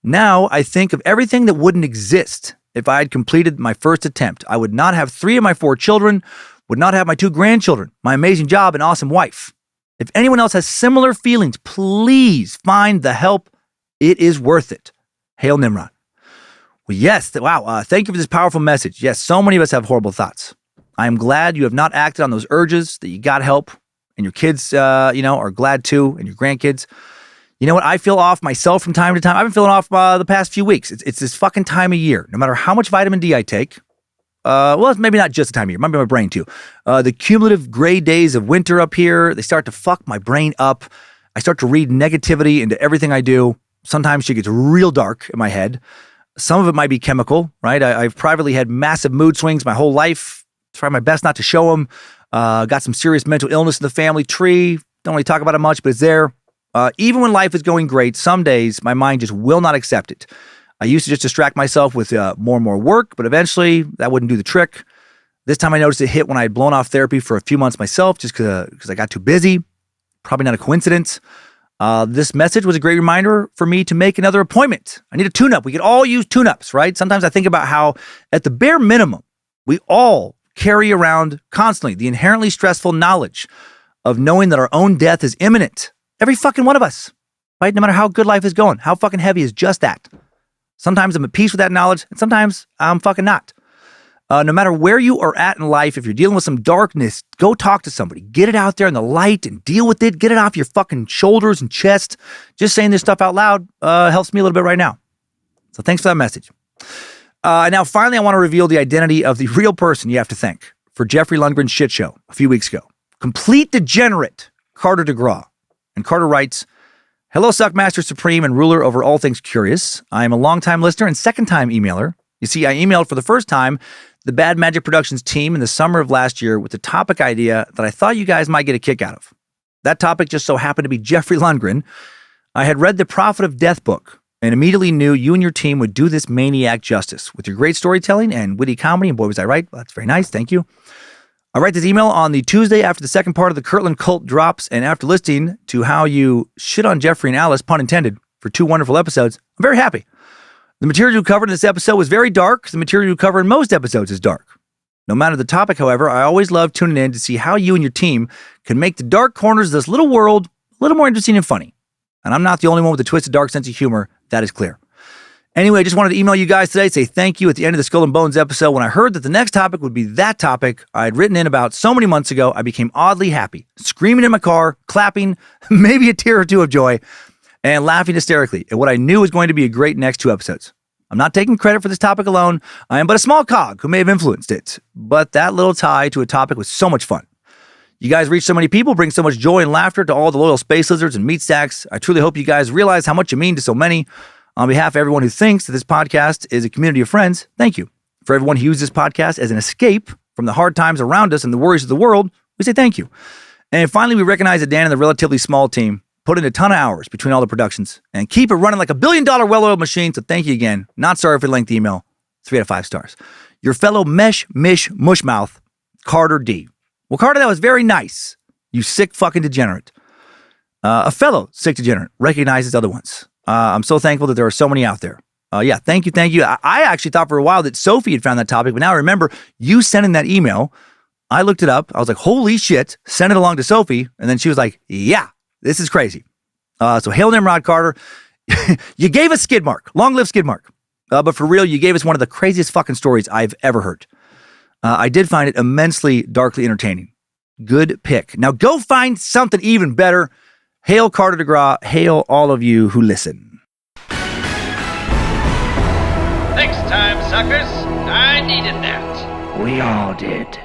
now I think of everything that wouldn't exist if I had completed my first attempt. I would not have 3 of my 4 children, would not have my 2 grandchildren, my amazing job, and awesome wife. If anyone else has similar feelings, please find the help. It is worth it. Hail Nimrod. Well, yes. Wow. Thank you for this powerful message. Yes, so many of us have horrible thoughts. I am glad you have not acted on those urges, that you got help, and your kids, are glad too, and your grandkids. You know what? I feel off myself from time to time. I've been feeling off the past few weeks. It's this fucking time of year. No matter how much vitamin D I take, it's maybe not just the time of year. It might be my brain too. The cumulative gray days of winter up here, they start to fuck my brain up. I start to read negativity into everything I do. Sometimes shit gets real dark in my head. Some of it might be chemical, right? I've privately had massive mood swings my whole life. Try my best not to show them. Got some serious mental illness in the family tree. Don't really talk about it much, but it's there. Even when life is going great, some days my mind just will not accept it. I used to just distract myself with more and more work, but eventually that wouldn't do the trick. This time I noticed it hit when I had blown off therapy for a few months myself just because I got too busy. Probably not a coincidence. This message was a great reminder for me to make another appointment. I need a tune-up. We could all use tune-ups, right? Sometimes I think about how, at the bare minimum, we all carry around constantly the inherently stressful knowledge of knowing that our own death is imminent. Every fucking one of us, right? No matter how good life is going, how fucking heavy is just that. Sometimes I'm at peace with that knowledge, and sometimes I'm fucking not. No matter where you are at in life, if you're dealing with some darkness, go talk to somebody. Get it out there in the light and deal with it. Get it off your fucking shoulders and chest. Just saying this stuff out loud helps me a little bit right now. So thanks for that message. Now, finally, I want to reveal the identity of the real person you have to thank for Jeffrey Lundgren's shit show a few weeks ago. Complete degenerate Carter DeGraw. And Carter writes, hello, Suckmaster Supreme and ruler over all things curious. I am a longtime listener and second-time emailer. You see, I emailed for the first time the Bad Magic Productions team in the summer of last year with a topic idea that I thought you guys might get a kick out of. That topic just so happened to be Jeffrey Lundgren. I had read the Prophet of Death book and immediately knew you and your team would do this maniac justice with your great storytelling and witty comedy. And boy, was I right. Well, that's very nice. Thank you. I write this email on the Tuesday after the second part of the Kirtland Cult drops, and after listening to how you shit on Jeffrey and Alice, pun intended, for 2 wonderful episodes, I'm very happy. The material you covered in this episode was very dark. The material you cover in most episodes is dark. No matter the topic, however, I always love tuning in to see how you and your team can make the dark corners of this little world a little more interesting and funny. And I'm not the only one with a twisted dark sense of humor. That is clear. Anyway, I just wanted to email you guys today, say thank you at the end of the Skull and Bones episode. When I heard that the next topic would be that topic I had written in about so many months ago, I became oddly happy, screaming in my car, clapping, maybe a tear or two of joy, and laughing hysterically at what I knew was going to be a great next 2 episodes. I'm not taking credit for this topic alone. I am but a small cog who may have influenced it, but that little tie to a topic was so much fun. You guys reach so many people, bring so much joy and laughter to all the loyal space lizards and meat stacks. I truly hope you guys realize how much you mean to so many. On behalf of everyone who thinks that this podcast is a community of friends, thank you. For everyone who uses this podcast as an escape from the hard times around us and the worries of the world, we say thank you. And finally, we recognize that Dan and the relatively small team put in a ton of hours between all the productions and keep it running like a $1 billion well-oiled machine. So thank you again. Not sorry for the lengthy email. 3 out of 5 stars. Your fellow mushmouth, Carter D. Well, Carter, that was very nice. You sick fucking degenerate. A fellow sick degenerate recognizes other ones. I'm so thankful that there are so many out there. Yeah, thank you. I actually thought for a while that Sophie had found that topic, but now I remember you sending that email. I looked it up. I was like, holy shit, send it along to Sophie. And then she was like, yeah, this is crazy. So hail Nimrod, Carter. You gave us skid mark. Long live skid mark. But for real, you gave us one of the craziest fucking stories I've ever heard. I did find it immensely darkly entertaining. Good pick. Now go find something even better. Hail Carter DeGraw. Hail all of you who listen. Thanks, time suckers. I needed that. We all did.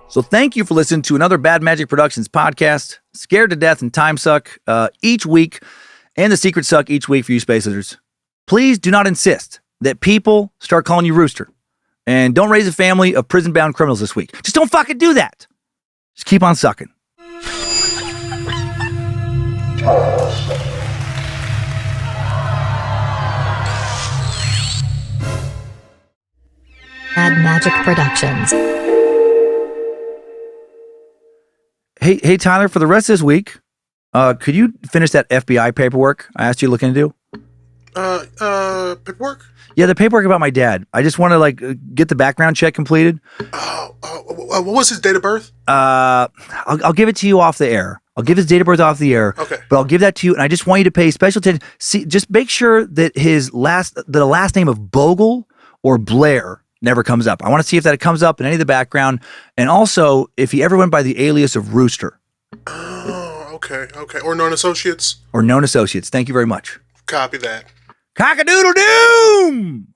So thank you for listening to another Bad Magic Productions podcast. Scared to Death and Timesuck each week, and the Secret Suck each week for you space lizards. Please do not insist that people start calling you Rooster. And don't raise a family of prison-bound criminals this week. Just don't fucking do that. Just keep on sucking. Bad Magic Productions. Hey, Tyler, for the rest of this week, could you finish that FBI paperwork I asked you to look into? Paperwork? Yeah, the paperwork about my dad. I just want to get the background check completed. What was his date of birth? I'll give it to you off the air. I'll give his date of birth off the air. Okay. But I'll give that to you, and I just want you to pay special attention. See, just make sure that the last name of Bogle or Blair never comes up. I want to see if that comes up in any of the background, and also if he ever went by the alias of Rooster. Oh, okay. Or known associates. Or known associates. Thank you very much. Copy that. Cock-a-doodle-doom!